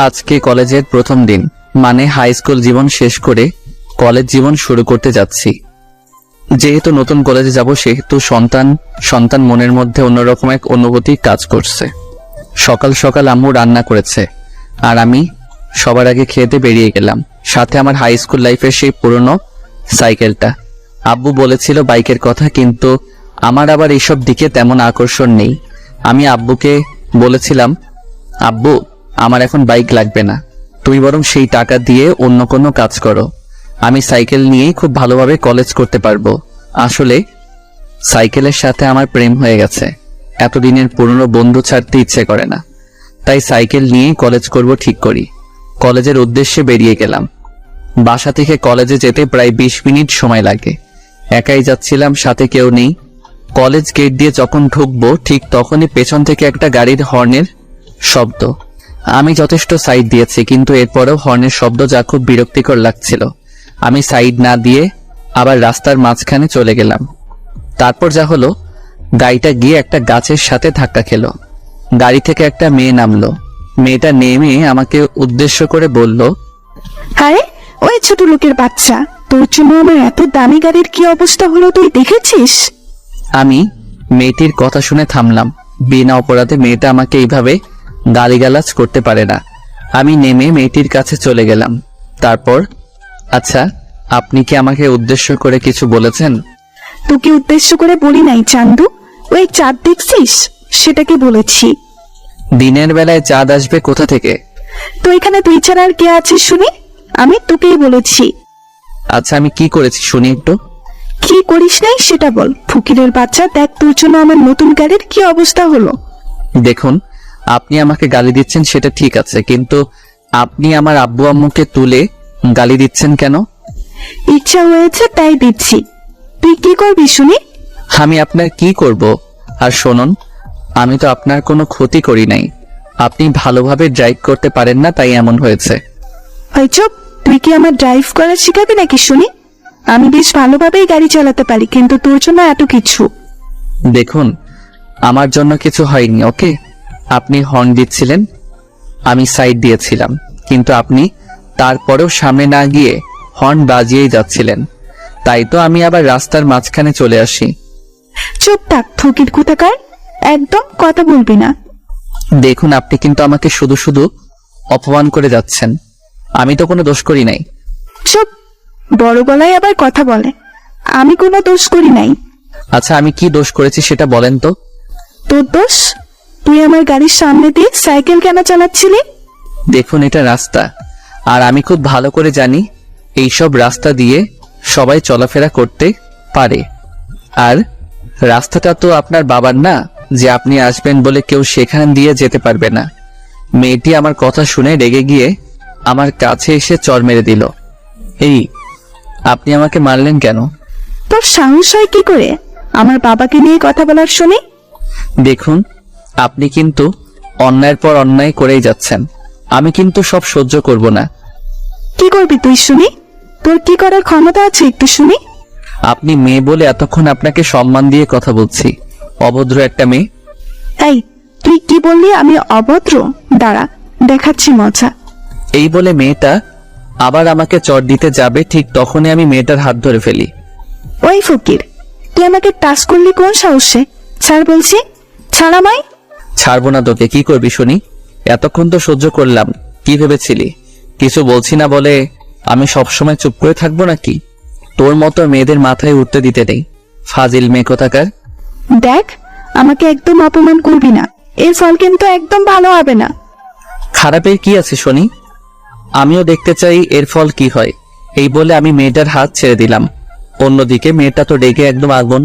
আজকে কলেজের প্রথম দিন, মানে হাই স্কুল জীবন শেষ করে কলেজ জীবন শুরু করতে যাচ্ছি। যেহেতু নতুন কলেজে যাব, সেহেতু সন্তান মনের মধ্যে অন্যরকম এক অনুভূতি কাজ করছে। সকাল সকাল আম্মু রান্না করেছে, আর আমি সবার আগে খেতে বেরিয়ে গেলাম। সাথে আমার হাই স্কুল লাইফের সেই পুরনো সাইকেলটা। আব্বু বলেছিল বাইকের কথা, কিন্তু আমার আবার এইসব দিকে তেমন আকর্ষণ নেই। আমি আব্বুকে বলেছিলাম, আব্বু আমার এখন বাইক লাগবে না, তুমি বরং সেই টাকা দিয়ে অন্য কোনো কাজ করো। আমি সাইকেল নিয়েই খুব ভালোভাবে কলেজ করতে পারবো। আসলে সাইকেলের সাথে আমার প্রেম হয়ে গেছে। এতদিনের পুরনো বন্ধু ছাড়তে ইচ্ছে করে না, তাই সাইকেল নিয়েই কলেজ করব ঠিক করি। কলেজের উদ্দেশ্যে বেরিয়ে গেলাম। বাসা থেকে কলেজে যেতে প্রায় 20 মিনিট সময় লাগে। একাই যাচ্ছিলাম, সাথে কেউ নেই। কলেজ গেট দিয়ে যখন ঢুকবো, ঠিক তখনই পেছন থেকে একটা গাড়ির হর্নের শব্দ। আমি যথেষ্ট সাইড দিয়েছি, কিন্তু এরপরেও হর্নের শব্দ যা খুব বিরক্তিকর লাগছিল। আমি সাইড না দিয়ে আবার রাস্তার মাঝখানে চলে গেলাম। তারপর যা হলো, গাড়িটা গিয়ে একটা গাছের সাথে ধাক্কা খেলো। গাড়ি থেকে একটা মেয়ে নামলো। মেয়েটা নেমে আমাকে উদ্দেশ্য করে বলল, আরে ওই ছোট লোকের বাচ্চা, তোর জন্য আমার এত দামি গাড়ির কি অবস্থা হলো তুই দেখেছিস? আমি মেয়েটির কথা শুনে থামলাম। বিনা অপরাধে মেয়েটা আমাকে এইভাবে গালিগালাজ করতে পারে না। আমি নেমে মেয়েটির কাছে চলে গেলাম। তারপর, আচ্ছা, আপনি কি আমাকে উদ্দেশ্য করে কিছু বলেছেন? তোকে উদ্দেশ্য করে বলি নাই চান্দু, ওই চাঁদ দেখছিস সেটাকে বলেছি। দিনের বেলায় চাঁদ আসবে কোথা থেকে? তো এখানে তুই ছাড়া আর কে আছে শুনি? আমি তোকেই বলেছি। আচ্ছা, আমি কি করেছি শুনি একটু। কি করিস নাই সেটা বল। ফকিরের বাচ্চা, দেখ তোর জন্য আমার নতুন গাড়ির কি অবস্থা হলো। দেখুন, আপনি আমাকে গালি দিচ্ছেন সেটা ঠিক আছে, কিন্তু আপনি আমার আব্বু আম্মুকে তুলে গালি দিচ্ছেন কেন? ইচ্ছা হয়েছে তাই দিচ্ছি। তুই কি করবি শুনি? আমি আপনার কি করব? আর শুনুন, আমি তো আপনার কোনো ক্ষতি করি নাই। আপনি ভালোভাবে ড্রাইভ করতে পারেন না, তাই এমন হয়েছে। ওই চুপ, তুই কি আমার ড্রাইভ করা শিখাবি নাকি শুনি? আমি বেশ ভালোভাবেই গাড়ি চালাতে পারি, কিন্তু তোর জন্য এত কিছু। দেখুন, আমার জন্য কিছু হয়নি, ওকে? আপনি হর্ন দিচ্ছিলেন, আমি সাইড দিয়েছিলাম, কিন্তু আপনি তারপরেও সামনে না গিয়ে হর্ন বাজিয়েই যাচ্ছিলেন। তাই তো আমি আবার রাস্তার মাঝখানে চলে আসি। চুপ থাক ফকির কোথাকার, একদম কথা বলবি না। দেখুন, আপনি কিন্তু আমাকে শুধু শুধু অপমান করে যাচ্ছেন। আমি তো কোনো দোষ করি নাই। চুপ, বড় গলায় আবার কথা বলে। আমি কোনো দোষ করি নাই। আচ্ছা, আমি কি দোষ করেছি সেটা বলেন তো। তোর দোষ? তুই আমার গাড়ির সামনে দিয়ে সাইকেল কেন চালাচ্ছিলি? দেখুন, এটা রাস্তা, আর আমি খুব ভালো করে জানি এইসব রাস্তা দিয়ে সবাই চলাফেরা করতে পারে। আর রাস্তাটা তো আপনার বাবার না, যে আপনি আসবেন বলে কেউ সেখান দিয়ে যেতে পারবে না। মেয়েটি আমার কথা শুনে রেগে গিয়ে আমার কাছে এসে চর মেরে দিল। এই, আপনি আমাকে মারলেন কেন? তোর সাহস হয় কি করে আমার বাবাকে নিয়ে কথা বলার শুনি? দেখুন, আপনি কিন্তু অন্যায়ের পর অন্যায় করেই যাচ্ছেন। আমি কিন্তু সব সহ্য করব না। কি করবি তুই শুনি? তোর কি করার ক্ষমতা আছে একটু শুনি? আপনি মেয়ে বলে এতক্ষণ আপনাকে সম্মান দিয়ে কথা বলছি। অভদ্র একটা মেয়ে। এই, তুই কি বললি আমি অভদ্র? দাঁড়া, দেখাচ্ছি মজা। এই বলে মেয়েটা আবার আমাকে চর দিতে যাবে, ঠিক তখনই আমি মেয়েটার হাত ধরে ফেলি। ওই ফকির, তুই আমাকে টাচ করলি কোন সাহসে? ছাড় বলছি, ছাড় আমায়। ছাড়বো না তোকে। কি করবি শুনি? এতক্ষণ তো সহ্য করলাম, কি ভেবেছিলি কিছু বলছি না বলে আমি সবসময় চুপ করে থাকবো নাকি? তোর মতো মেয়েদের মাথায় উঠতে দিতে নেই, ফাজিল মেয়ে কোথাকার। দেখ, আমাকে একদম অপমান করবি না, এর ফল কিন্তু একদম ভালো হবে না। খারাপের কি আছে শুনি? আমিও দেখতে চাই এর ফল কি হয়। এই বলে আমি মেয়েটার হাত ছেড়ে দিলাম। অন্যদিকে মেয়েটা তো রেগে একদম আগুন।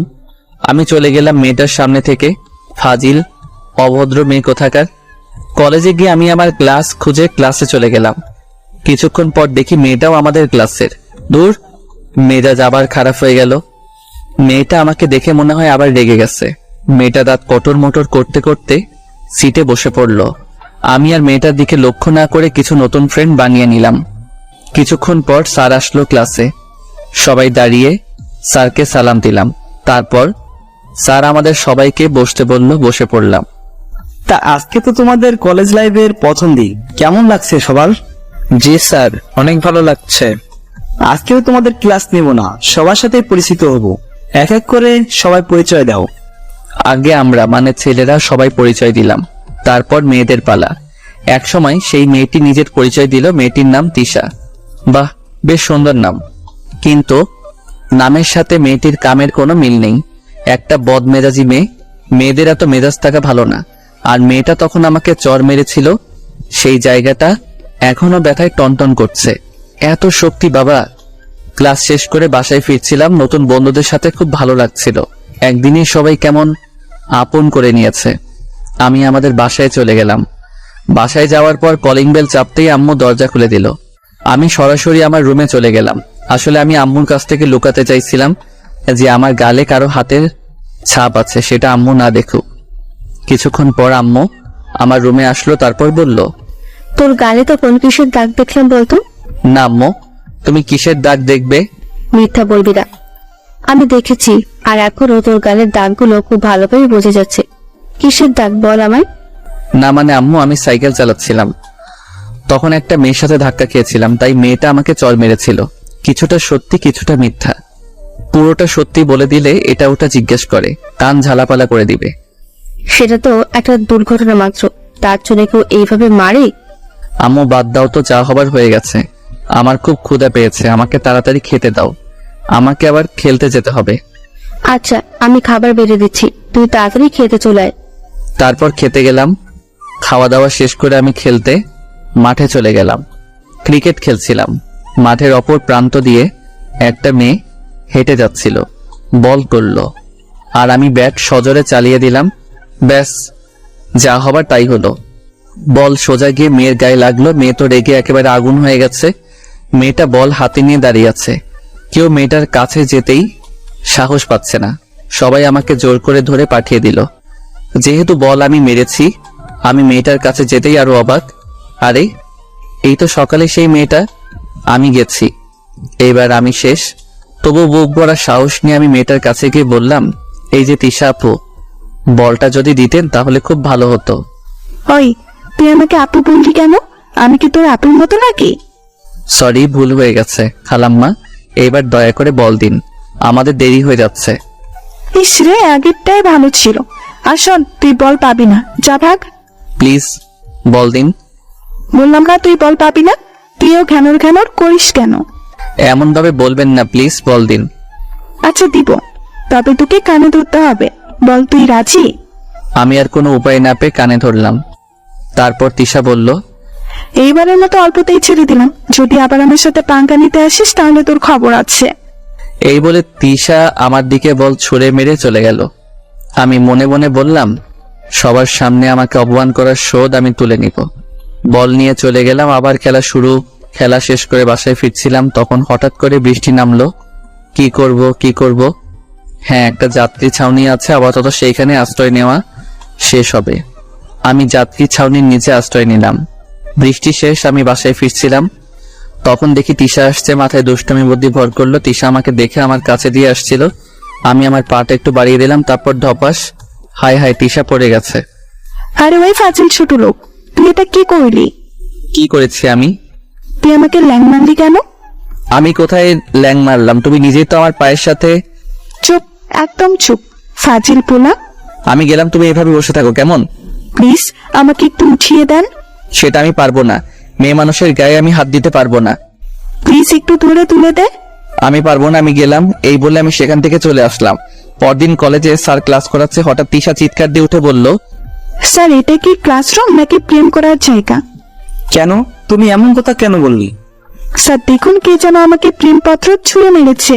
আমি চলে গেলাম মেয়েটার সামনে থেকে। ফাজিল, অভদ্র মেয়ে কোথাকার। কলেজে গিয়ে আমি আমার ক্লাস খুঁজে ক্লাসে চলে গেলাম। কিছুক্ষণ পর দেখি মেয়েটাও আমাদের ক্লাসের। দূর, মেজাজ আবার খারাপ হয়ে গেল। মেয়েটা আমাকে দেখে মনে হয় আবার রেগে গেছে। মেয়েটা দাঁত কটর মোটর করতে করতে সিটে বসে পড়ল। আমি আর মেয়েটার দিকে লক্ষ্য না করে কিছু নতুন ফ্রেন্ড বানিয়ে নিলাম। কিছুক্ষণ পর স্যার আসলো ক্লাসে। সবাই দাঁড়িয়ে স্যারকে সালাম দিলাম। তারপর স্যার আমাদের সবাইকে বসতে বলল, বসে পড়লাম। তা আজকে তো তোমাদের কলেজ লাইফের প্রথম দিন, কেমন লাগছে সবার? জি স্যার, অনেক ভালো লাগছে। আজকেও তোমাদের ক্লাস নেব না, সবার সাথে পরিচিত হব। এক এক করে সবাই পরিচয় দাও। আগে আমরা মানে ছেলেরা সবাই পরিচয় দিলাম, তারপর মেয়েদের পালা। একসময় সেই মেয়েটি নিজের পরিচয় দিল। মেয়েটির নাম তিশা। বাহ, বেশ সুন্দর নাম, কিন্তু নামের সাথে মেয়েটির কামের কোনো মিল নেই। একটা বদমেজাজি মেয়ে। মেয়েদের এত মেজাজ থাকা ভালো না। আর মেয়েটা তখন আমাকে চর মেরেছিল, সেই জায়গাটা এখনো ব্যথায় টনটন করছে। এত শক্তি বাবা! ক্লাস শেষ করে বাসায় ফিরছিলাম, নতুন বন্ধুদের সাথে খুব ভালো লাগছিল। একদিনই সবাই কেমন আপন করে নিয়েছে। আমি আমাদের বাসায় চলে গেলাম। বাসায় যাওয়ার পর কলিং বেল চাপতেই আম্মু দরজা খুলে দিল। আমি সরাসরি আমার রুমে চলে গেলাম। আসলে আমি আম্মুর কাছ থেকে লুকাতে চাইছিলাম যে আমার গালে কারো হাতের ছাপ আছে, সেটা আম্মু না দেখুক। কিছুক্ষণ পর আম্মু আমার রুমে আসলো, তারপর বলল, তোর গালে তো কোন কিসের দাগ দেখলাম বলতো? না আম্মু, তুমি কিসের দাগ দেখবে? মিথ্যা বলবি না, আমি দেখেছি, আর এখনো তোর গালের দাগগুলো খুব ভালোভাবে বোঝা যাচ্ছে। কিসের দাগ বল আমায়। না মানে আম্মু, আমি সাইকেল চালাচ্ছিলাম, তখন একটা মেয়ের সাথে ধাক্কা খেয়েছিলাম, তাই মেয়েটা আমাকে চড় মেরেছিল। কিছুটা সত্যি কিছুটা মিথ্যা। পুরোটা সত্যি বলে দিলে এটা ওটা জিজ্ঞেস করে, কান ঝালাপালা করে দিবে। সেটা তো একটা দুর্ঘটনা মাত্র, তার জন্য কেউ এইভাবে মারে? আম্মু বাদ দাও তো, যা হবার হয়ে গেছে। আমার খুব ক্ষুধা পেয়েছে, আমাকে তাড়াতাড়ি খেতে দাও, আমাকে আবার খেলতে যেতে হবে। আচ্ছা, আমি খাবার বেড়ে দিচ্ছি, তুই তাড়াতাড়ি খেতে চলে আয়। তারপর খেতে গেলাম। খাওয়া দাওয়া শেষ করে আমি খেলতে মাঠে চলে গেলাম। ক্রিকেট খেলছিলাম। মাঠের অপর প্রান্ত দিয়ে একটা মেয়ে হেঁটে যাচ্ছিল, বল করলো, আর আমি ব্যাট সজোরে চালিয়ে দিলাম। ব্যাস, যা হবার তাই হলো। বল সোজা গিয়ে মেয়ের গায়ে লাগলো। মেয়ে তো রেগে একেবারে আগুন হয়ে গেছে। মেয়েটা বল হাতে নিয়ে দাঁড়িয়ে আছে। কেউ মেয়েটার কাছে যেতেই সাহস পাচ্ছে না। সবাই আমাকে জোর করে ধরে পাঠিয়ে দিল। যেহেতু বল আমি মেরেছি, আমি মেয়েটার কাছে যেতেই আরো অবাক। আরে, এই তো সকালে সেই মেয়েটা। আমি গেছি, এইবার আমি শেষ। তবু বুক ভরা সাহস নিয়ে আমি মেয়েটার কাছে গিয়ে বললাম, এই যে তিশা আপু, বলটা যদি দিতেন তাহলে খুব ভালো হতো। ওই, তুই আমাকে আপু বললি কেন? আমি কি তোর আপুর মতো নাকি? সরি, ভুল হয়ে গেছে খালাম্মা, এইবার দয়া করে বল দিন, আমাদের দেরি হয়ে যাচ্ছে। ইস রে, আগেরটাই ভালো ছিল। আর শোন, তুই বল পাবি না, যা ভাগ। প্লিজ বল দিন। বললাম না তুই বল পাবি না? তুইও ঘ্যানর ঘ্যানর করিস কেন? এমন ভাবে বলবেন না, প্লিজ বল দিন। আচ্ছা দিব, তবে তোকে কানে ধরতে হবে। বল, তুই রাজি? আমি আর কোনো উপায় না পেয়ে কানে ধরলাম। তারপর তিশা বলল, এইবারের মতো অল্পতেই ছেড়ে দিলাম, যদি আবার আমার সাথে পাঙ্গা নিতে আসিস তাহলে তোর খবর আছে। এই বলে তিশা আমার দিকে বল ছুঁড়ে মেরে চলে গেল। আমি মনে মনে বললাম, সবার সামনে আমাকে অপমান করার শোধ আমি তুলে নিব। বল নিয়ে চলে গেলাম, আবার খেলা শুরু। খেলা শেষ করে বাসায় ফিরছিলাম, তখন হঠাৎ করে বৃষ্টি নামলো। কি করব? হ্যাঁ, একটা যাত্রী ছাউনি আছে, আপাতত সেইখানে আশ্রয় নেওয়া শেষ হবে। আমি যাত্রী ছাউনির নিচে আশ্রয় নিলাম। বৃষ্টি শেষ, আমি বাসায় ফিরছিলাম, তখন দেখি তিশা আসছে। মাথায় দুষ্টমি বুদ্ধি ভর করলো। তিশা আমাকে দেখে আমার কাছে দিয়ে আসছিল। আমি আমার পাটা একটু বাড়িয়ে দিলাম, তারপর ধপাস, হায় হায়, তিশা পড়ে গেছে। আরে ওই ফাজিল ছোট লোক, তুই এটা কি করলি? কি করেছি আমি? তুই আমাকে ল্যাং মারলি কেন? আমি কোথায় ল্যাং মারলাম? তুমি নিজেই তো আমার পায়ের সাথে। চুপ, একদম চুপ, ফাজিল পোলা। আমি গেলাম, তুমি এভাবে বসে থাকো কেমন? প্লিজ আমাকে একটু উঠিয়ে দেন। সেটা আমি পারবো না, মেয়ে মানুষের গায়ে আমি হাত দিতে পারবো না। প্লিজ একটু দূরে তুলে দে। আমি পারবো না, আমি গেলাম। এই বলে আমি সেখান থেকে চলে আসলাম। পরদিন কলেজে স্যার ক্লাস করাচ্ছে, হঠাৎ তিশা চিৎকার দিয়ে উঠে বলল, স্যার, এটা কি ক্লাসরুম নাকি প্রেম করার জায়গা? কেন, তুমি এমন কথা কেন বললি? স্যার দেখুন, কে যেন আমাকে প্রেমপত্র ছুঁড়ে মেরেছে।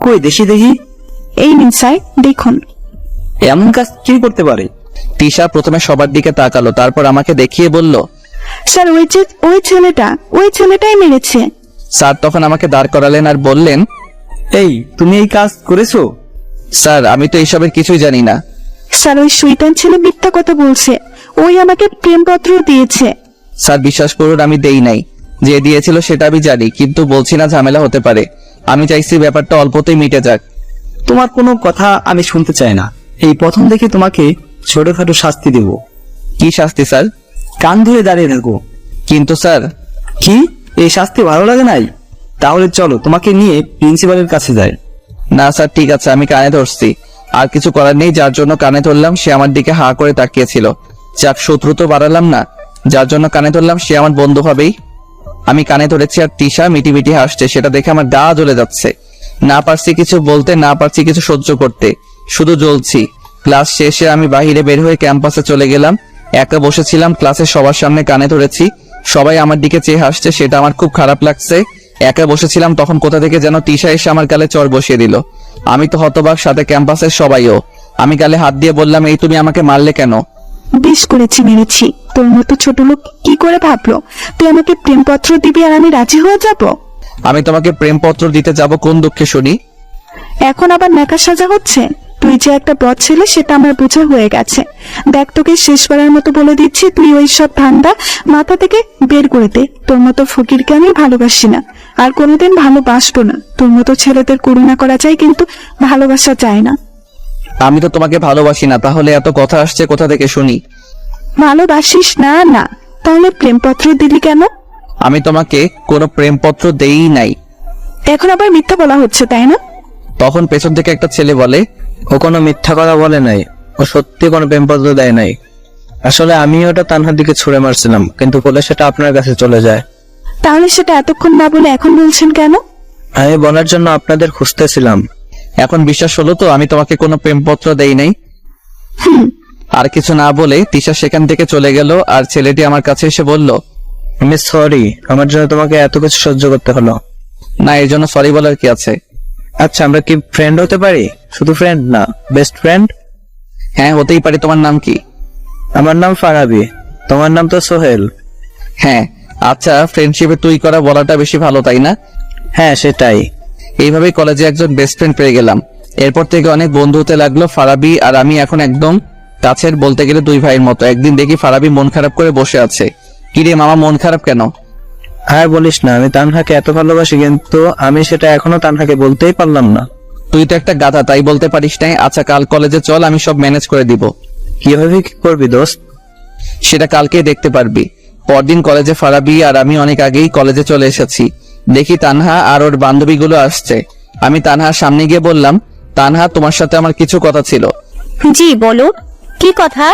কই দেখি দেখি। এই নিন স্যার, দেখুন। এমন কাজ কে করতে পারে? তিশা প্রথমে সবার দিকে তাকালো, তারপর আমাকে দেখিয়ে বলল, স্যার ওই ছেলেটাই মেরেছে। স্যার তখন আমাকে দাঁড় করালেন আর বললেন, এই, তুমি এই কাজ করেছো? স্যার আমি তো এইসবের কিছুই জানি না। স্যার ওই শয়তান ছেলে মিথ্যা কথা বলছে, ওই আমাকে প্রেমপত্র দিয়েছে। স্যার বিশ্বাস করুন, আমি দেই নাই। যে দিয়েছিল সেটা আমি জানি, কিন্তু বলছি না, ঝামেলা হতে পারে। আমি চাইছি ব্যাপারটা অল্পতেই মিটে যাক। তোমার কোনো কথা আমি শুনতে চাই না। এই প্রথম দেখে তোমাকে ছোটখাটো শাস্তি দেব। কি শাস্তি স্যার? কান ধরে দাঁড়িয়ে থাকো। কিন্তু স্যার, কি, এই শাস্তি ভালো লাগে নাই? তাহলে চলো তোমাকে নিয়ে প্রিন্সিপালের কাছে যাই। না স্যার, ঠিক আছে, আমি কানে ধরছি। আর কিছু করার নেই, যার জন্য কানে ধরলাম সে আমার দিকে হা করে তাকিয়েছিল। যাক, শত্রু তো বাড়ালাম না। যার জন্য কানে ধরলাম সে আমার বন্ধু হবেই। আমি কানে ধরেছি আর তিশা মিটি মিটি হাসছে, সেটা দেখে আমার গা জ্বলে যাচ্ছে। না পারছি কিছু বলতে, না পারছি কিছু সহ্য করতে, শুধু জ্বলছি। ক্লাস শেষে আমি বাইরে বের হয়ে ক্যাম্পাসে চলে গেলাম। একা বসেছিলাম, ক্লাসে সবার সামনে কানে ধরেছি, সবাই আমার দিকে চেয়ে হাসছে, সেটা আমার খুব খারাপ লাগছে। একা বসেছিলাম, তখন কোথা থেকে যেন তিশা এসে আমার গালে চড় বসিয়ে দিল। আমি তো হতবাক, সাথে ক্যাম্পাসের সবাইও। আমি গালে হাত দিয়ে বললাম, এই তুমি আমাকে মারলে কেন? বেশ করেছি, মেরেছি। তোর মতো ছোট লোক কি করে ভাবলো তুই আমাকে প্রেমপত্র দিবি আর আমি রাজি হয়ে যাব? আমি তোমাকে প্রেমপত্র দিতে যাব কোন দুঃখে শুনি? এখন আবার নাকা সাজা হচ্ছে? তুই যে একটা বদ ছেলে সেটা আমার বোঝা হয়ে গেছে। দেখ, তোকে শেষবারের মতো বলে দিচ্ছি, তুই ওই সব ধান্দা মাথা থেকে বের করে দে। তোর মতো ফকিরকে আমি ভালোবাসি না, আর কোনোদিন ভালোবাসবো না। তোর মতো ছেলেদের করুণা করা যায়, কিন্তু ভালোবাসা যায় না। আমি তো তোমাকে ভালোবাসি না, তাহলে এত কথা আসছে কোথা থেকে শুনি? ভালোবাসিস না? না, তাহলে প্রেমপত্র দিলি কেন? আমি তোমাকে কোনো প্রেমপত্র দেই নাই। এখন আবার মিথ্যা বলা হচ্ছে, তাই না? তখন পেছন থেকে একটা ছেলে বলে, ও কোনো মিথ্যা কথা বলে নাই, ও সত্যি কোনো প্রেমপত্র দেয় নাই। আসলে আমি ওটা তানহার দিকে ছুঁড়ে মারছিলাম, কিন্তু বলে সেটা আপনার কাছে চলে যায়। তাহলে সেটা এতক্ষণ না বলে এখন বলছেন কেন? আমি বলার জন্য আপনাদের খুঁজতেছিলাম। এখন বিশ্বাস হলো তো আমি তোমাকে কোনো প্রেমপত্র দেই নাই? আর কিছু না বলে তিশা সেখান থেকে চলে গেল, আর ছেলেটি আমার কাছে এসে বলল, আমি সরি, আমার জন্য তোমাকে এত কিছু সহ্য করতে হলো। না, এর জন্য সরি বলার কি আছে? আচ্ছা, আমরা কি ফ্রেন্ড হতে পারি? শুধু ফ্রেন্ড না, বেস্ট ফ্রেন্ড? হ্যাঁ, হতেই পারি। তোমার নাম কি? আমার নাম ফারাবি, তোমার নাম তো সোহেল। হ্যাঁ, আচ্ছা, ফ্রেন্ডশিপে তুই করা বলাটা বেশি ভালো, তাই না? হ্যাঁ, সেটাই। এইভাবেই কলেজে একজন বেস্ট ফ্রেন্ড পেয়ে গেলাম। এরপর থেকে অনেক বন্ধু হতে লাগলো। ফারাবি আর আমি এখন একদম কাছের, বলতে গেলে দুই ভাইয়ের মতো। একদিন দেখি ফারাবি মন খারাপ করে বসে আছে। কিরে মামা, মন খারাপ কেন? আর বলিস না, আমি তানহাকে এত ভালোবাসি, কিন্তু আমি সেটা এখনো তানহাকে বলতেই পারলাম না। তুই তো একটা গাধা, তাই বলতে পারিস নাই। আচ্ছা, কাল কলেজে চল, আমি সব ম্যানেজ করে দিব। কিভাবে কি করবি দোস্ত? সেটা কালকেই দেখতে পারবি। পরদিন কলেজে ফারাবি আর আমি অনেক আগেই কলেজে চলে এসেছি। দেখি তানহা আর ওর বান্ধবীগুলো আসছে। আমি তানহার সামনে গিয়ে বললাম, তানহা, তোমার সাথে আমার কিছু কথা ছিল। জি বলো, কি কথা?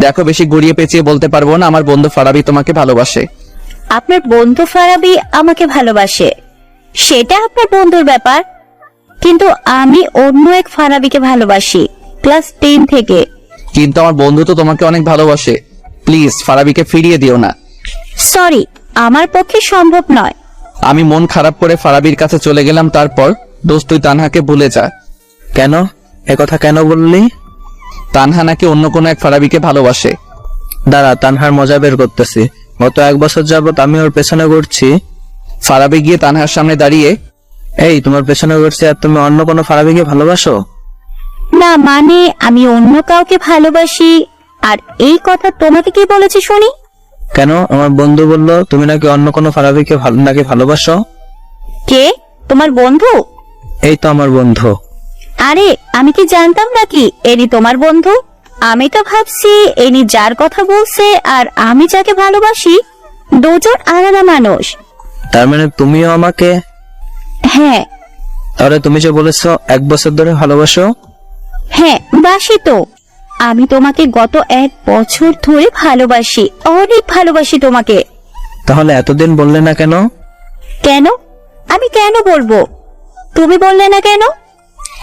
দেখো, বেশি ঘুরিয়ে পেঁচিয়ে বলতে পারবো না, আমার বন্ধু ফারাবি তোমাকে ভালোবাসে। আপনার বন্ধু ফারাবি আমাকে ভালোবাসে, সেটা আপনার বন্ধুর ব্যাপার, কিন্তু আমি অন্য এক ফারাবিকে ভালোবাসি, ক্লাস 10 থেকে। কিন্তু আমার বন্ধু তো তোমাকে অনেক ভালোবাসে। প্লিজ ফারাবিকে ফিরিয়ে দিও না। সরি, আমার পক্ষে সম্ভব নয়। আমি মন খারাপ করে ফারাবির কাছে চলে গেলাম। তারপর, দোস্ত, তুই তানহাকে ভুলে যা। কেন? একথা কেন বললি? তানহা নাকি অন্য কোনো এক ফারাবিকে ভালোবাসে। দাঁড়া, তানহার মজা বের করতেছি। গত 1 বছর যাবত আমি ওর পেছনে ঘুরছি। ফারাবি গিয়ে তানহার সামনে দাঁড়িয়ে, এই, তোমার পেছনে ঘুরছি আর তুমি অন্য কোনো ফারাবিকে ভালোবাসো? না মানে, আমি অন্য কাউকে ভালোবাসি। আর এই কথা তোমাকে কি বলেছে শুনি? কেন? আমার বন্ধু বলল তুমি নাকি অন্য কোনো ফারাবিকে নাকি ভালোবাসো। কে? তোমার বন্ধু? এই তো আমার বন্ধু। আরে, আমি কি জানতাম নাকি এনি তোমার বন্ধু? আমি তো ভাবছি এনি যার কথা বলছে আর আমি যাকে ভালোবাসি দুজন আলাদা মানুষ। তার মানে তুমিও আমাকে? হ্যাঁ। তাহলে তুমি যে বলেছো 1 বছর ধরে ভালোবাসো? হ্যাঁ, বাসি তো। আমি তোমাকে গত 1 বছর ধরে ভালোবাসি, অনেক ভালোবাসি তোমাকে। তাহলে এতদিন বললে না কেন? কেন? আমি কেন বলবো? তুমি বললে না কেন?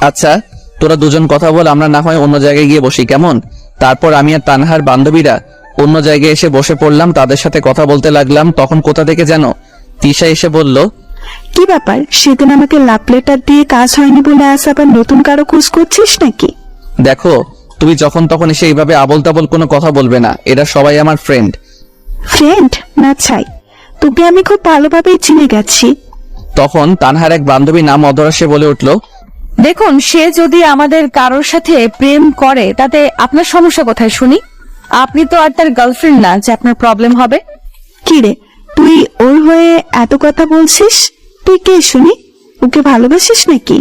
আচ্ছা, তোরা দুজন কথা বল, আমরা না হয় অন্য জায়গায় গিয়ে বসি, কেমন? তারপর আমি আর তানহার বান্ধবীরা অন্য জায়গায় এসে বসে পড়লাম, তাদের সাথে কথা বলতে লাগলাম। তখন কোথা থেকে যেন তিশা এসে বলল, কি ব্যাপার, সেদিন আমাকে লাভ লেটার দিয়ে কাজ হয়নি বলে আজ আবার নতুন কারো খোঁজ করছিস নাকি? দেখো, তুমি যখন তখন এসে এইভাবে আবল তাবল কোনো কথা বলবে না। এরা সবাই আমার ফ্রেন্ড। ফ্রেন্ড না ছাই, তোকে আমি খুব ভালোভাবেই চিনে গেছি। তখন তানহার এক বান্ধবী নাম অধরা সে বলে উঠল, দেখুন, সে যদি আমাদের কারোর সাথে প্রেম করে তাতে আপনার সমস্যা কোথায় শুনি? আপনি তো আর তার গার্লফ্রেন্ড না যে আপনার প্রবলেম হবে। কি রে, তুই ওর হয়ে এত কথা বলছিস? তুই কে শুনি? ওকে ভালোবাসিস নাকি?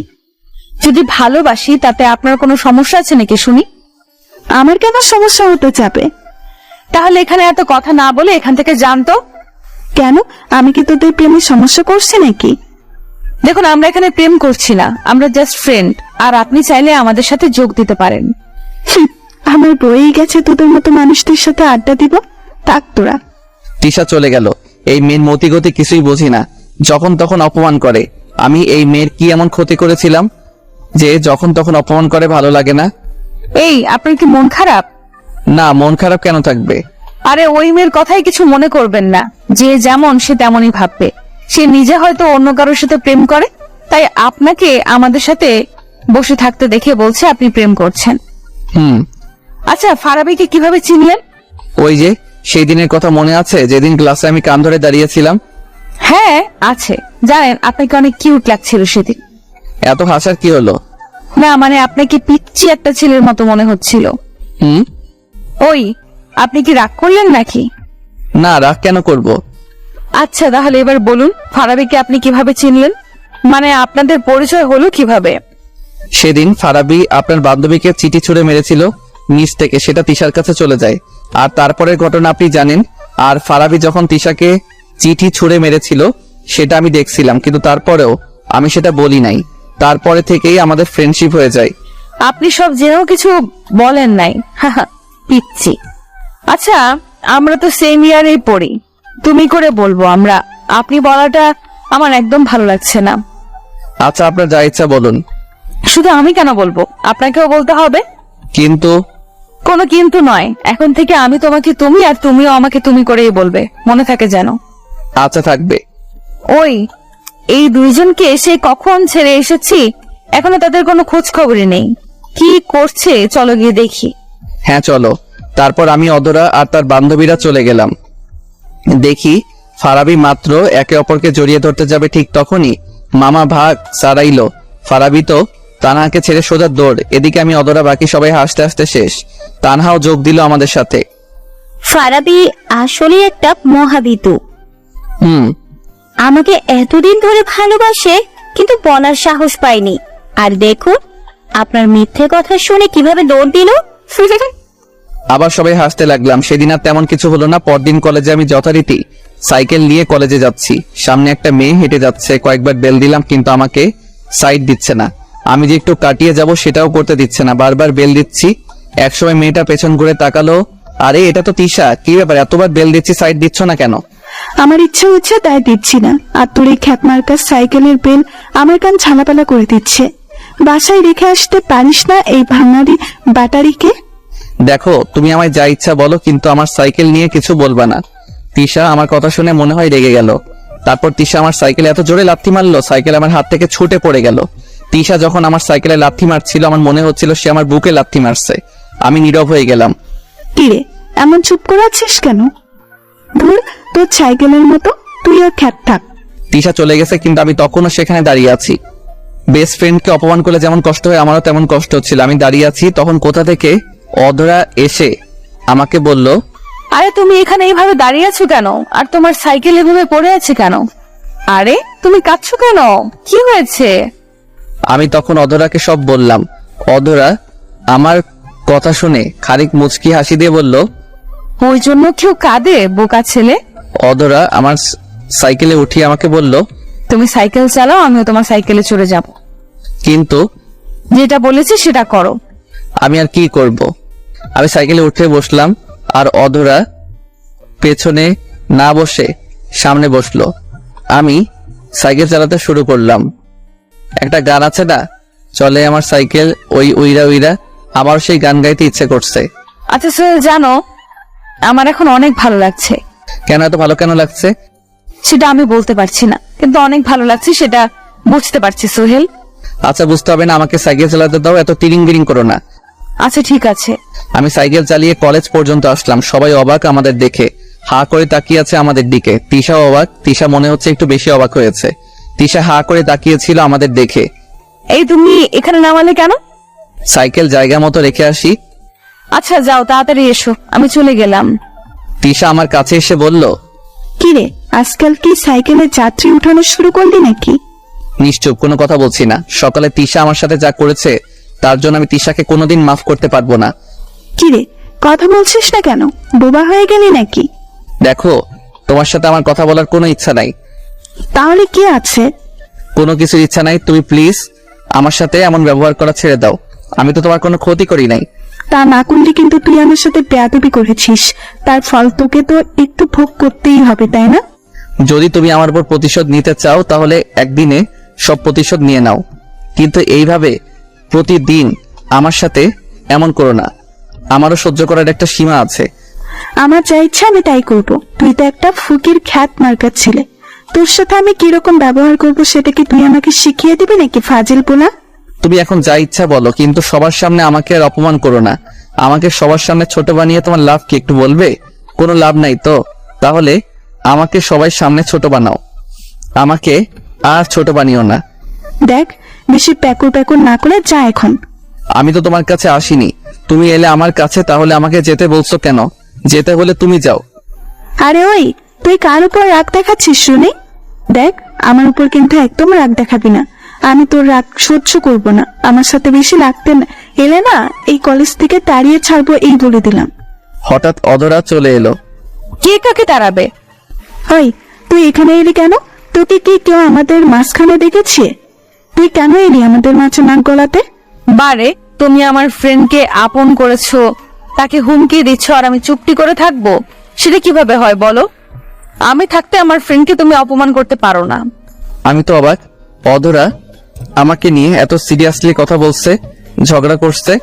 যদি ভালোবাসি তাতে আপনার কোনো সমস্যা আছে নাকি শুনি? আমার কেন সমস্যা হতে যাবে? তাহলে এখানে এত কথা না বলে এখান থেকে জানতো। কেন, আমি কি তোদের প্রেমে সমস্যা করছি নাকি? দেখুন, আমরা এখানে প্রেম করছি না, আমরা জাস্ট ফ্রেন্ড। আর আপনি চাইলে আমাদের সাথে যোগ দিতে পারেন। হুঁ, আমার বয়েই গেছে তোদের মতো মানুষদের সাথে আড্ডা দিব। থাক তোরা। তিশা চলে গেল। এই মেয়ের মতিগতি কিছুই বুঝি না, যখন তখন অপমান করে। আমি এই মেয়ের কি এমন ক্ষতি করেছিলাম যে যখন তখন অপমান করে? ভালো লাগে না। এই, আপনার কি মন খারাপ? না, মন খারাপ কেন থাকবে? আরে ওই মেয়ের কথাই কিছু মনে করবেন না। যে যেমন সে তেমনই ভাববে। সে নিজে হয়তো অন্য কারোর সাথে প্রেম করে, তাই আপনাকে আমাদের সাথে বসে থাকতে দেখে বলছে আপনি প্রেম করছেন। আচ্ছা, ফারাবিকে কিভাবে চিনলেন? ওই যে সেই দিনের কথা মনে আছে, যেদিন ক্লাসে আমি কান ধরে দাঁড়িয়েছিলাম? হ্যাঁ আছে। জানেন, আপনাকে অনেক কিউট লাগছিল সেদিন। এত হাসার কি হলো? না মানে আপনাকে পিচ্চি একটা ছেলের মতো মনে হচ্ছিল। ওই, আপনি কি রাগ করলেন নাকি? না, রাগ কেন করব? আচ্ছা তাহলে এবার বলুন, ফারাবিকে আপনি কিভাবে চিনলেন? মানে আপনাদের পরিচয় হলো কিভাবে? সেদিন ফারাবি আপনার বান্ধবীকে চিঠি ছুঁড়ে মেরেছিল নিচ থেকে, সেটা তিশার কাছে চলে যায়। আর তারপরের ঘটনা আপনি জানেন। আর ফারাবি যখন তিশাকে চিঠি ছুঁড়ে মেরেছিল সেটা আমি দেখছিলাম, কিন্তু তারপরেও আমি সেটা বলি নাই। তারপরে থেকেই আমাদের ফ্রেন্ডশিপ হয়ে যায়। আপনি সব জেনেও কিছু বলেন নাই? পিচ্ছি। আচ্ছা, আমরা তো সেম ইয়ারেই পড়ি, তুমি করে বলবো আমরা। আপনি বলাটা আমার একদম ভালো লাগছে না। আচ্ছা, আপনার যা ইচ্ছা বলুন। শুধু আমি কেন বলবো, আপনাকেও বলতে হবে। কিন্তু কোনো কিন্তু নয়, এখন থেকে আমি তোমাকে তুমি আর তুমিও আমাকে তুমি করেই বলবে, মনে থাকে যেন। আচ্ছা, থাকবে। ওই, এই দুইজনকে এসে কখন ছেড়ে এসেছি, এখনো তাদের কোনো খোঁজ খবরই নেই। কি করছে চলো গিয়ে দেখি। হ্যাঁ চলো। তারপর আমি, অদরা আর তার বান্ধবীরা চলে গেলাম। দেখি ফারাবি মাত্র একে অপরকে জড়িয়ে ধরতে যাবে, ঠিক তখনই মামা ভাগ সারাইলো। ফারাবি তো তানহাকে ছেড়ে সোজা দৌড়। এদিকে আমি, অদরা, বাকি সবাই হাসতে হাসতে শেষ। তানহাও যোগ দিল আমাদের সাথে। ফারাবি আসলে একটা মহাবিতু। হুম। আমাকে এতদিন ধরে ভালোবাসে, কিন্তু বলার সাহস পাইনি। আর দেখুন, আপনার মিথ্যে কথা শুনে কিভাবে দৌড় দিল। আবার সবাই হাসতে লাগলাম। সেদিন আর তেমন কিছু হলো না। পরদিন কলেজে আমি যথারীতি সাইকেল নিয়ে কলেজে যাচ্ছি। সামনে একটা মেয়ে হেঁটে যাচ্ছে। কয়েকবার বেল দিলাম কিন্তু আমাকে সাইড দিচ্ছে না। আমি যে একটু কাটিয়ে যাব সেটাও করতে দিচ্ছে না। বারবার বেল দিচ্ছি। একসময় মেয়েটা পেছন ঘুরে তাকালো, আরে এটা তো তিশা, কি ব্যাপার, এতবার বেল দিচ্ছি, সাইড দিচ্ছ না কেন? আমার ইচ্ছে হচ্ছে তাই দিচ্ছি না, আর তোর এই খ্যাতমার্কা সাইকেলের বেল আমার কান ঝালাপালা করে দিচ্ছে। বাসায় রেখে আসতে পারিস না এই ভাঙারি ব্যাটারিকে? দেখো, তুমি আমায় যা ইচ্ছা বলো, কিন্তু আমার সাইকেল নিয়ে কিছু বলবা না। তিশা আমার কথা শুনে মনে হয় রেগে গেল। তারপর তিশা আমার সাইকেলে এত জোরে লাথি মারলো, সাইকেল আমার হাত থেকে ছুটে পড়ে গেল। তিশা যখন আমার সাইকেলে লাথি মারছিল আমার মনে হচ্ছিল সে আমার বুকে লাথি মারছে। আমি নীরব হয়ে গেলাম। কিরে, এমন চুপ করে আছিস কেন? ধুর, তোর সাইকেলের মতো, তুইও খ্যাত থাক। তিশা চলে গেছে, কিন্তু আমি তখনও সেখানে দাঁড়িয়ে আছি। বেস্ট ফ্রেন্ডকে অপমান করলে যেমন কষ্ট হয়, আমারও তেমন কষ্ট হচ্ছিল। আমি দাঁড়িয়ে আছি, তখন কোথা থেকে অধরা এসে আমাকে বলল, আরে তুমি এখানে এইভাবে দাঁড়িয়ে আছো কেন? আর তোমার সাইকেল এভাবে পড়ে আছে কেন? আরে তুমি কাঁদছো কেন? কি হয়েছে? আমি তখন অধরাকে সব বললাম। অধরা আমার কথা শুনে খানিক মুচকি হাসি দিয়ে বলল, ওই জন্য কেউ কাঁদে, বোকা ছেলে? অধরা আমার সাইকেলে উঠিয়ে আমাকে বলল, তুমি সাইকেল চালাও, আমিও তোমার সাইকেলে চড়ে যাব। কিন্তু যেটা বলেছি সেটা করো। আমি আর কি করব? আমি সাইকেলে উঠে বসলাম, আর অধরা পেছনে না বসে সামনে বসলো। আমি সাইকেল চালাতে শুরু করলাম। একটা গান আছে না, চলে আমার সাইকেল ওই উইরা উইরা, আমার সেই গান গাইতে ইচ্ছে করছে। আচ্ছা সোহেল, জানো আমার এখন অনেক ভালো লাগছে। কেন এত ভালো কেন লাগছে? সেটা আমি বলতে পারছি না, কিন্তু অনেক ভালো লাগছে সেটা বুঝতে পারছি সোহেল। আচ্ছা, বুঝতে হবে না, আমাকে সাইকেল চালাতে দাও, এত তিরিং বিরিং করো না। আচ্ছা ঠিক আছে। আমি সাইকেল চালিয়ে কলেজ পর্যন্ত আসলাম। সবাই অবাক আমাদের দেখে, হা করে তাকিয়ে আছে আমাদের দিকে। তিশাও অবাক। তিশা মনে হচ্ছে একটু বেশি অবাক হয়েছে। তিশা হা করে তাকিয়েছিল আমাদের দেখে। এই তুমি এখানে নামালে কেন? সাইকেল জায়গা মতো রেখে আসি। আচ্ছা যাও, তাড়াতাড়ি এসো, আমি চলে গেলাম। তিশা আমার কাছে এসে বলল, কিরে, আজকাল কি সাইকেলে যাত্রী উঠানো শুরু করলি নাকি? নিশ্চুপ, কোনো কথা বলছি না। সকালে তিশা আমার সাথে যা করেছে তার জন্য আমি তিশাকে কোনোদিন মাফ করতে পারবো না। কিরে, কথা বলছিস না কেন? বোবা হয়ে গেলি নাকি? দেখো, তোমার সাথে আমার কথা বলার কোনো ইচ্ছা নাই। তাহলে কি আছে? কোনো কিছুর ইচ্ছা নাই। তুমি প্লিজ আমার সাথে এমন ব্যবহার করা ছেড়ে দাও। আমি তো তোমার কোনো ক্ষতি করি নাই। তা না করলে কিন্তু তুই আমার সাথে বেয়াদবি করেছিস, তার ফল তোকে তো একটু ভোগ করতেই হবে, তাই না? যদি তুমি আমার উপর প্রতিশোধ নিতে চাও তাহলে একদিনে সব প্রতিশোধ নিয়ে নাও, কিন্তু এইভাবে প্রতিদিন আমার সাথে এমন করো না। আমারও সহ্য করার একটা সীমা আছে। আমার যা ইচ্ছা আমি তাই করব। তুই তো একটা ফুকির খ্যাত মার্কার ছেলে, তোর সাথে আমি কিরকম ব্যবহার করব সেটা কি তুই আমাকে শিখিয়ে দিবি নাকি ফাজিল পোলা? তুমি এখন যা ইচ্ছা বলো, কিন্তু সবার সামনে আমাকে আর অপমান করো না। আমাকে সবার সামনে ছোট বানিয়ে তোমার লাভ কি একটু বলবে? কোনো লাভ নাই তো। তাহলে আমাকে সবাই সামনে ছোট বানাও, আমাকে আর ছোট বানিও না। দেখ, বেশি প্যাকুর প্যাকুর না করে যা এখন। আমি তো তোমার কাছে আসিনি, তুমি এলে আমার কাছে, তাহলে আমাকে যেতে বলছো কেন? যেতে হলে তুমি যাও। আরে ওই, তুই কার উপর রাগ দেখাচ্ছিস শুনি? দেখ, আমার উপর কিন্তু একদম রাগ দেখাবি না। আমি তোর রাগ সহ্য করব না। আমার সাথে বেশি লাগতে না এলে না, এই কলেজ থেকে তাড়িয়ে ছাড়বো, এই বলে দিলাম। হঠাৎ অধরা চলে এলো। কে কাকে তাড়াবে? ওই, তুই এখানে এলি কেন? তোকে কি কেউ আমাদের মাঝখানে দেখেছে? তুই কেন এলি আমাদের মাঝে নাক গলাতে? বারে, তুমি আমার ফ্রেন্ডকে আপন করেছো, তাকে হুমকি দিচ্ছ, আর আমি চুপটি করে থাকবো? সেটা কিভাবে হয় বলো? আমি থাকতে আমার ফ্রেন্ডকে তুমি অপমান করতে পারো না। আমি তো অবাক, অধরা আমাকে নিয়ে এত সিরিয়াসলি কথা বলছে, ঝগড়া করছে।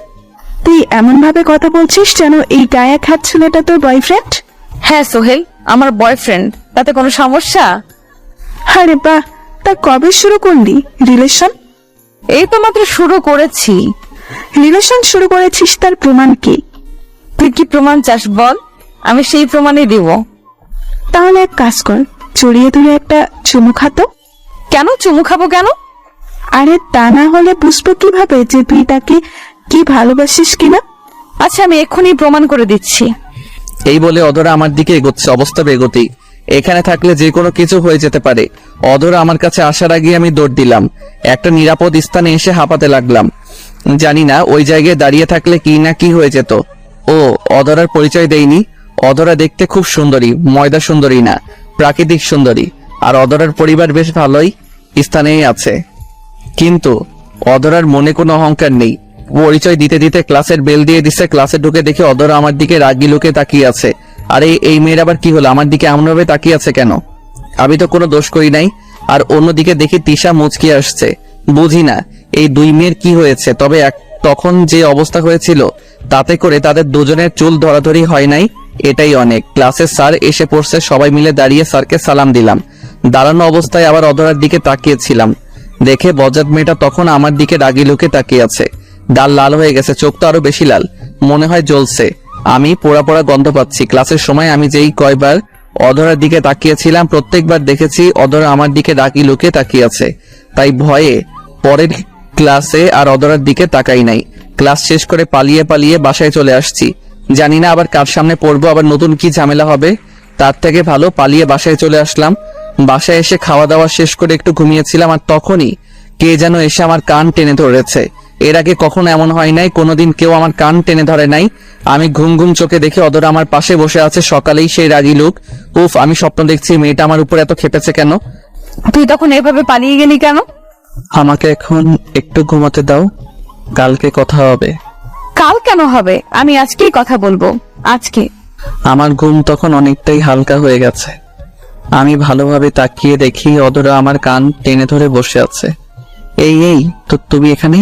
তুই এমন ভাবে কথা বলছিস যেন এই গায়া খাট ছেলেটা তোর বয়ফ্রেন্ড। হ্যাঁ সোহেল, আমার বয়ফ্রেন্ড। তাতে কোনো সমস্যা? আরে বাহ, তা কবে শুরু করলি রিলেশন? এই তো মাত্র শুরু করেছি। রিলেশন শুরু করেছিস, তার প্রমাণ কি? তুই কি প্রমাণ চাস বল, আমি সেই প্রমাণই দিব। তাহলে এক কাজ কর, জড়িয়ে ধরে একটা চুমু খাতো। কেন চুমু খাবো কেন? আরে তা না হলে বুঝবো কিভাবে যে তুই তাকে কি ভালোবাসিস কিনা? আচ্ছা, আমি এক্ষুনি প্রমাণ করে দিচ্ছি। এই বলে অধরা আমার দিকে এগোচ্ছে, অবস্থা বেগতি। এখানে থাকলে যে কোনো কিছু হয়ে যেতে পারে। অধরা আমার কাছে আসার আগে আমি দৌড় দিলাম, একটা নিরাপদ স্থানে এসে হাঁপাতে লাগলাম। জানি না ওই জায়গায় দাঁড়িয়ে থাকলে কি না কি হয়ে যেত। ও, অধরার পরিচয় দেইনি। অধরা দেখতে খুব সুন্দরী, ময়দা সুন্দরী না, প্রাকৃতিক সুন্দরী। আর অধরার পরিবার বেশ ভালোই স্থানেই আছে, কিন্তু অধরার মনে কোনো অহংকার নেই। পরিচয় দিতে দিতে ক্লাসের বেল দিয়ে দিচ্ছে। ক্লাসে ঢুকে দেখে অধরা আমার দিকে রাগি লোকে তাকিয়ে আছে। আরে এই মেয়ের আবার কি হলো, আমার দিকে এমনভাবে তাকিয়ে আছে কেন? আমি তো কোনো দোষ করি নাই। আর অন্যদিকে দেখি তিশা মুচকি আসছে। বুঝি না এই দুই মেয়ের কি হয়েছে। তবে তখন যে অবস্থা হয়েছিল তাতে করে তাদের দুজনের চুল ধরাধরি হয় নাই, এটাই অনেক। ক্লাসের স্যার এসে পড়ছে, সবাই মিলে দাঁড়িয়ে স্যারকে সালাম দিলাম। দাঁড়ানো অবস্থায় আবার অধরার দিকে তাকিয়েছিলাম, দেখে বজ্জাত মেয়েটা তখন আমার দিকে রাগি লোকে তাকিয়ে আছে। ডাল লাল হয়ে গেছে, চোখ তো আরো বেশি লাল, মনে হয় জ্বলছে। আমি পোড়া পোড়া গন্ধ পাচ্ছি। ক্লাসের সময় আমি যেই কয়বার অধরার দিকে তাকিয়েছিলাম প্রত্যেকবার দেখেছি অধরা আমার দিকে রাগি লোকে তাকিয়ে আছে। তাই ভয়ে পরের ক্লাসে আর অধরার দিকে তাকাই নাই। ক্লাস শেষ করে পালিয়ে পালিয়ে বাসায় চলে আসছি। জানি না আবার কার সামনে পড়বো, আবার নতুন কি ঝামেলা হবে। তার থেকে ভালো পালিয়ে বাসায় চলে আসলাম। বাসায় এসে খাওয়া দাওয়া শেষ করে একটু ঘুমিয়েছিলাম, আর তখনই কে যেন এসে আমার কান টেনে ধরেছে। এর আগে কখনো এমন হয় নাই, কোনোদিন কেউ আমার কান টেনে ধরে নাই। আমি ঘুম ঘুম চোখে দেখে অধরা আমার পাশে বসে আছে। সকালেই সেই রাগি লোক। উফ, আমি স্বপ্ন দেখছি, মেয়েটা আমার উপর এত খেপেছে কেন? তুই তখন এভাবে পালিয়ে গেলি কেন? আমাকে এখন একটু ঘুমাতে দাও, কালকে কথা হবে। কাল কেন হবে? আমি আজকেই কথা বলবো, আজকে। আমার ঘুম তখন অনেকটাই হালকা হয়ে গেছে। আমি ভালোভাবে তাকিয়ে দেখি অধরা আমার কান টেনে ধরে বসে আছে। এই তো তুমি এখানে?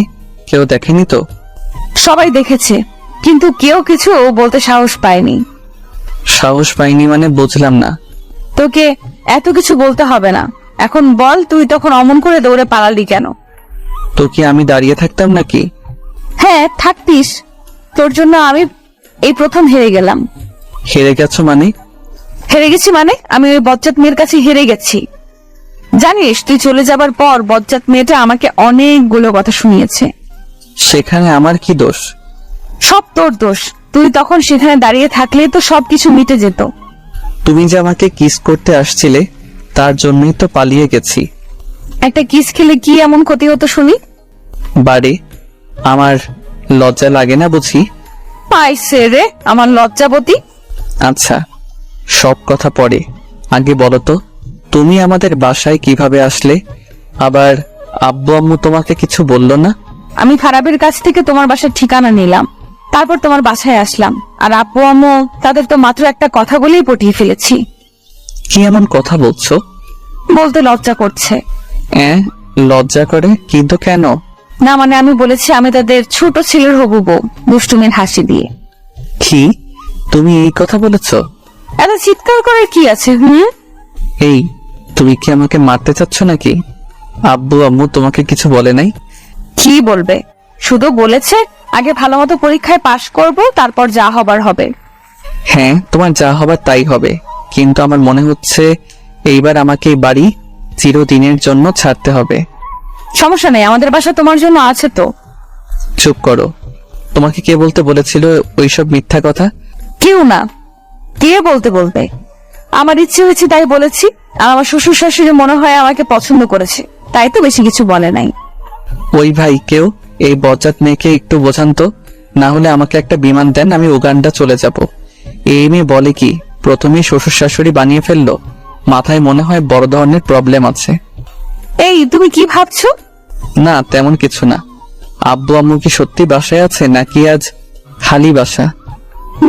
কেউ দেখেনি তো? সবাই দেখেছে, কিন্তু কেউ কিছু বলতে সাহস পায়নি। সাহস পাইনি মানে বুঝলাম না। তোকে এত কিছু বলতে হবে না। এখন বল, তুই তখন অমন করে দৌড়ে পালালি কেন? তো কি আমি দাঁড়িয়ে থাকতাম নাকি? হ্যাঁ থাকতিস, তোর জন্য আমি এই প্রথম হেরে গেলাম। হেরে গেছো মানে? হেরে গেছি মানে আমি ওই বজ্জাত মেয়ের কাছে হেরে গেছি। জানিস, তুই চলে যাবার পর বজ্জাত মেয়েটা আমাকে অনেকগুলো কথা শুনিয়েছে। সেখানে আমার কি দোষ? সব তোর দোষ। তুই তখন সেখানে দাঁড়িয়ে থাকলে তো সবকিছু মিটে যেত। তুমি যে আমাকে কিস করতে আসছিলে তার জন্যই তো পালিয়ে গেছি। একটা কিস খেলে কি এমন ক্ষতি হতো শুনি? বাড়ি আমার লজ্জা লাগে না বুঝি? পাইছে রে আমার লজ্জাবতী। আচ্ছা, সব কথা পরে, আগে বলো তো তুমি আমাদের বাসায় কিভাবে আসলে? আবার আব্বু আম্মু তোমাকে কিছু বললো না? আমি ফারাবির কাছ থেকে তোমার বাসার ঠিকানা নিলাম, তারপর তোমার বাসায় আসলাম। আর আপু আম্মু তাদের তো মাত্র একটা কথা বলেই পটিয়ে ফেলেছি। কি এমন কথা বলছো? বলতে লজ্জা করছে। লজ্জা করে? কিন্তু কেন? না মানে আমি বলেছি আমি তাদের ছোট ছেলের হবু বউ, দুষ্টুমির হাসি দিয়ে। কি তুমি এই কথা বলেছো? এত চিৎকার করে কি আছে? এই, তুমি কি আমাকে মারতে চাচ্ছ নাকি? আব্বু আম্মু তোমাকে কিছু বলে নাই? কি বলবে, শুধু বলেছে আগে ভালো মতো পরীক্ষায় পাশ করব, তারপর যা হবার হবে। হ্যাঁ, তোমার যা হবার তাই হবে, কিন্তু আমার মনে হচ্ছে এইবার আমাকে এই বাড়ি চিরদিনের জন্য ছাড়তে হবে। সমস্যা নেই, আমাদের বাসা তোমার জন্য আছে তো। চুপ করো। তোমাকে কে বলতে বলেছিল ওইসব মিথ্যা কথা? কেউ না। কে বলতে বলবে, আমার ইচ্ছে হয়েছে তাই বলেছি। আর আমার শ্বশুর শাশুড়ি মনে হয় আমাকে পছন্দ করেছে, তাই তো বেশি কিছু বলে নাই। ওই ভাই, কেউ এই বজ্জাত মেয়েকে একটু বোঝান তো, না হলে আমাকে একটা বিমান দেন, আমি উগান্ডা চলে যাব। এই মেয়ে বলে কি প্রথমেই শ্বশুর শাশুড়ি বানিয়ে ফেললো? মাথায় মনে হয় বড় ধরনের প্রবলেম আছে। এই তুমি কি ভাবছো? না, তেমন কিছু না। আব্বু আম্মু কি সত্যি বাসায় আছে নাকি আজ খালি বাসা?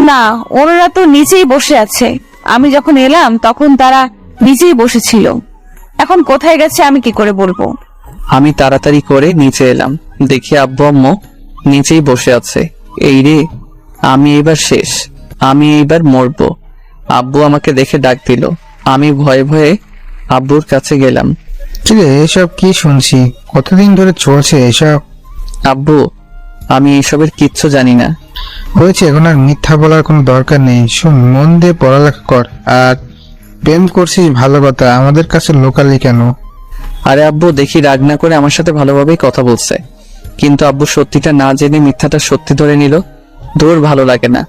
না, ওনারা তো নিচেই বসে আছে। আমি যখন এলাম তখন তারা নিচেই বসেছিল। এখন কোথায় গেছে আমি কি করে বলবো? আমি তাড়াতাড়ি করে নিচে এলাম, দেখি আব্বু আম্মু নিচেই বসে আছে। এই রে, আমি এইবার শেষ, আমি এইবার মরবো। আব্বু আমাকে দেখে ডাক দিল। আমি ভয়ে ভয়ে আব্বুর কাছে গেলাম। কিরে, এসব কি শুনছি? কতদিন ধরে চলছে এসব? আব্বু, আমি এইসবের কিচ্ছু জানি না। হয়েছে, এখন আর মিথ্যা বলার কোনো দরকার নেই। শোন, মন দিয়ে পড়ালেখা কর। আর প্রেম করছিস ভালো কথা, আমাদের কাছে লোকালি কেন? আরে আব্বু, দেখি রাগ না করে আমার সাথে ভালোভাবেই কথা বলছে, কিন্তু আব্বু সত্যিটা না জেনে মিথ্যাটা সত্যি ধরে নিল। দূর, ভালো লাগে না।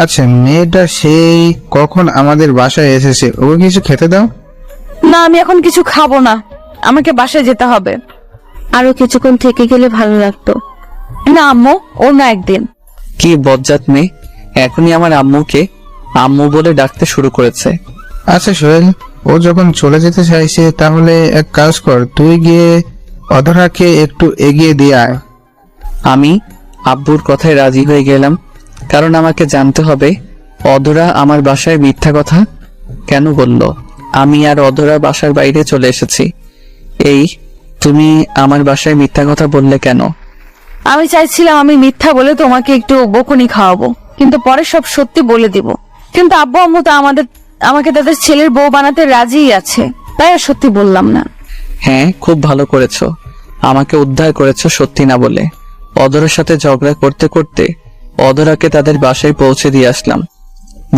আচ্ছা, মেয়েটা সেই কখন আমাদের বাসায় এসেছে, ওকে কিছু খেতে দাও। না, আমি এখন কিছু খাবো না, আমাকে বাসায় যেতে হবে। আরো কিছুক্ষণ থেকে গেলে ভালো লাগতো। না আম্মু, অন্য একদিন। কি বজ্জাত মেয়ে, এখনই আমার আম্মুকে আম্মু বলে ডাকতে শুরু করেছে। আচ্ছা সোহেল, ও যখন চলে যেতে চাইছে তাহলে এক কাজ কর, তুই গিয়ে অধরাকে একটু এগিয়ে দিয়ে আয়। আমি আব্বুর কথায় রাজি হয়ে গেলাম, কারণ আমাকে জানতে হবে অধরা আমার বাসায় মিথ্যা কথা কেন বলল। আমি আর অধরা বাসার বাইরে চলে এসেছি। এই, তুমি আমার বাসায় মিথ্যা কথা বললে কেন? আমি চাইছিলাম আমি মিথ্যা বলে তোমাকে একটু বকুনি খাওয়াবো, কিন্তু পরে সব সত্যি বলে দিব। কিন্তু আব্বু আম্মু তো আমাকে তাদের ছেলের বউ বানাতে রাজিই আছে, তাই আর সত্যি বললাম না। হ্যাঁ, খুব ভালো করেছো, আমাকে উদ্ধার করেছো সত্যি না বলে। অধরার সাথে ঝগড়া করতে করতে অধরাকে তাদের বাসায় পৌঁছে দিয়ে আসলাম।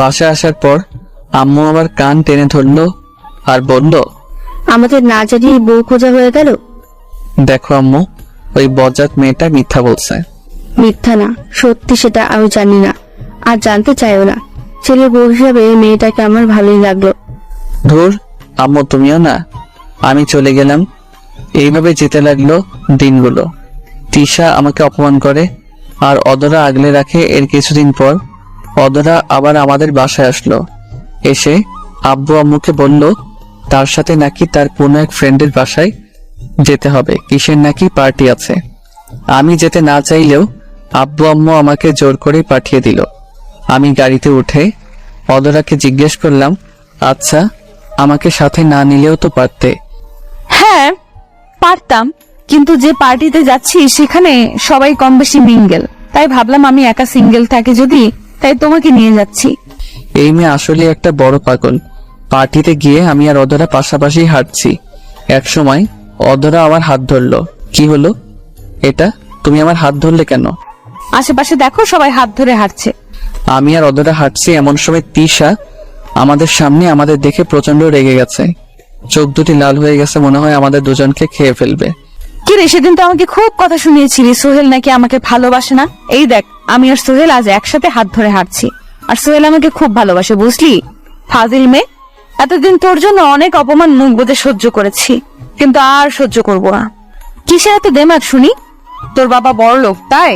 বাসায় আসার পর আম্মু আবার কান টেনে ধরলো আর বলল, আমাদের না জানিয়ে বউ খোঁজা হয়ে গেল। দেখো আম্মু, ওই বজ্জাত মেয়েটা মিথ্যা বলছে। মিথ্যা না, সত্যি সেটা আমি জানি না, আর জানতে চাইও না। ছেলের বউ হিসাবে মেয়েটাকে আমার ভালোই লাগলো। ধুর আম্মু, তুমিও না। আমি চলে গেলাম। এইভাবে যেতে লাগলো দিনগুলো। তিশা আমাকে অপমান করে আর অধরা আগলে রাখে। এর কিছুদিন পর অধরা আবার আমাদের বাসায় আসলো। এসে আব্বু আম্মুকে বলল তার সাথে নাকি তার কোনো এক ফ্রেন্ডের বাসায় যেতে হবে, কিসের নাকি পার্টি আছে। আমি যেতে না চাইলেও আব্বু আম্মু আমাকে জোর করে পাঠিয়ে দিল। আমি গাড়িতে উঠে অধরাকে জিজ্ঞেস করলাম, আচ্ছা আমাকে সাথে না নিলেও তো পারতে। হ্যাঁ পারতাম, কিন্তু যে পার্টিতে যাচ্ছি সেখানে সবাই কম বেশি মিঙ্গেল, তাই ভাবলাম আমি একা সিঙ্গেল থাকি যদি, তাই তোমাকে নিয়ে যাচ্ছি। এই মেয়ে আসলে একটা বড় পাগল। পার্টিতে গিয়ে আমি আর অধরা পাশাপাশি হাঁটছি। এক সময় অধরা আমার হাত ধরলো। কি হলো এটা, তুমি আমার হাত ধরলে কেন? আশেপাশে দেখো সবাই হাত ধরে হাঁটছে। আমি আর অধরা হাঁটছি, এমন সময় তিশা আমাদের সামনে আমাদের দেখে প্রচন্ড রেগে গেছে। চোখ দুটি লাল হয়ে গেছে, মনে হয় আমাদের দুজনকে খেয়ে ফেলবে। কি রে, সেদিন তো আমাকে খুব কথা শুনিয়েছিলি সোহেল নাকি আমাকে ভালোবাসে না। এই দেখ, আমি আর সোহেল আজ একসাথে হাত ধরে হাঁটছি, আর সোহেল আমাকে খুব ভালোবাসে, বুঝলি? ফাজিল মেয়ে, এতদিন তোর জন্য অনেক অপমান মুখ বুজে সহ্য করেছি, কিন্তু আর সহ্য করব না। কিসের এত দেমাগ শুনি? তোর বাবা বড় লোক তাই?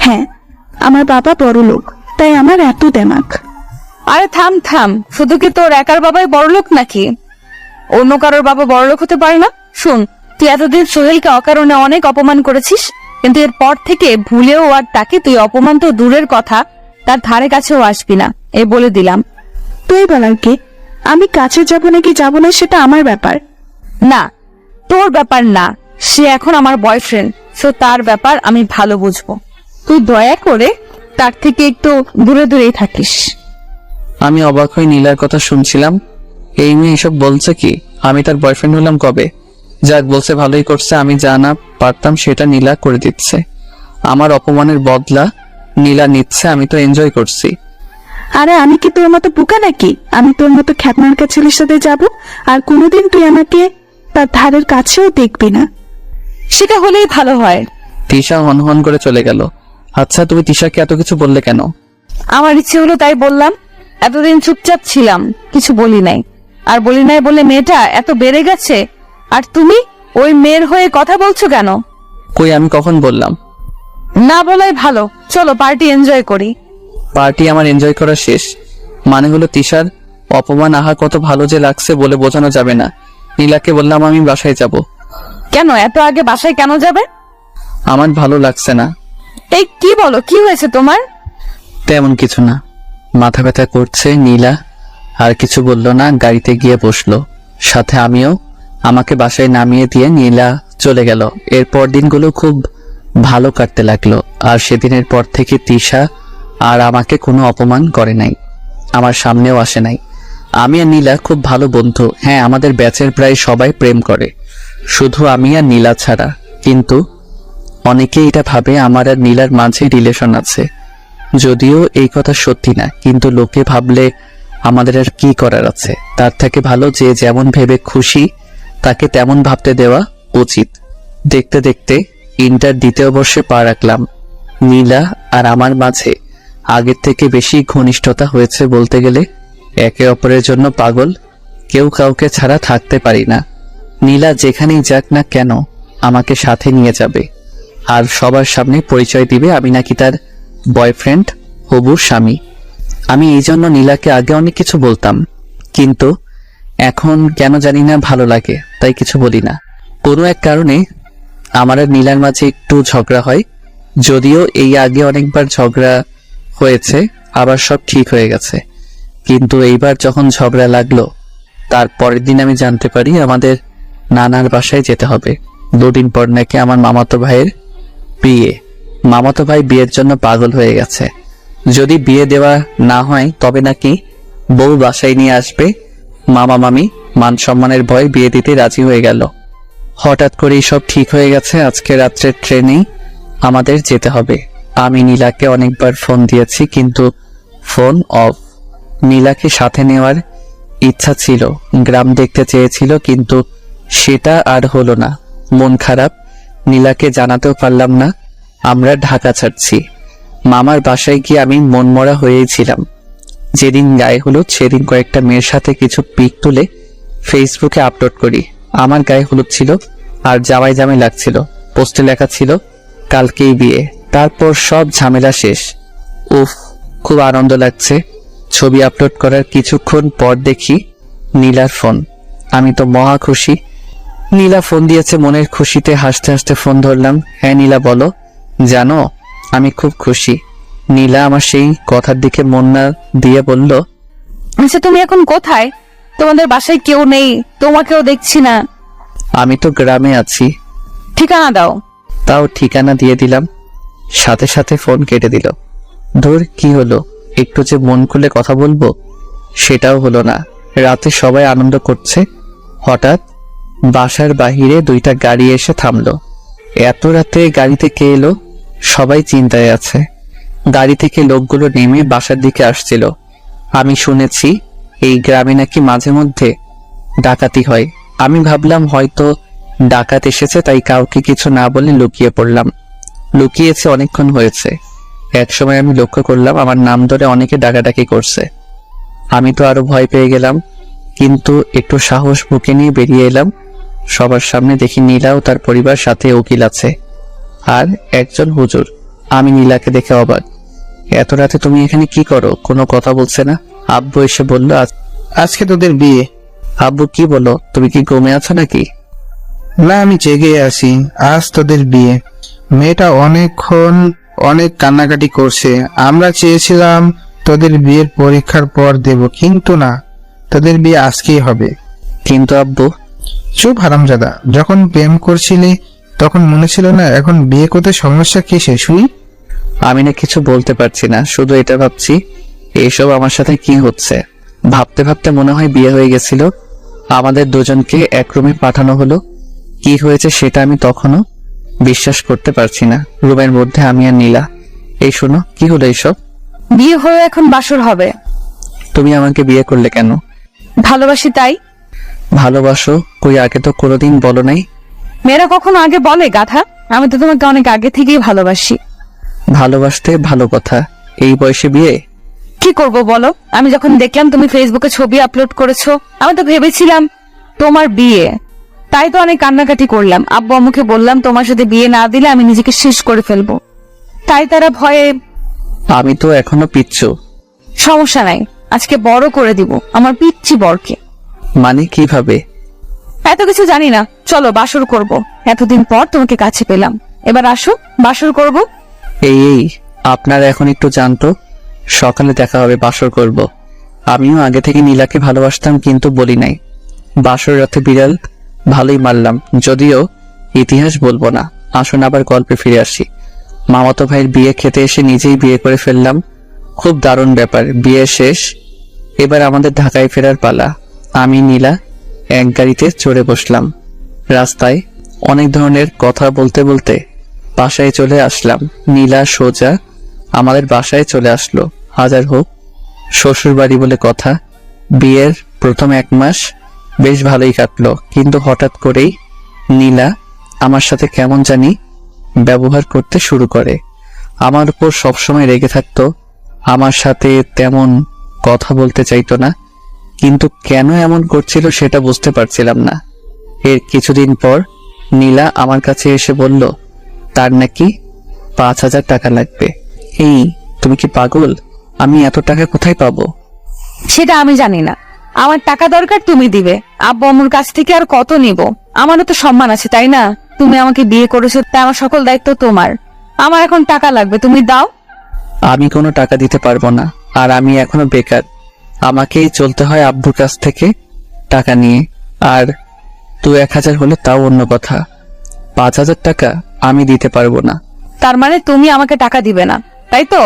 হ্যাঁ, আমার বাবা বড় লোক, তাই আমার এত দেমাক। আরে থাম থাম, শুধু কি তোর একার বাবাই বড়লোক নাকি? অন্য কারোর বাবা বড়লোক হতে পারে না? শুন, তুই এতদিন সোহেলকে অকারণে অনেক অপমান করেছিস, কিন্তু এরপর থেকে ভুলেও আর তাকে তুই অপমান তো দূরের কথা, তার ধারে কাছেও আসবি না, এ বলে দিলাম। তুই বলার কি? আমি কাছে যাবো নাকি যাবো না সেটা আমার ব্যাপার। না, তোর ব্যাপার না, সে এখন আমার বয়ফ্রেন্ড, সো তার ব্যাপার আমি ভালো বুঝবো। তুই দয়া করে তার থেকে একটু দূরে দূরেই থাকিস। আমি অবাক হয়ে নীলার কথা শুনছিলাম। এই মেয়ে এসব বলছে কি? আমি তার বয়ফ্রেন্ড হলাম কবে? যাক, বলছে ভালোই করছে। আমি যা না পারতাম সেটা নীলা করে দিচ্ছে। আমার অপমানের বদলা নীলা নিচ্ছে, আমি তো এনজয় করছি। আরে আমি কি তোর মতো বোকা নাকি? আমি তোর মতো খ্যাতমার্কা ছেলের সাথে যাব, আর কোনোদিন তুই আমাকে তার ধারের কাছেও দেখবি না। সেটা হলেই ভালো হয়। তিশা হনহন করে চলে গেল। আচ্ছা, তুমি তিশাকে এত কিছু বললে কেন? আমার ইচ্ছে হলো তাই বললাম। এতদিন চুপচাপ ছিলাম, কিছু বলি নাই। আর বলি নাই বলে মেয়েটা এত বেড়ে গেছে, আর তুমি ওই মেয়ের হয়ে কথা বলছো কেন? কই, আমি কখন বললাম? না বলাই ভালো, চলো পার্টি এনজয় করি। পার্টি আমার এনজয় করা শেষ। মানে হলো তিশার অপমান আহা কত ভালো যে লাগছে বলে বোঝানো যাবে না। নীলাকে বললাম আমি বাসায় যাব। কেন এত আগে বাসায় কেন যাবে? আমার ভালো লাগছে না। এই কি বলো, কি হয়েছে তোমার? তেমন কিছু না, মাথা ব্যথা করছে। নীলা আর কিছু বলল না, গাড়িতে গিয়ে বসলো। সাথে আমিও। আমাকে বাসায় নামিয়ে দিয়ে নীলা চলে গেল। এরপর দিনগুলো খুব ভালো কাটতে লাগলো। আর সেদিনের পর থেকে তিশা আর আমাকে কোনো অপমান করে নাই, আমার সামনেও আসে নাই। আমি আর নীলা খুব ভালো বন্ধু। হ্যাঁ, আমাদের ব্যাচের প্রায় সবাই প্রেম করে, শুধু আমি আর নীলা ছাড়া। কিন্তু অনেকে এটা ভাবে আমার আর নীলার মাঝে রিলেশন আছে, যদিও এই কথা সত্যি না। কিন্তু লোকে ভাবলে আমাদের আর কি করার আছে? তার থেকে ভালো যে যেমন ভেবে খুশি তাকে তেমন ভাবতে দেওয়া উচিত। দেখতে দেখতে ইন্টার দ্বিতীয় বর্ষে পা রাখলাম। নীলা আর আমার মাঝে আগের থেকে বেশি ঘনিষ্ঠতা হয়েছে বলতে গেলে। একে অপরের জন্য পাগল, কেউ কাউকে ছাড়া থাকতে পারি না। নীলা যেখানেই যাক না কেন আমাকে সাথে নিয়ে যাবে, আর সবার সামনে পরিচয় দিবে আমি নাকি তার বয়ফ্রেন্ড, হবু স্বামী। আমি এই জন্য নীলাকে আগে অনেক কিছু বলতাম, কিন্তু এখন কেন জানি না ভালো লাগে, তাই কিছু বলি না। কোনো এক কারণে আমার আর নীলার মাঝে একটু ঝগড়া হয়, যদিও এই আগে অনেকবার ঝগড়া হয়েছে, আবার সব ঠিক হয়ে গেছে। কিন্তু এইবার যখন ঝগড়া লাগলো, তার পরের দিন আমি জানতে পারি আমাদের নানার বাসায় যেতে হবে। দুদিন পর নাকি আমার মামাতো ভাইয়ের বিয়ে। মামাতো ভাই বিয়ের জন্য পাগল হয়ে গেছে। যদি বিয়ে দেওয়া না হয় তবে নাকি বউ বাসায় নিয়ে আসবে। মামা মামি মান সম্মানের ভয় বিয়ে দিতে রাজি হয়ে গেল। হঠাৎ করেই সব ঠিক হয়ে গেছে। আজকে রাত্রের ট্রেনেই আমাদের যেতে হবে। আমি নীলাকে অনেকবার ফোন দিয়েছি, কিন্তু ফোন অফ। নীলাকে সাথে নেওয়ার ইচ্ছা ছিল, গ্রাম দেখতে চেয়েছিল, কিন্তু সেটা আর হলো না। মন খারাপ, নীলাকে জানাতেও পারলাম না আমরা ঢাকা ছাড়ছি। মামার বাসায় গিয়ে আমি মনমরা হয়েছিলাম। যেদিন গায়ে হলুদ সেদিন কয়েকটা মেয়ের সাথে কিছু পিক তুলে ফেসবুকে আপলোড করি। আমার গায়ে হলুদ ছিল আর জামাই জামাই লাগছিল। পোস্টে লেখা ছিল কালকেই বিয়ে। তারপর সব ঝামেলা শেষ। উফ, খুব আনন্দ লাগছে। ছবি আপলোড করার কিছুক্ষণ পর দেখি নীলার ফোন। আমি তো মহা খুশি। নীলা ফোন দিয়েছে, মনের খুশিতে হাসতে হাসতে ফোন ধরলাম। হ্যাঁ নীলা বলো। জানো আমি খুব খুশি। নীলা আমার সেই কথার দিকে মন না দিয়ে বলল, আচ্ছা তুমি এখন কোথায়? তোমাদের বাসায় কেউ নেই, তোমাকেও দেখছি না। আমি তো গ্রামে আছি। ঠিকানা দাও। তাও ঠিকানা দিয়ে দিলাম, সাথে সাথে ফোন কেটে দিল। ধুর, কি হলো? একটু যে মন খুলে কথা বলবো সেটাও হলো না। রাতে সবাই আনন্দ করছে, হঠাৎ বাসার বাহিরে দুইটা গাড়ি এসে থামলো। এত রাতে গাড়িতে কে এলো? সবাই চিন্তায় আছে। গাড়ি থেকে লোকগুলো নেমে বাসার দিকে আসছিল। আমি শুনেছি এই গ্রামে নাকি মাঝে মধ্যে ডাকাতি হয়। আমি ভাবলাম হয়তো ডাকাত এসেছে, তাই কাউকে কিছু না বলে লুকিয়ে পড়লাম। লুকিয়েছে অনেকক্ষণ হয়েছে। একসময় আমি লক্ষ্য করলাম আমার নাম ধরে অনেকে ডাকাডাকি করছে। আমি তো আরো ভয় পেয়ে গেলাম, কিন্তু একটু সাহস বুকে নিয়ে বেরিয়ে এলাম। সবার সামনে দেখি নীলা ও তার পরিবার, সাথে উকিল আছে আর একজন হুজুর। আমি নীলাকে দেখে অবাক। এত রাতে তুমি এখানে কি করো? কোনো কথা বলছে না? আব্বু এসে বলল আজকে তোদের বিয়ে। আব্বু কি বলো? তুমি কি ঘুমে আছো নাকি? না, আমি জেগে আছি। আজ তোদের বিয়ে। মেয়েটা অনেক কান্নাকাটি করছে। আমরা চেয়েছিলাম তোদের বিয়ের পরীক্ষার পর দেব, কিন্তু না, তোদের বিয়ে আজকেই হবে। কিন্তু আব্বু। চুপ হারামজাদা, যখন প্রেম করছিলি তখন মনে ছিল না? এখন বিয়ে করতে সমস্যা কিসে শুনি? আমি না কিছু বলতে পারছি না, শুধু এটা ভাবছি এইসব আমার সাথে কি হচ্ছে। ভাবতে ভাবতে মনে হয় বিয়ে হয়ে গেছিল। আমাদের দুজনকে এক রুমে পাঠানো হলো। কি হয়েছে সেটা আমি তখনও বিশ্বাস করতে পারছি না। রুমের মধ্যে আমি আর নীলা। এই শোনো, কি হলো এইসব? বিয়ে হয়ে এখন বাসর হবে। তুমি আমাকে বিয়ে করলে কেন? ভালোবাসি তাই। ভালোবাসো? কই আগে তো কোনোদিন বলো নাই। মেয়েরা কখনো আগে বলে গাধা? আমি তো তোমাকে অনেক আগে থেকেই ভালোবাসি। ভালোবাসতে ভালো কথা, এই বয়সে বিয়ে? কি করব বলো? আমি যখন দেখলাম তুমি ফেসবুকে ছবি আপলোড করেছো, আমি তো ভেবেছিলাম তোমার বিয়ে। তাই তো অনেক কান্নাকাটি করলাম। আব্বু আম্মুকে বললাম তোমার সাথে বিয়ে না দিলে আমি নিজেকে শেষ করে ফেলবো। তাই তারা ভয়ে। আমি তো এখনো পিচ্ছু। সমস্যা নাই, আজকে বড় করে দিব আমার পিচ্ছি বরকে। মানে কিভাবে? এত কিছু জানি না, চলো বাসর করব। এতদিন পর তোমাকে কাছে পেলাম, এবার আসো বাসর করব। এই আপনারা এখন একটু জানতো, সকালে দেখা হবে, বাসর করব। আমিও আগে থেকে নীলাকে ভালোবাসতাম, কিন্তু বলি নাই। বাসর রাতে বিড়াল ভালোই মারলাম, যদিও ইতিহাস বলবো না। আসুন আবার গল্পে ফিরে আসি। মামাতো ভাইয়ের বিয়ে খেতে এসে নিজেই বিয়ে করে ফেললাম। খুব দারুণ ব্যাপার। বিয়ে শেষ, এবার আমাদের ঢাকায় ফেরার পালা। আমি নীলা এক গাড়িতে চড়ে বসলাম। রাস্তায় অনেক ধরনের কথা বলতে বলতে বাসায় চলে আসলাম। নীলা সোজা আমাদের বাসায় চলে আসলো। হাজার হোক শ্বশুর বাড়ি বলে কথা। বিয়ের প্রথম 1 মাস বেশ ভালোই কাটলো, কিন্তু হঠাৎ করেই নীলা আমার সাথে কেমন জানি ব্যবহার করতে শুরু করে। আমার উপর সবসময় রেগে থাকতো, আমার সাথে তেমন কথা বলতে চাইতো না, কিন্তু কেন এমন করছিল সেটা বুঝতে পারছিলাম না। এর কিছুদিন পর নীলা আমার কাছে এসে বলল তার নাকি 5,000 টাকা লাগবে। এই তুমি কি পাগল? আমি এত টাকা কোথায় পাবো? সেটা আমি জানি না, আমার টাকা দরকার, তুমি দিবে। আব্বু আম্মুর কাছ থেকে আর কত নিব? আমারও তো সম্মান আছে, তাই না? তুমি আমাকে বিয়ে করেছো, তাই আমার সকল দায়িত্ব তোমার। আমার এখন টাকা লাগবে, তুমি দাও। আমি কোনো টাকা দিতে পারবো না, আর আমি এখনো বেকার। আমাকেই চলতে হয় আব্বুর কাছ থেকে টাকা নিয়ে। আর 2-1,000 হলে তাও অন্য কথা, 5,000 টাকা আমি দিতে পারবো না। তার মানে তুমি আমাকে টাকা দিবে না, তাই তো?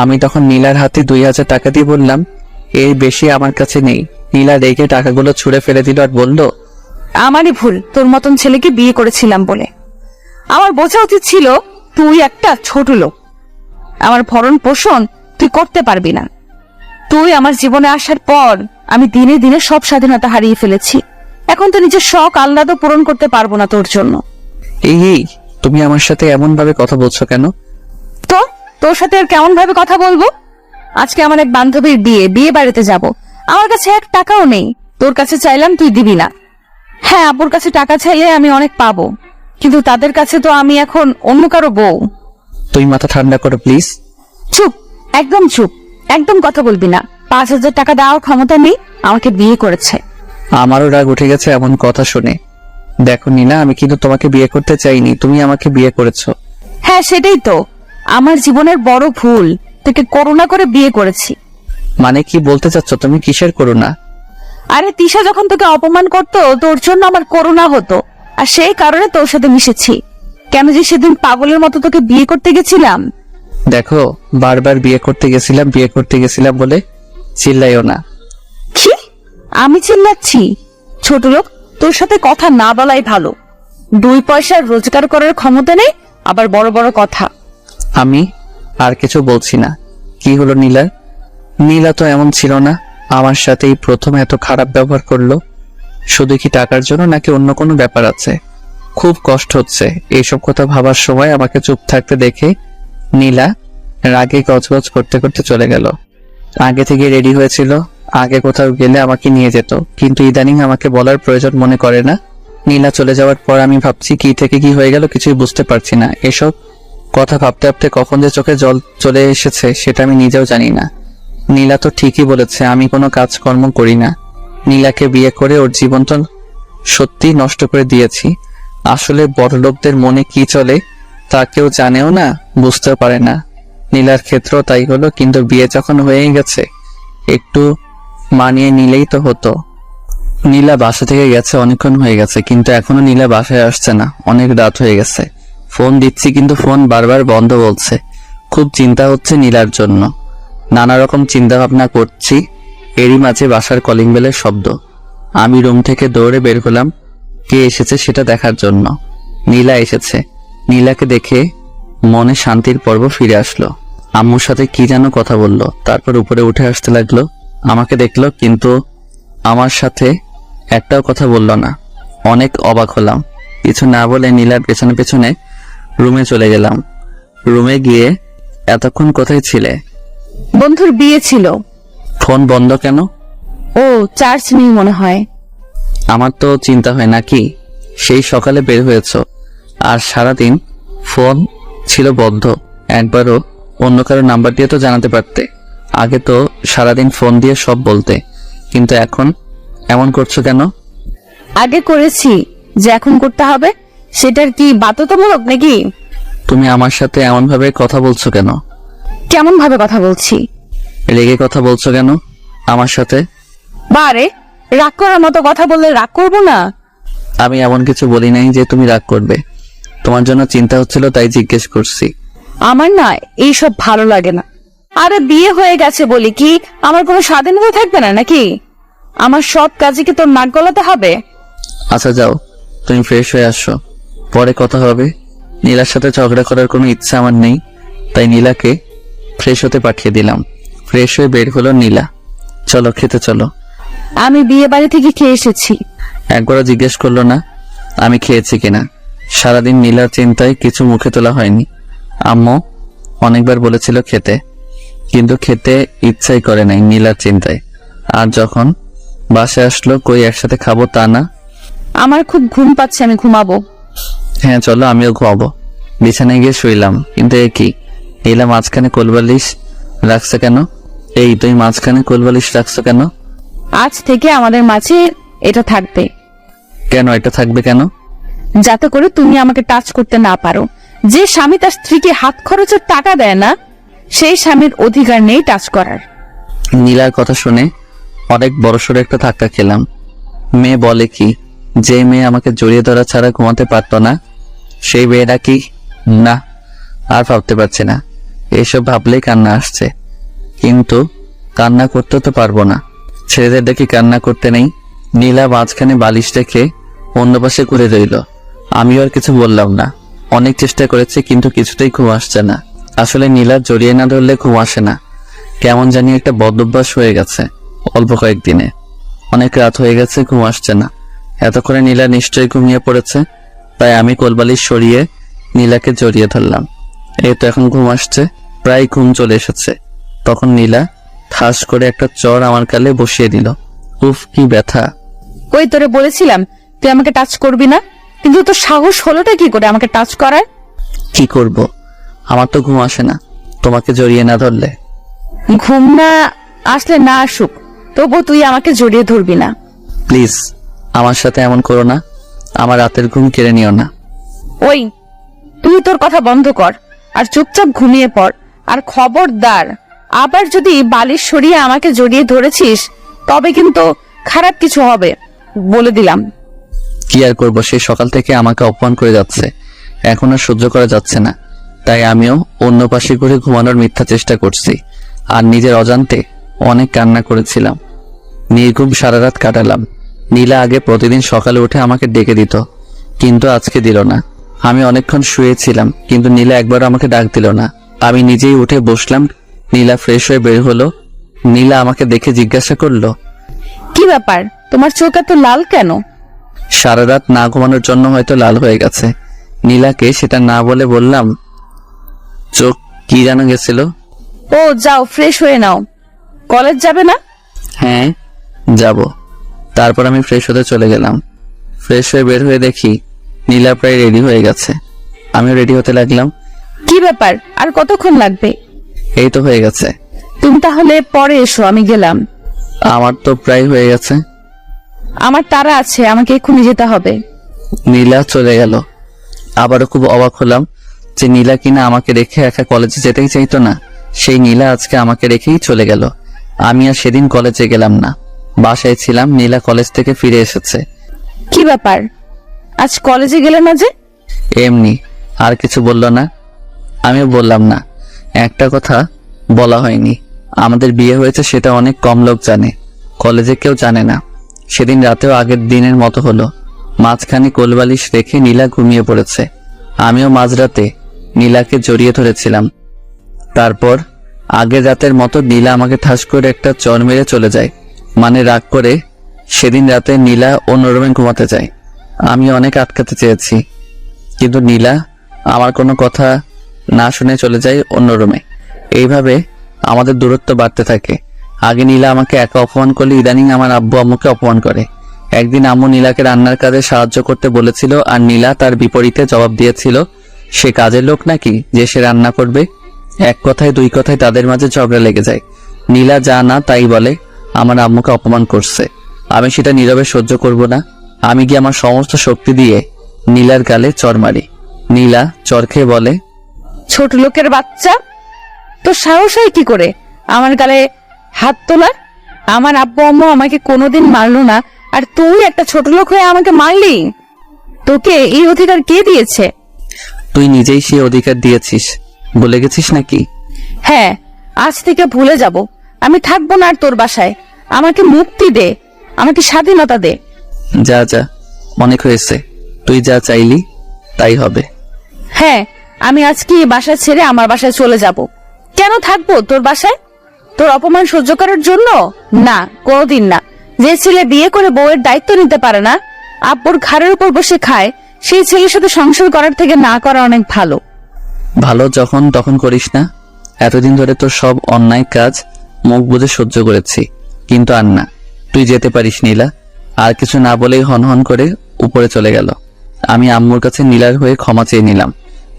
আমি তখন নীলার হাতে 2,000 টাকা দিয়ে বললাম এর বেশি আমার কাছে নেই। নীলা রেগে টাকাগুলো ছুঁড়ে ফেলে দিল আর বলল আমারই ভুল, তোর মতন ছেলেকে বিয়ে করেছিলাম বলে। আমার বোঝা উচিত ছিল তুই একটা ছোট লোক, আমার ভরণ পোষণ তুই করতে পারবি না। তুই আমার জীবনে আসার পর আমি দিনে দিনে সব স্বাধীনতা হারিয়ে ফেলেছি। এখন তো নিজের শখ আহ্লাদও পূরণ করতে পারবো না তোর জন্য। এই তুমি আমার সাথে এমন ভাবে কথা বলছো কেন? তো তোর সাথে আর কেমন ভাবে কথা বলবো? আজকে আমার এক বান্ধবীর বিয়ে বাড়িতে যাব, আমার কাছে 1 টাকাও নেই। তোর কাছে চাইলাম, তুই দিবি না। হ্যাঁ, আব্বুর কাছে টাকা চাইলে আমি অনেক পাবো, কিন্তু তাদের কাছে তো আমি এখন অন্য কারো বউ। তুই মাথা ঠান্ডা করো প্লিজ। চুপ, একদম চুপ, একদম কথা বলবি না। 5,000 টাকা দেওয়ার ক্ষমতা নেই, আমাকে বিয়ে করেছে। আমারও রাগ উঠে গেছে এমন কথা শুনে। দেখো নীলা, আমি কিন্তু তোমাকে বিয়ে করতে চাইনি, তুমি আমাকে বিয়ে করেছো। হ্যাঁ, সেটাই তো আমার জীবনের বড় ভুল, তোকে করুণা করে বিয়ে করেছি। মানে কি বলতে চাচ্ছ তুমি? কিসের করুণা? আরে তিশা যখন তোকে অপমান করতো, তোর জন্য আমার করুণা হতো, আর সেই কারণে তোর সাথে মিশেছি। কেন যে সেদিন পাগলের মতো তোকে বিয়ে করতে গেছিলাম। দেখো, বারবার বিয়ে করতে গেছিলাম বলে চিল্লাইও না। কি আমি চিল্লাচ্ছি? ছোট লোক, তোর সাথে কথা না বলাই ভালো। 2 পয়সার রোজগার করার ক্ষমতা নেই, আবার বড় বড় কথা। আমি আর কিছু বলছি না। কি হলো নীলা? নীলা তো এমন ছিল না, আমার সাথেই প্রথম এত খারাপ ব্যবহার করলো। শুধু কি টাকার জন্য, নাকি অন্য কোনো ব্যাপার আছে? খুব কষ্ট হচ্ছে এইসব কথা ভাবার সময়। আমাকে চুপ থাকতে দেখে নীলা রাগে গজগজ করতে করতে চলে গেল। আগে থেকে রেডি হয়েছিল, আগে কোথাও গেলে আমাকে নিয়ে যেত, কিন্তু ইদানিং আমাকে বলার প্রয়োজন মনে করে না। নীলা চলে যাওয়ার পর আমি ভাবছি কি থেকে কি হয়ে গেল কিছুই বুঝতে পারছি না। এসব কথা ভাবতে ভাবতে কখন যে চোখে জল চলে এসেছে সেটা আমি নিজেও জানি না। নীলা তো ঠিকই বলেছে, আমি কোনো কাজকর্ম করি না। নীলাকে বিয়ে করে ওর জীবনটা সত্যি নষ্ট করে দিয়েছি। আসলে বড়লোকদের মনে কি চলে তা কেউ জানেও না, বুঝতেও পারে না। নীলার ক্ষেত্রেও তাই হলো, কিন্তু বিয়ে যখন হয়ে গেছে একটু মানিয়ে নিলেই তো হতো। নীলা বাসা থেকে গেছে অনেকক্ষণ হয়ে গেছে, কিন্তু এখনো নীলা বাসায় আসছে না। অনেক রাত হয়ে গেছে। ফোন দিচ্ছি কিন্তু ফোন বারবার বন্ধ বলছে। খুব চিন্তা হচ্ছে নীলার জন্য। নানা রকম চিন্তা ভাবনা করছি। এরই মাঝে বাসার কলিং বেলের শব্দ। আমি রুম থেকে দৌড়ে বের হলাম কে এসেছে সেটা দেখার জন্য। নীলা এসেছে। নীলাকে দেখে মনে শান্তির পর্ব ফিরে আসলো। আম্মুর সাথে কি যেন কথা বললো, তারপর উপরে উঠে আসতে লাগলো। আমাকে দেখলো কিন্তু আমার সাথে একটাও কথা বললো না। অনেক অবাক হলাম। কিছু না বলে নীলার পেছনে পেছনে রুমে চলে গেলাম। রুমে গিয়ে এতক্ষণ কোথায় ছিলে? বন্ধুর বিয়ে ছিল। ফোন বন্ধ কেন? ও চার্জ নেই মনে হয়। আমার তো চিন্তা হয় নাকি, সেই সকালে বের হয়েছ আর সারাদিন ফোন ছিল বন্ধ। একবারও অন্য কারো নাম্বার দিয়ে তো জানাতে পারতে। আগে তো সারাদিন ফোন দিয়ে সব বলতে, কিন্তু এখন এমন করছো কেন? আগে করেছি, যে এখন করতে হবে সেটার কি বাধ্যতামূলক নাকি? তুমি আমার সাথে এমন ভাবে কথা বলছো কেন? কেমন ভাবে কথা বলছি? রেগে কথা বলছো কেন আমার সাথে? বারে, রাগ করার মতো কথা বললে রাগ করবো না? আমি এমন কিছু বলি নাই যে তুমি রাগ করবে। তোমার জন্য চিন্তা হচ্ছিল তাই জিজ্ঞেস করছি। আমার না এইসব ভালো লাগে না। আরে বিয়ে হয়ে গেছে বলি কি আমার কোনো স্বাধীনতা থাকবে না নাকি? আমার সব কাজে কি তোর নাক গলাতে হবে? আচ্ছা যাও, তুমি ফ্রেশ হয়ে আসো, পরে কথা হবে। নীলার সাথে ঝগড়া করার কোনো ইচ্ছা আমার নেই, তাই নীলাকে ফ্রেশ হতে পাঠিয়ে দিলাম। ফ্রেশ হয়ে বের হলো নীলা। চলো খেতে চলো। আমি বিয়ে বাড়ি থেকে খেয়ে এসেছি। একবারও জিজ্ঞেস করলো না আমি খেয়েছি কিনা। সারাদিন নীলার চিন্তায় কিছু মুখে তোলা হয়নি। আম্মু অনেকবার বলেছিল খেতে, কিন্তু খেতে ইচ্ছাই করে নাই নীলার চিন্তায়। আর যখন বাসায় আসলো কই একসাথে খাবো তা না। আমার খুব ঘুম পাচ্ছে, আমি ঘুমাবো। হ্যাঁ চলো, আমিও ঘুমাবো। বিছানায় গিয়ে শুইলাম, কিন্তু এ কি, নীলা মাঝখানে কোলবালিশ রাখছে কেন? এই তুই মাঝখানে কোলবালিশ রাখছো কেন? আজ থেকে আমাদের মাঝে এটা থাকবে। কেন এটা থাকবে কেন? যাতে করে তুমি আমাকে টাচ করতে না পারো। যে স্বামী তার স্ত্রীকে হাত খরচের টাকা দেয় না, সেই স্বামীর অধিকার নেই টাচ করার। নীলার কথা শুনে অনেক বড়সড় একটা ধাক্কা খেলাম। মেয়ে বলে কি, যে মেয়ে আমাকে জড়িয়ে ধরা ছাড়া ঘুমাতে পারতো না সেই মেয়েটা কি? না, আর ভাবতে পারছি না। এসব ভাবলেই কান্না আসছে, কিন্তু কান্না করতে তো পারবো না। ছেলেদের দেখি কান্না করতে নেই। নীলা মাঝখানে বালিশ রেখে অন্য পাশে ঘুরে রইল। আমিও আর কিছু বললাম না। অনেক চেষ্টা করেছি কিন্তু কিছুতেই ঘুম আসছে না। আসলে নীলা জড়িয়ে না ধরলে ঘুম আসে না। কেমন জানি একটা বদভ্যাস হয়ে গেছে অল্প কয়েকদিনে। অনেক রাত হয়ে গেছে, ঘুম আসছে না। এতক্ষণে নীলা নিশ্চয়ই ঘুমিয়ে পড়েছে, তাই আমি কোলবালিশ সরিয়ে নীলাকে জড়িয়ে ধরলাম। এই তো এখন ঘুম আসছে, প্রায় ঘুম চলে এসেছে। তখন নীলা ঠাস করে একটা চর আমার কালে বসিয়ে দিল। উফ কি ব্যথা! ওই তোরে বলেছিলাম তুই আমাকে টাচ করবি না, কিন্তু তোর সাহস হলোটা কি করে আমাকে টাচ করার? কি করব, আমার তো ঘুম আসে না তোমাকে জড়িয়ে না ধরলে। ঘুম না আসলে না আসুক, তবু তুই আমাকে জড়িয়ে ধরবি না। প্লিজ আমার সাথে এমন করো না, আমার রাতের ঘুম কেড়ে নিও না। ওই তুই তোর কথা বন্ধ কর আর চুপচাপ ঘুমিয়ে পড়। আর খবরদার, আবার যদি বালিশ সরিয়ে আমাকে জড়িয়ে ধরেছিস তবে কিন্তু খারাপ কিছু হবে, বলে দিলাম। কি আর করবো, সেই সকাল থেকে আমাকে অপমান করে যাচ্ছে, এখন আর সহ্য করা যাচ্ছে না। তাই আমিও অন্য পাশে ঘুরে ঘুমানোর মিথ্যা চেষ্টা করছি। আর নিজের অজান্তে অনেক কান্না করেছিলাম। নির্ঘুম সারা রাত কাটালাম। নীলা আগে প্রতিদিন সকালে উঠে আমাকে ডেকে দিত, কিন্তু আজকে দিল না। আমি অনেকক্ষণ শুয়েছিলাম, কিন্তু নীলা একবারও আমাকে ডাক দিল না। আমি নিজেই উঠে বসলাম। নীলা ফ্রেশ হয়ে বের হলো। নীলা আমাকে দেখে জিজ্ঞাসা করলো, কি ব্যাপার, তোমার চোখ এত লাল কেন? সারা রাত না ঘুমানোর জন্য হয়তো লাল হয়ে গেছে। নীলাকে সেটা না বলে বললাম, চোখ কি জানা গেছিল। ও যাও ফ্রেশ হয়ে নাও, কলেজ যাবে না? হ্যাঁ যাব। তারপর আমি ফ্রেশ হতে চলে গেলাম। ফ্রেশ হয়ে বের হয়ে দেখি নীলা প্রায় রেডি হয়ে গেছে। আমিও রেডি হতে লাগলাম। কি ব্যাপার, আর কতক্ষণ লাগবে? এই তো হয়ে গেছে। তুমি তাহলে পরে এসো, আমি গেলাম। আমার তো প্রায় হয়ে গেছে। আমার তাড়া আছে, আমাকে এক্ষুনি যেতে হবে। নীলা চলে গেল। আবারও খুব অবাক হলাম যে নীলা কিনা আমাকে রেখে একা কলেজে যেতেই চাইতো না, সেই নীলা আজকে আমাকে রেখেই চলে গেল। আমি আর সেদিন কলেজে গেলাম না, বাসায় ছিলাম। নীলা কলেজ থেকে ফিরে এসেছে। কি ব্যাপার, আজ কলেজে গেলে না যে? এমনি। আর কিছু বলল না? আমিও বললাম না। একটা কথা বলা হয়নি, আমাদের বিয়ে হয়েছে সেটা অনেক কম লোক জানে, কলেজে কেউ জানে না। সেদিন রাতেও আগের দিনের মতো হলো। মাঝখানে কোলবালিশ রেখে নীলা ঘুমিয়ে পড়েছে। আমিও মাঝরাতে নীলাকে জড়িয়ে ধরেছিলাম। তারপর আগের রাতের মতো নীলা আমাকে ঠাস করে একটা চর মেরে চলে যায়। মানে রাগ করে। সেদিন রাতে নীলা অন্য রুমে ঘুমাতে যায়। আমি অনেক আটকাতে চেয়েছি, কিন্তু নীলা আমার কোনো কথা না শুনে চলে যায় অন্য রুমে। এইভাবে আমাদের দূরত্ব বাড়তে থাকে। আগে নীলা আমাকে একা অপমান করলে ইদানিং আমার আব্বু আম্মুকে অপমান করে। একদিন আম্মু নীলাকে রান্নার কাজে সাহায্য করতে বলেছিল, আর নীলা তার বিপরীতে জবাব দিয়েছিল সে কাজের লোক নাকি যে সে রান্না করবে। এক কথায় দুই কথায় তাদের মাঝে ঝগড়া লেগে যায়। নীলা যা না তাই বলে, আমার আম্মুকে অপমান করছে। আমি সেটা নীরবে সহ্য করব না। আমি গিয়ে আমার সমস্ত শক্তি দিয়ে নীলার গালে চর মারি। নীলা চর খেয়ে বলে, ছোট লোকের বাচ্চা, তো সাহস হয় কি করে আমার গালে হাত তোলার? আমার আব্বু আম্মু আমাকে কোনোদিন মারলো না, আর তুই একটা ছোট লোক হয়ে আমাকে মারলি? তোকে এই অধিকার কে দিয়েছে? তুই নিজেই সে অধিকার দিয়েছিস, বলে গেছিস নাকি? হ্যাঁ, আজ থেকে ভুলে যাব। আমি থাকবো না আর তোর বাসায়। আমাকে মুক্তি দে, আমাকে স্বাধীনতা দে। যা যা, অনেক হয়েছে। তুই যা চাইলি তাই হবে। হ্যাঁ, আমি আজকে এই বাসা ছেড়ে আমার বাসায় চলে যাব। কেন থাকবো তোর বাসায়? তোর অপমান সহ্য করার জন্য? না, কোনোদিন না। যে ছেলে বিয়ে করে বউয়ের দায়িত্ব নিতে পারে না, আব্বুর ঘাড়ের উপর বসে খায়, সেই ছেলের সাথে সংসার করার থেকে না করা অনেক ভালো। ভালো যখন তখন করিস না। এতদিন ধরে তোর সব অন্যায় কাজ মুখ বুজে সহ্য করেছি, কিন্তু আর না। তুই যেতে পারিস নীলা। আর কিছু না বলেই হনহন করে উপরে চলে গেল। আমি আম্মুর কাছে নীলার হয়ে ক্ষমা চেয়ে নিলাম।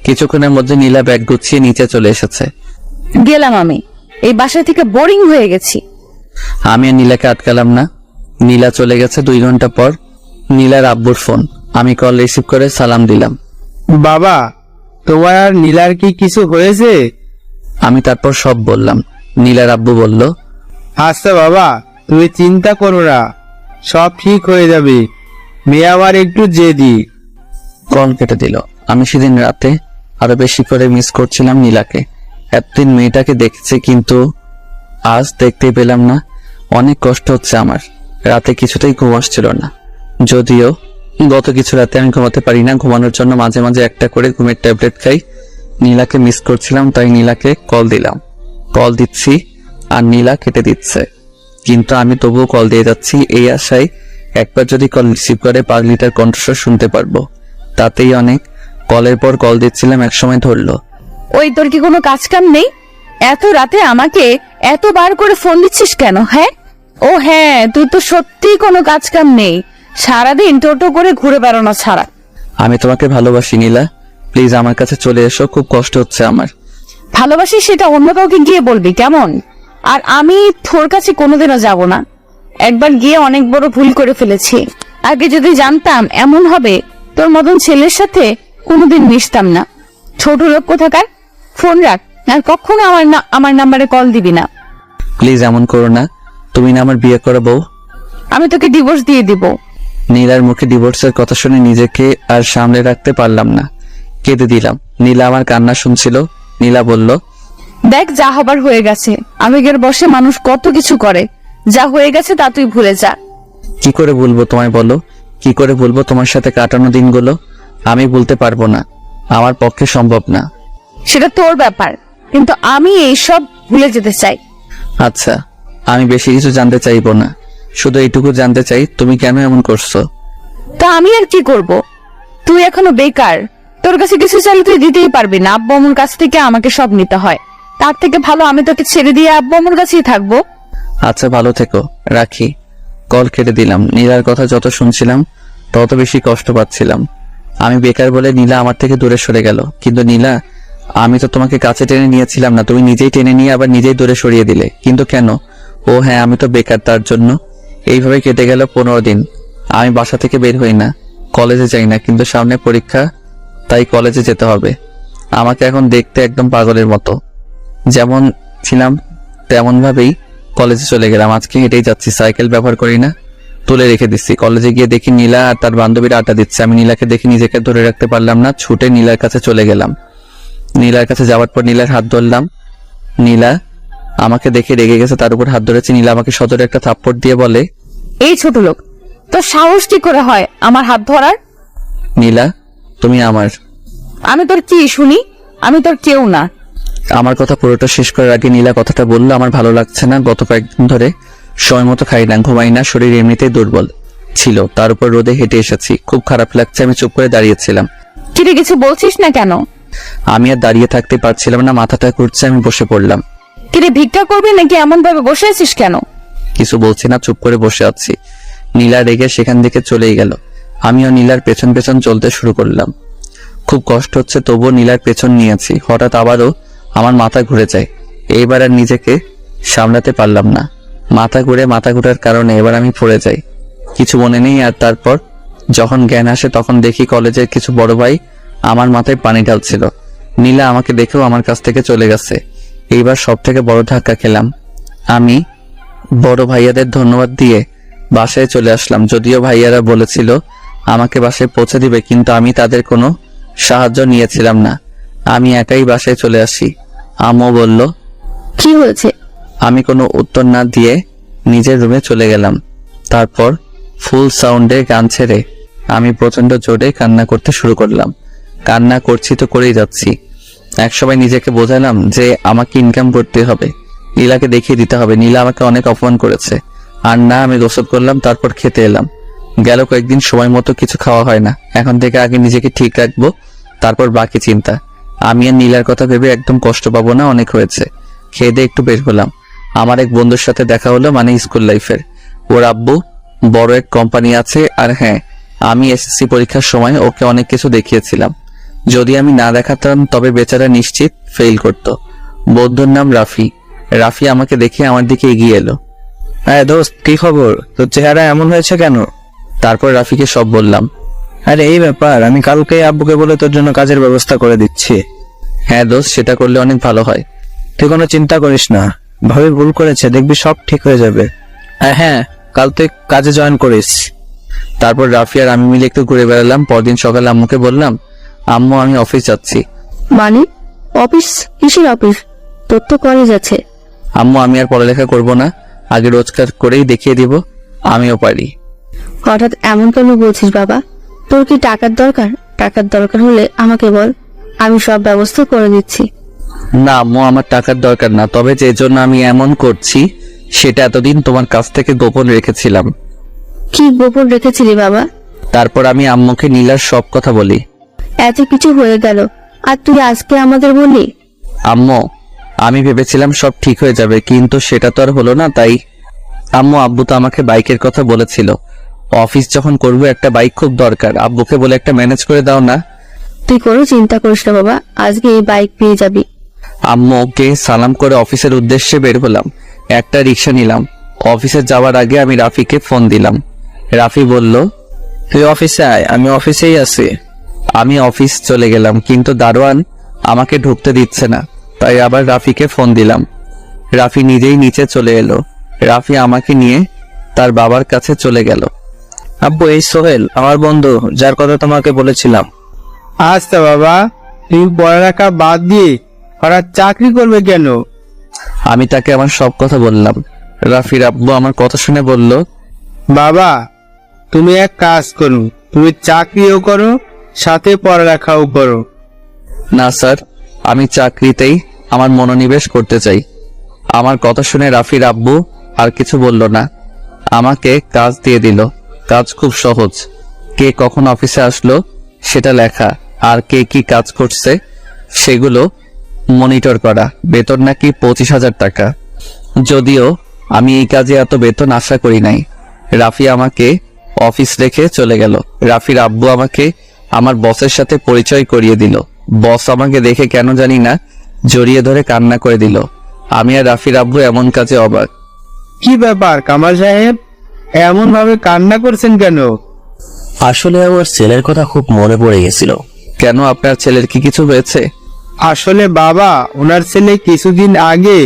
কিছুক্ষণের মধ্যে নীলা ব্যাগ গুছিয়ে নিচে চলে এসেছে। গেলাম আমি, এই বাসা থেকে বোরিং হয়ে গেছি। আমি আর নীলাকে আটকালাম না। নীলা চলে গেছে। 2 ঘন্টা পর নীলার আব্বুর ফোন। আমি কল রিসিভ করে সালাম দিলাম। বাবা, তোমার আর নীলার কি কিছু হয়েছে? আমি তারপর সব বললাম। নীলার আব্বু বলল, আচ্ছা বাবা, তুমি চিন্তা করো না, সব ঠিক হয়ে যাবে। মেয়ে আমার একটু জেদি। কল কেটে দিল। আমি সেদিন রাতে আরো বেশি করে মিস করছিলাম নীলাকে। এতদিন মেয়েটাকে দেখেছি, কিন্তু আজ দেখতে পেলাম না। অনেক কষ্ট হচ্ছে আমার। রাতে কিছুতেই ঘুম আসছিল না। যদিও গত কিছু রাতে আমি ঘুমাতে পারি না, ঘুমানোর জন্য মাঝে মাঝে একটা করে ঘুমের ট্যাবলেট খাই। নীলাকে মিস করছিলাম, তাই নীলাকে কল দিলাম। কল দিচ্ছি আর নীলা কেটে দিচ্ছে, কিন্তু আমি তবুও কল দিয়ে যাচ্ছি এই আশায় একবার যদি কল রিসিভ করে পাগলিটার কণ্ঠস্বর শুনতে পারবো, তাতেই অনেক। কলের পর কল দিচ্ছিলাম, একসময় ধরলো। ওই, তোর কি কোনো কাজ কাম নেই? এত রাতে আমাকে এতবার করে ফোন দিচ্ছিস কেন? হ্যাঁ, ও হ্যাঁ, তুই তো সত্যিই কোনো কাজ কাম নেই, সারাদিন টোটো করে ঘুরে বেড়ানো ছাড়া। আমি তোমাকে ভালোবাসি নীলা, প্লিজ আমার কাছে চলে এসো, খুব কষ্ট হচ্ছে আমার। ভালোবাসি সেটা অন্য কাউকে গিয়ে বলবি, কেমন? আর আমি তোর কাছে কোনোদিনও যাব না। একবার গিয়ে অনেক বড় ভুল করে ফেলেছি। আগে যদি জানতাম এমন হবে, তোর মতন ছেলের সাথে কোনোদিন মিশতাম না। ছোট লোক কোথাকার। ফোন রাখ, আর কখনো আমার নাম্বারে কল দিবি না। প্লিজ এমন করো না, তুমি না আমার বিয়ে করা বউ। আমি তোকে ডিভোর্স দিয়ে দিব। নীলার মুখে ডিভোর্সের কথা শুনে নিজেকে আর সামলে রাখতে পারলাম না, কেঁদে দিলাম। নীলা আমার কান্না শুনছিল। নীলা বলল, দেখ, যা হবার হয়ে গেছে। আবেগের বশে মানুষ কত কিছু করে। যা হয়ে গেছে তা তুই ভুলে যা। কি করে বলবো তোমায় বলো? কি করে বলবো তোমার সাথে কাটানো দিনগুলো? আমি বলতে পারবো না, আমার পক্ষে সম্ভব না। সেটা তোর ব্যাপার, কিন্তু আমি এইসব ভুলে যেতে চাই। আচ্ছা, আমি বেশি কিছু জানতে চাইবো না, শুধু এইটুকু জানতে চাই তুমি কেন এমন করছো। তা আমি আর কি করব? তুই এখনো বেকার, তোর কাছে কিছু চাইলে তুই দিতেই পারবি না। আব্বু আম্মুর কাছ থেকে আমাকে সব নিতে হয়। তার থেকে ভালো আমি তোকে ছেড়ে দিয়ে আব্বু আম্মুর কাছেই থাকবো। আচ্ছা, ভালো থেকো, রাখি। কল কেটে দিলাম। নীলার কথা যত শুনছিলাম তত বেশি কষ্ট পাচ্ছিলাম। আমি বেকার বলে নীলা আমার থেকে দূরে সরে গেল, কিন্তু নীলা আমি তো তোমাকে কাছে টেনে নিয়েছিলাম না, তুমি নিজেই টেনে নিয়ে আবার নিজেই দূরে সরিয়ে দিলে, কিন্তু কেন? ও হ্যাঁ, আমি তো বেকার, তার জন্য। এইভাবে কেটে গেল 15 দিন। আমি বাসা থেকে বের হই না, কলেজে যাই না, কিন্তু সামনে পরীক্ষা, তাই কলেজে যেতে হবে। আমাকে এখন দেখতে একদম পাগলের মতো, যেমন ছিলাম তেমন ভাবেই কলেজে চলে গেলাম। আজকে হেঁটেই যাচ্ছি, সাইকেল ব্যবহার করি না, তুলে রেখে দিচ্ছি। কলেজে গিয়ে দেখি নীলা আর তার বান্ধবীরা আড্ডা দিচ্ছে। আমি নীলাকে দেখে নিজেকে ধরে রাখতে পারলাম না, ছুটে নীলার কাছে চলে গেলাম। নীলার কাছে যাওয়ার পর নীলার হাত ধরলাম। নীলা আমাকে দেখে রেগে গেছে, তার উপর হাত ধরেছে। নীলা আমাকে সজোরে একটা থাপ্পড় দিয়ে বলে, এই ছোট লোক, তোর সাহস কি করে হয় আমার হাত ধরার? নীলা তুমি আমার। আমি তোর কি শুনি? আমি তোর কেউ না। আমার কথা পুরোটা শেষ করার আগে নীলা কথাটা বললো, আমার ভালো লাগছে না, গত কয়েকদিন ধরে সময় মতো খাই না, ঘুমাই না, শরীর এমনিতেই দুর্বল ছিল, তার উপর রোদে হেঁটে এসেছি, খুব খারাপ লাগছে। আমি চুপ করে দাঁড়িয়েছিলাম। কিরে, কিছু বলছিস না কেন? আমি আর দাঁড়িয়ে থাকতে পারছিলাম না, মাথাটা ঘুরছে, আমি বসে পড়লাম। কিরে, ভিক্ষা করবি নাকি? এমন ভাবে বসে আছিস কেন? কিছু বলছি না, চুপ করে বসে আছি। নীলা রেগে সেখান থেকে চলেই গেল। আমিও নীলার পেছন পেছন চলতে শুরু করলাম। খুব কষ্ট হচ্ছে, তবুও নীলার পেছন নিয়েছি। হঠাৎ আবারও আমার মাথা ঘুরে যায়। এইবার আর নিজেকে সামলাতে পারলাম না, মাথা ঘুরার কারণে এবার আমি পড়ে যাই, কিছু মনে নেই। আর তারপর যখন জ্ঞান আসে তখন দেখি কলেজের কিছু বড় ভাই আমার মাথায় পানি ঢালছিল। নীলা আমাকে দেখেও আমার কাছ থেকে চলে গেছে। এইবার সব থেকে বড় ধাক্কা খেলাম। আমি বড় ভাইয়াদের ধন্যবাদ দিয়ে বাসায় চলে আসলাম। যদিও ভাইয়ারা বলেছিল আমাকে বাসায় পৌঁছে দিবে, কিন্তু আমি তাদের কোনো সাহায্য নিয়েছিলাম না। আমি একাই বাসায় চলে আসি। আম্মু বলল, কি হয়েছে? আমি কোনো উত্তর না দিয়ে নিজের রুমে চলে গেলাম। তারপর ফুল সাউন্ডে গান ছেড়ে আমি প্রচন্ড জোরে কান্না করতে শুরু করলাম। কান্না করছি তো করেই যাচ্ছি। একসময় নিজেকে বোঝালাম যে আমাকে ইনকাম করতে হবে, নীলাকে দেখিয়ে দিতে হবে। নীলা আমাকে অনেক অপমান করেছে। আর না, আমি গোসল করলাম, তারপর খেতে এলাম। গেল কয়েকদিন সময় মতো কিছু খাওয়া হয় না। এখন থেকে আগে নিজেকে ঠিক রাখবো, তারপর বাকি চিন্তা। আমি আর নীলার কথা ভেবে একদম কষ্ট পাবো না, অনেক হয়েছে। খেয়ে দিয়ে একটু বের হলাম। আমার এক বন্ধুর সাথে দেখা হলো, মানে স্কুল লাইফের। ওর আব্বু বড় এক কোম্পানি আছে। আর হ্যাঁ, আমি এসএসসি পরীক্ষার সময় ওকে অনেক কিছু দেখিয়েছিলাম। যদি আমি না দেখাতাম তবে বেচারা নিশ্চিত ফেল করত। বন্ধুর নাম রাফি। রাফি আমাকে দেখে আমার দিকে এগিয়ে এলো। হ্যাঁ দোস্ত, কি খবর? তোর চেহারা এমন হয়েছে কেন? তারপর রাফিকে সব বললাম। আরে এই ব্যাপার, আমি কালকে আব্বুকে বলে তোর জন্য কাজের ব্যবস্থা করে দিচ্ছি। হ্যাঁ দোস্ত, সেটা করলে অনেক ভালো হয়। তুই কোনো চিন্তা করিস না, ভাবি ভুল করেছে, দেখবি সব ঠিক হয়ে যাবে। আর হ্যাঁ, কাল তুই কাজে জয়েন করিস। তারপর রাফি আর আমি মিলে একটু ঘুরে বেড়ালাম। পরদিন সকালে আম্মুকে বললাম, আম্মু আমি অফিস যাচ্ছি। মানে অফিস? কিসের অফিস? তোর তো কলেজ আছে। আম্মু আমি আর পড়ালেখা করব না, আগে রোজগার করেই দেখিয়ে দিব আমিও পারি। হঠাৎ এমন কেন বলছিস বাবা? তোর কি টাকার দরকার? টাকার দরকার হলে আমাকে বল, আমি সব ব্যবস্থা করে দিচ্ছি। না আম্মু, আমার টাকার দরকার না, তবে যে জন্য আমি এমন করছি সেটা এতদিন তোমার কাছ থেকে গোপন রেখেছিলাম। কি গোপন রেখেছিলি বাবা? তারপর আমি আম্মুকে নীলার সব কথা বলি। এত কিছু হয়ে গেল আর তুই আজকে আমাদের বললি? আম্মু আমি ভেবেছিলাম সব ঠিক হয়ে যাবে, কিন্তু সেটা তো আর হলো না। তাই আম্মু, আব্বু তো আমাকে বাইকের কথা বলেছিল, অফিস যখন করব একটা বাইক খুব দরকার। আব্বুকে বলে একটা ম্যানেজ করে দাও না। তুই কোনো চিন্তা করিস না বাবা, আজকে এই বাইক পেয়ে যাবি। আম্মুকে সালাম করে অফিসের উদ্দেশ্যে বের হলাম। একটা রিক্সা নিলাম। অফিসে যাওয়ার আগে আমি রাফিকে ফোন দিলাম। রাফি বলল, তুই অফিসে আয়, আমি অফিসেই আছি। আমি অফিস চলে গেলাম, কিন্তু দারোয়ান আমাকে ঢুকতে দিচ্ছে না। তাই আবার রাফিকে ফোন দিলাম। রাফি নিজেই নিচে চলে এলো। রাফি আমাকে নিয়ে তার বাবার কাছে চলে গেল। আব্বু, এই সোহেল আমার বন্ধু, যার কথা তোমাকে বলেছিলাম। আচ্ছা বাবা, তুমি পড়ালেখা বাদ দিয়ে হঠাৎ চাকরি করবে কেন? আমি তাকে আমার সব কথা বললাম। রাফির আব্বু আমার কথা শুনে বলল, বাবা, তুমি এক কাজ করো, তুমি চাকরিও করো সাথে পড়ালেখাও করো। না স্যার, আমি চাকরিতেই আমার মনোনিবেশ করতে চাই। আমার কথা শুনে রাফির আব্বু আর কিছু বলল না, আমাকে কাজ দিয়ে দিল। কাজ খুব সহজ, কে কখন অফিসে আসলো সেটা লেখা, আর কে কি কাজ করছে সেগুলো মনিটর করা। বেতন নাকি 25,000 টাকা। যদিও আমি এই কাজে এত বেতন আশা করি নাই। রাফি আমাকে অফিস রেখে চলে গেল। রাফির আব্বু আমাকে আমার বসের সাথে পরিচয় করিয়ে দিল। বস আমাকে দেখে কেন জানি না জড়িয়ে ধরে কান্না করে দিল। আমি আর রাফির আব্বু এমন কাজে অবাক। কি ব্যাপার কামাল সাহেব, এমন ভাবে কান্না করছেন কেন? আসলে আমার ছেলের কথা খুব মনে পড়ে গেছিল। কেন, আপনার ছেলের কি কিছু হয়েছে? আসলে বাবা, ওনার ছেলে কিছুদিন আগে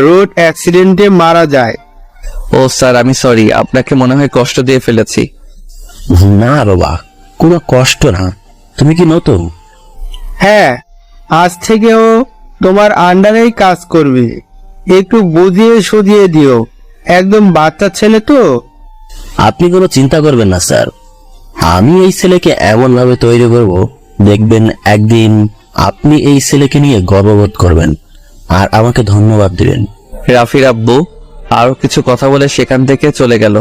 রোড অ্যাক্সিডেন্টে মারা যায়। ও স্যার, আমি সরি, আপনাকে মনে হয় কষ্ট দিয়ে ফেলেছি। না বাবা, কোনো কষ্ট না। তুমি কি নতুন? হ্যাঁ, আজ থেকেও তোমার আন্ডারেই কাজ করবে। একটু বুঝিয়ে সুঝিয়ে দিও, একদম বাচ্চা ছেলে তো। আপনি কোনো চিন্তা করবেন না স্যার, আমি এই ছেলেকে এমন ভাবে তৈরি করব, দেখবেন একদিন আপনি এই ছেলেকে নিয়ে গর্ববোধ করবেন আর আমাকে ধন্যবাদ দিবেন। রাফির আব্বু আরো কিছু কথা বলে সেখান থেকে চলে গেল।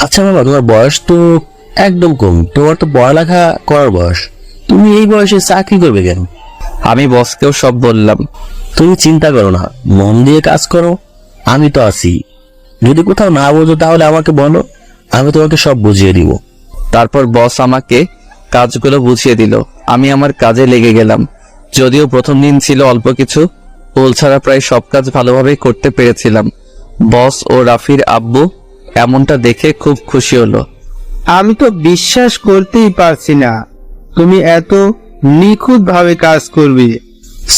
আচ্ছা বাবা, তোমার বয়স তো একদম কম, তোমার তো পড়ালেখা করার বয়স, তুমি এই বয়সে চাকরি করবে কেন? আমি বসকেও সব বললাম। তুমি চিন্তা করো না, মন দিয়ে কাজ করো, আমি তো আছি। যদি কোথাও না বোঝো তাহলে আমাকে বলো, আমি তোমাকে সব বুঝিয়ে দিব। তারপর বস আমাকে কাজগুলো বুঝিয়ে দিল। আমি আমার কাজে লেগে গেলাম। যদিও প্রথম দিন ছিল অল্প কিছু, ভুল ছাড়া প্রায় সব কাজ ভালোভাবেই করতে পেরেছিলাম। বস ও রাফির আব্বু এমনটা দেখে খুব খুশি হলো। আমি তো বিশ্বাস করতেই পারছি না তুমি এত নিখুঁত ভাবে কাজ করবে।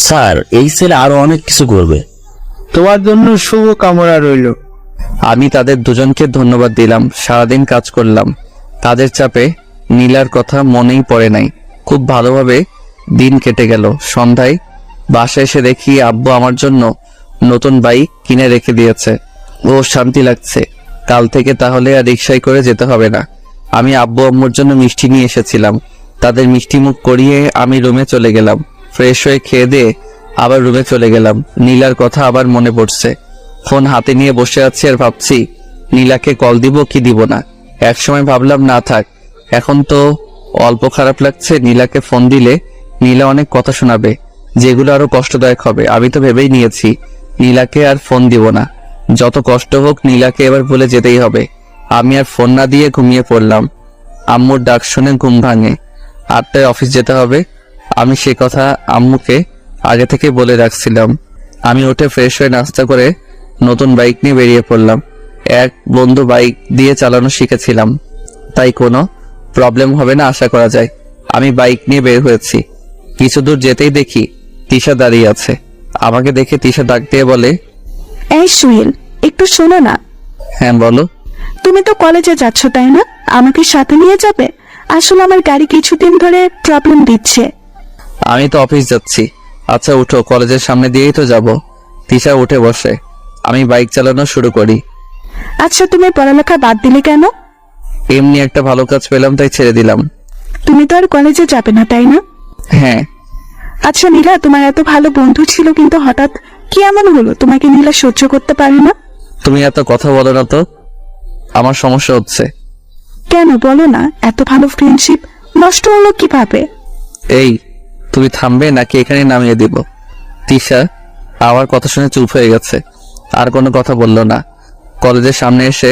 স্যার, এই ছেলে আরো অনেক কিছু করবে। তোমার জন্য শুভ কামনা রইল। আমি তাদের দুজনকে ধন্যবাদ দিলাম। সারাদিন কাজ করলাম। কাজের চাপে নীলার কথা মনেই পড়ে নাই। খুব ভালোভাবে দিন কেটে গেল। সন্ধ্যায় বাসায় এসে দেখি আব্বু আমার জন্য নতুন বাইক কিনে রেখে দিয়েছে। ও শান্তি লাগছে। কাল থেকে তাহলে আর রিক্সায় করে যেতে হবে না। আমি আব্বু আম্মুর জন্য মিষ্টি নিয়ে এসেছিলাম। তাদের মিষ্টি মুখ করিয়ে আমি রুমে চলে গেলাম। ফ্রেশ হয়ে খেয়ে দিয়ে আবার রুমে চলে গেলাম। নীলার কথা আবার মনে পড়ছে। ফোন হাতে নিয়ে বসে আছি আর ভাবছি নীলাকে কল দিব কি দিব না। একসময় ভাবলাম না থাক, এখন তো অল্প খারাপ লাগছে। নীলাকে ফোন দিলে নীলা অনেক কথা শোনাবে, যেগুলো আরো কষ্টদায়ক হবে। আমি তো ভেবেই নিয়েছি নীলাকে আর ফোন দিব না। যত কষ্ট হোক নীলাকে এবার ভুলে যেতেই হবে। আমি আর ফোন না দিয়ে ঘুমিয়ে পড়লাম। আম্মুর ডাক শুনে ঘুম ভাঙে। 8টায় অফিস যেতে হবে। আমি সে কথা আম্মুকে আগে থেকে বলে রাখছিলাম। আমি উঠে ফ্রেশ হয়ে নাস্তা করে নতুন বাইক নিয়ে বেরিয়ে পড়লাম। এক বন্ধু বাইক দিয়ে চালানো শিখেছিলাম, তাই কোনো প্রবলেম হবে না আশা করা যায়। আমি বাইক নিয়ে বের হয়েছি। কিছু দূর যেতেই দেখি তিশা দাঁড়িয়ে আছে। আমাকে দেখে তিশা ডাক দিয়ে বলে, এই সুহেল, একটু শোনো না। হ্যাঁ বলো। তুমি তো কলেজে যাচ্ছ তাই না? আমাকে সাথে নিয়ে যাবে? আসলে আমার গাড়ি কিছুদিন ধরে প্রবলেম দিচ্ছে। আমি তো অফিস যাচ্ছি। আচ্ছা উঠো, কলেজের সামনে দিয়েই তো যাব। তিশা উঠে বসে। আমি বাইক চালানো শুরু করি। আচ্ছা, তুমি পড়ালেখা বাদ দিলে কেন? এমনি একটা ভালো কাজ পেলাম তাই ছেড়ে দিলাম। তুমি তো আর কলেজে যাবে না তাই না? হ্যাঁ। আচ্ছা নীলা, তোমার এত ভালো বন্ধু ছিল, কিন্তু হঠাৎ কি এমন হলো তোমাকে নীলা সহ্য করতে পারে না? তুমি এত কথা বলো না তো, আমার সমস্যা হচ্ছে। কেন বলো না, এত ভালো ফ্রেন্ডশিপ নষ্ট হলো কিভাবে? এই, তুমি থামবে নাকি এখানে নামিয়ে দিব? তিশা আমার কথা শুনে চুপ হয়ে গেছে, আর কোনো কথা বললো না। কলেজের সামনে এসে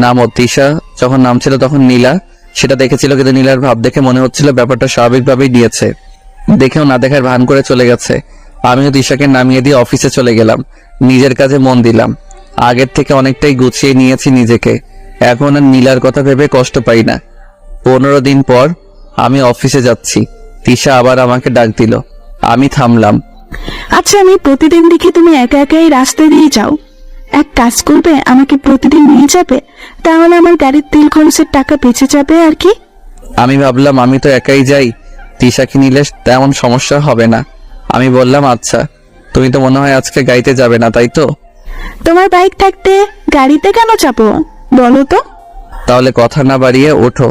নামো। তিশা যখন নামছিল তখন নীলা সেটা দেখেছিল, কিন্তু নীলার ভাব দেখে মনে হচ্ছিল ব্যাপারটা স্বাভাবিকভাবেই নিয়েছে। দেখেও না দেখার ভান করে চলে গেছে। আমিও তিশাকে নামিয়ে দিয়ে অফিসে চলে গেলাম। নিজের কাজে মন দিলাম। আগের থেকে অনেকটাই গুছিয়ে নিয়েছি নিজেকে। এখন আর নীলার কথা ভেবে কষ্ট পাই না। 15 দিন পর আমি অফিসে যাচ্ছি। তিশা আবার আমাকে ডাক দিল। আমি থামলাম। আচ্ছা, আমি প্রতিদিন দেখি তুমি একা একাই রাস্তা দিয়ে যাও। এক কাজ করবে, আমাকে প্রতিদিন নিয়ে যাবে, তাহলে আমার গাড়ির তেল খরচের টাকা বেঁচে যাবে আর কি। আমি ভাবলাম আমি তো একাই যাই, তিশাকে নিলে তেমন সমস্যা হবে না। আমি বললাম আচ্ছা। তুমি তো মনে হয় আজকে গাড়িতে যাবে না তাই তো? তোমার বাইক থাকতে গাড়িতে কেন যাবো বলো তো? তাহলে কথা না বাড়িয়ে ওঠো।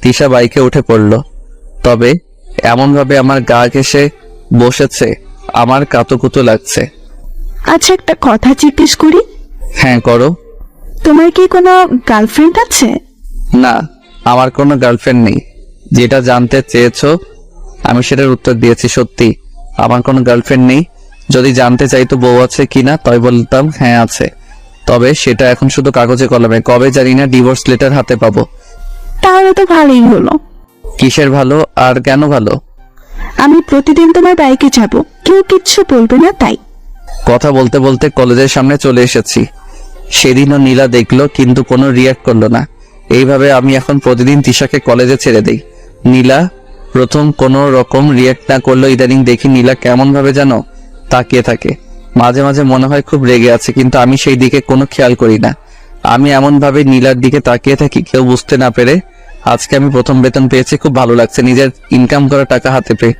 তিশা বাইকে উঠে পড়ল, তবে এমন ভাবে আমার গা ঘেঁষে বসেছে আমার কাতুকুতু লাগছে। আচ্ছা, একটা কথা জিজ্ঞেস করি। হ্যাঁ করো। তোমার কি কোনো গার্লফ্রেন্ড আছে? না, আমার কোনো গার্লফ্রেন্ড নেই। যেটা জানতে চেয়েছো আমি সেটার উত্তর দিয়েছি। সত্যি আমার কোনো গার্লফ্রেন্ড নেই। যদি জানতে চাইতো বউ আছে কিনা, তাই বলতাম হ্যাঁ আছে। তবে সেটা এখন শুধু কাগজে কলমে। কবে জানি না ডিভোর্স লেটার হাতে পাবো। তাহলে তো ভালোই হলো। কিসের ভালো আর কেন ভালো? আমি প্রতিদিন তোমার বাইকে যাব, কেউ কিচ্ছু বলবে না তাই। কথা বলতে বলতে কলেজের সামনে চলে এসেছি। সেদিনও নীলা দেখলো কিন্তু কোনো রিয়াক্ট করলো না। এইভাবে আমি এখন প্রতিদিন তিশাকে কলেজে ছেড়ে দেই। নীলা প্রথম কোনো রকম রিয়াক্ট না করলো, ইদানিং দেখি নীলা কেমন ভাবে জানো তাকিয়ে থাকে। মাঝে মাঝে মনে হয় খুব রেগে আছে, কিন্তু আমি সেই দিকে কোনো খেয়াল করি না। আমি এমন ভাবে নীলার দিকে তাকিয়ে থাকি কেউ বুঝতে না পেরে। আজকে আমি প্রথম বেতন পেয়েছি, খুব ভালো লাগছে নিজের ইনকাম করা টাকা হাতে পেয়ে।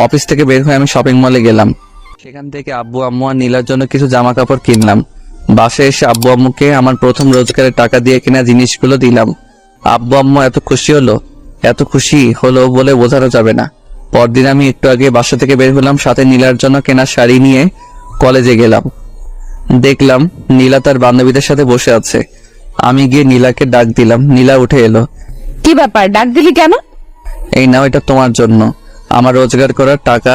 অফিস থেকে বের হয়ে আমি শপিং মলে গেলাম। সেখান থেকে আব্বু আম্মু আর নীলার জন্য কিছু জামা কাপড় কিনলাম। বাসায় এসে আব্বু আম্মুকে আমার প্রথম রোজগারের টাকা দিয়ে কিনা জিনিসগুলো দিলাম। আব্বু আম্মু এত খুশি হলো বলে বোঝানো যাবে না। পরদিন আমি একটু আগে বাসা থেকে বের হলাম, সাথে নীলার জন্য কেনা শাড়ি নিয়ে কলেজে গেলাম। দেখলাম নীলা তার বান্ধবীদের সাথে বসে আছে। আমি গিয়ে নীলাকে ডাক দিলাম, নীলা উঠে এলো। কি ব্যাপার, ডাক দিলি কেন? এই নাও, এটা তোমার জন্য, আমার রোজগার করার টাকা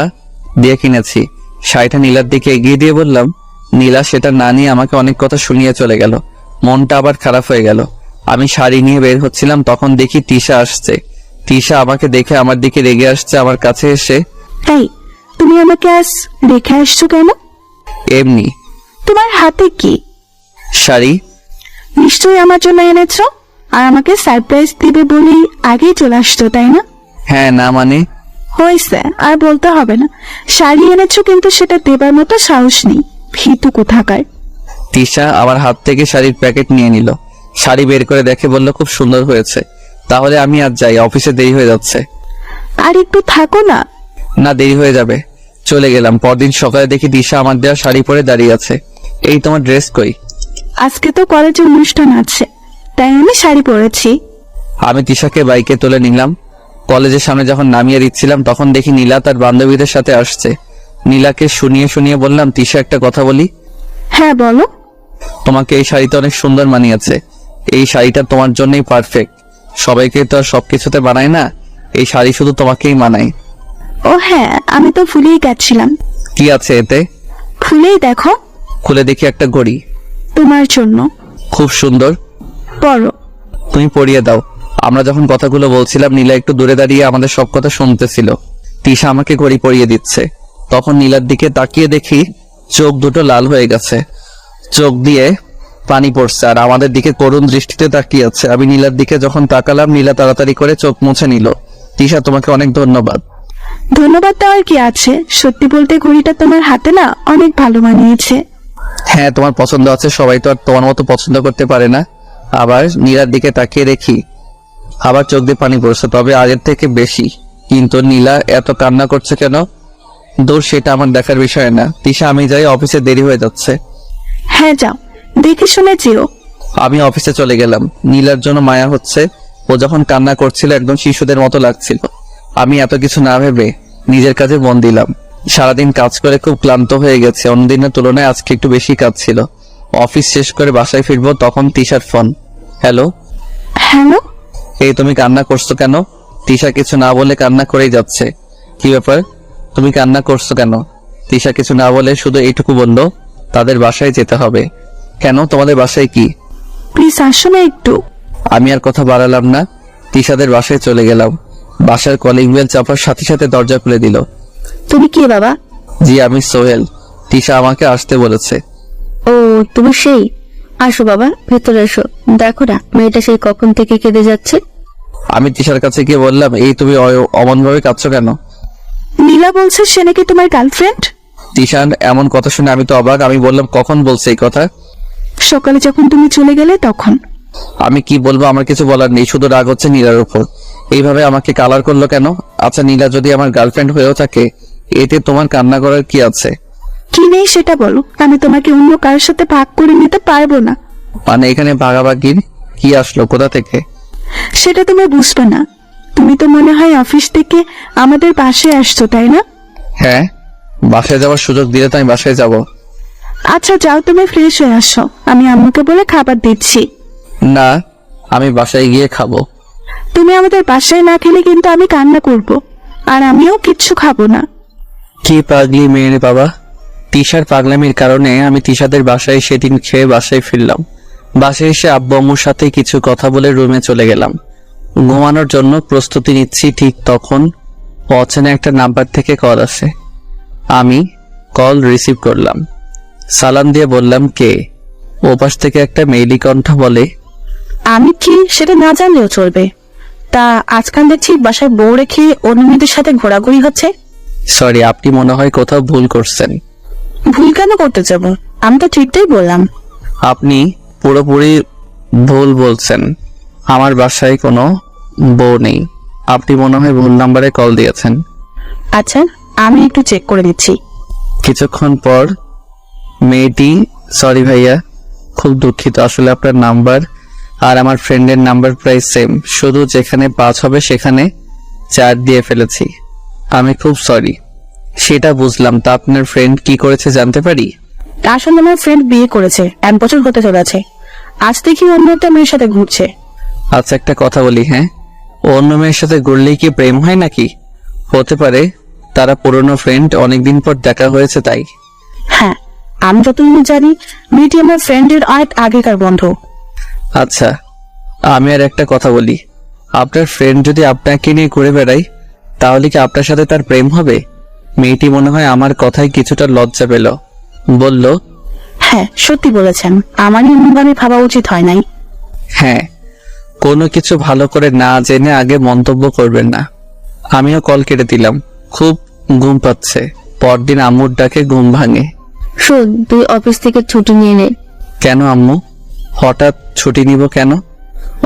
দিয়ে কিনেছি। শাড়িটা নীলার দিকে এগিয়ে দিয়ে বললাম। নীলা সেটা না নিয়ে আমাকে অনেক কথা শুনিয়ে চলে গেল। মনটা আবার খারাপ হয়ে গেল। আমি শাড়ি নিয়ে বের হচ্ছিলাম, তখন দেখি তিশা আসছে। তিশা আমাকে দেখে আমার দিকে রেগে আসছে। আমার কাছে এসে, তাই তুমি আমাকে আজ রেখে আসছো কেন? এমনি। তোমার হাতে কি? শাড়ি। নিশ্চয়ই আমার জন্য এনেছো, আর আমাকে সারপ্রাইজ দিবে বলেই আগেই চলে আসতো তাই না? হ্যাঁ, না মানে? হয়েছে, আর বলতে হবে না। শাড়ি এনেছো কিন্তু সেটা দেবার মতো সাহস নেই, ভীতু কোথাকার। তিশা আমার হাত থেকে শাড়ির প্যাকেট নিয়ে নিল। শাড়ি বের করে দেখে বলল, খুব সুন্দর হয়েছে। তাহলে আমি আজ যাই, অফিসে দেরি হয়ে যাচ্ছে। আর একটু থাকো না। না, দেরি হয়ে যাবে। চলে গেলাম। পরদিন সকালে দেখি তিশা আমার দেওয়া শাড়ি পরে দাঁড়িয়ে আছে। এই তোমার ড্রেস কই? আজকে তো কলেজে অনুষ্ঠান আছে, তাই আমি শাড়ি পরেছি। আমি তিশাকে বাইকে তুলে নিলাম। কলেজের সামনে যখন নামিয়ে দিচ্ছিলাম তখন দেখি নীলা তার বান্ধবীদের সাথে আসছে। নীলাকে শুনিয়ে বললাম, তিশা একটা কথা বলি। হ্যাঁ বলো। তোমাকে এই শাড়িটা অনেক সুন্দর মানিয়েছে। এই শাড়িটা তোমার জন্যই পারফেক্ট। সবাইকে তো আর সবকিছুতে বানায় না, এই শাড়ি শুধু তোমাকেই মানায়। ও হ্যাঁ, আমি তো ভুলেই গেছিলাম। কি আছে এতে? খুলেই দেখো। খুলে দেখি একটা ঘড়ি। তোমার জন্য। খুব সুন্দর। পরো। তুমি পরিয়ে দাও। আমরা যখন কথাগুলো বলছিলাম নীলা একটু দূরে দাঁড়িয়ে আমাদের সব কথা শুনতেছিল। তিশা আমাকে ঘড়ি পরিয়ে দিচ্ছে। তখন নীলার দিকে তাকিয়ে দেখি চোখ দুটো লাল হয়ে গেছে, চোখ দিয়ে পানি পড়ছে, আর আমাদের দিকে করুণ দৃষ্টিতে তাকিয়ে আছে। আমি নীলার দিকে যখন তাকালাম, নীলা তাড়াতাড়ি করে চোখ মুছে নিল। তিশা, তোমাকে অনেক ধন্যবাদ। ধন্যবাদ দেওয়ার কি আছে, সত্যি বলতে ঘড়িটা তোমার হাতে না অনেক ভালো মানিয়েছে। হ্যাঁ, তোমার পছন্দ আছে, সবাই তো আর তোমার মতো পছন্দ করতে পারে না। আবার নীলার দিকে তাকিয়ে দেখি আবার চোখ দিয়ে পানি পড়ছে, তবে আগের থেকে বেশি। কিন্তু নীলা এত কান্না করছে কেন? দূর, সেটা আমার দেখার বিষয় না। তিশা, আমি যাই, অফিসে দেরি হয়ে যাচ্ছে। হ্যাঁ যাও, দেখে শুনে যেও। আমি অফিসে চলে গেলাম। নীলার জন্য মায়া হচ্ছে। ও যখন কান্না করছিল একদম শিশুদের মতো লাগছিল। আমি এত কিছু না ভেবে নিজের কাজে মন দিলাম। সারাদিন কাজ করে খুব ক্লান্ত হয়ে গেছে। অন্যদিনের তুলনায় আজকে একটু বেশি কাজ ছিল। অফিস শেষ করে বাসায় ফিরবো, তখন তিশার ফোন। হ্যালো। হ্যালো। এই, তুমি কান্না করছো কেন? তিশা কিছু না বলে কান্না করেই যাচ্ছে। কি ব্যাপার, তুমি কান্না করছো কেন? তিশা কিছু না বলে শুধু এইটুকু বললো, তাদের বাসায় যেতে হবে। কেন, তোমাদের বাসায় কি? প্লিজ আসো না একটু। আমি আর কথা বাড়ালাম না, তিশাদের বাসায় চলে গেলাম। বাসার কলিং বেল চাপার সাথে সাথে দরজা খুলে দিল। তুমি কে বাবা? জি, আমি সোহেল। তিশা আমাকে আসতে বলেছে। ও, তুমি সেই। আসো বাবা, ভেতরে এসো। দেখো না মেয়েটা সেই কখন থেকে কেঁদে যাচ্ছে। আমি তিশার কাছে গিয়ে বললাম, এই তুমি অমন ভাবে কাঁদছো কেন? নীলা বলছে সে নাকি তোমার গার্লফ্রেন্ড। তিশান এমন কথা শুনে আমি তো অবাক। আমি বললাম, কখন বলছে এই কথা? সকালে যখন তুমি চলে গেলে তখন। আমি কি বলবো, আমার কিছু বলার নেই, শুধু রাগ হচ্ছে নীলার উপর। এইভাবে আমাকে কালার করলো কেন? আচ্ছা, নীলা যদি আমার গার্লফ্রেন্ড হয়েও থাকে, এতে তোমার কান্না করার কি আছে? কি নেই সেটা বলো, আমি তোমাকে অন্য কারোর সাথে ভাগ করে নিতে পারবো না। মানে এখানে ভাগাভাগির কি আসলো, কোথা থেকে? সেটা তুমি বুঝবে না। তুমি তো মনে হয় অফিস থেকে আমাদের বাসায় আসছো তাই না? হ্যাঁ, বাসায় যাওয়ার সুযোগ দিলে তো আমি বাসায় যাব। আচ্ছা যাও, তুমি ফ্রেশ হয়ে আসো, আমি আম্মুকে বলে খাবার দিচ্ছি। না, আমি বাসায় গিয়ে খাবো। তুমি আমাদের বাসায় না খেলে কিন্তু আমি কান্না করব, আর আমিও কিচ্ছু খাবো না। কি পাগলি মেয়ে বাবা! তিশার পাগলামির কারণে আমি তিশাদের বাসায় সেদিন খেয়ে বাসায় ফিরলাম। বাসায় এসে আব্বু আম্মুর সাথে কিছু কথা বলে রুমে চলে গেলাম। ঘুমানোর জন্য প্রস্তুতি নিচ্ছি, ঠিক তখন অচেনা একটা নাম্বার থেকে কল আসে। আমি কল রিসিভ করলাম, সালাম দিয়ে বললাম কে। ওপাশ থেকে একটা মেইলি কণ্ঠ বলে, আমি কি সেটা না জানলেও চলবে। তা আজকাল দেখছি বাসায় বউ রেখে অন্য মেয়েদের সাথে ঘোরাঘুরি হচ্ছে। সরি, আপনি মনে হয় কোথাও ভুল করছেন। ভুল কেন করতে যাবো? আমি তো ঠিকটাই বললাম। আপনি পুরোপুরি ভুল বলছেন। আমার বাসায় কোনো বউ নেই। আপনি মনে হয় ভুল নাম্বারে কল দিয়েছেন। আচ্ছা, আমি একটু চেক করে দিচ্ছি। কিছুক্ষণ পর মেয়েটি, সরি ভাইয়া, খুব দুঃখিত, আসলে আপনার নাম্বার আর আমার ফ্রেন্ডের নাম্বার প্রায় সেম, শুধু যেখানে 5 হবে সেখানে 4 দিয়ে ফেলেছি। আমি খুব সরি। সেটা বুঝলাম, তা আপনার ফ্রেন্ড কি করেছে জানতে পারি? আসলে আমার ফ্রেন্ড বিয়ে করেছে, 1 বছর হতে চলেছে। আজ দেখি অন্য একটা মেয়ের সাথে ঘুরছে। আচ্ছা, একটা কথা বলি, হ্যাঁ, অন্য মেয়ের সাথে ঘুরলেই কি প্রেম হয় নাকি? হতে পারে তারা পুরনো ফ্রেন্ড, অনেকদিন পর দেখা হয়েছে তাই। হ্যাঁ, আমি যতদূর জানি মেয়েটি আমার ফ্রেন্ডের অনেক আগেকার বন্ধু। আচ্ছা, আমি আর একটা কথা বলি, আপনার ফ্রেন্ড যদি আপনাকে নিয়ে ঘুরে বেড়ায় তাহলে কি আপনার সাথে তার প্রেম হবে? মেয়েটি মনে হয় আমার কথায় কিছুটা লজ্জা পেল, বলল, হ্যাঁ সত্যি বলেছেন, আমারই এমনভাবে ভাবা উচিত হয় নাই। হ্যাঁ, কোনো কিছু ভালো করে না জেনে আগে মন্তব্য করবেন না। আমিও কল কেটে দিলাম, খুব ঘুম পাচ্ছে। পরদিন আম্মুর ডাকে ঘুম ভাঙে। শোন, তুই অফিস থেকে ছুটি নিয়ে নে। কেন আম্মু, হঠাৎ ছুটি নিব কেন?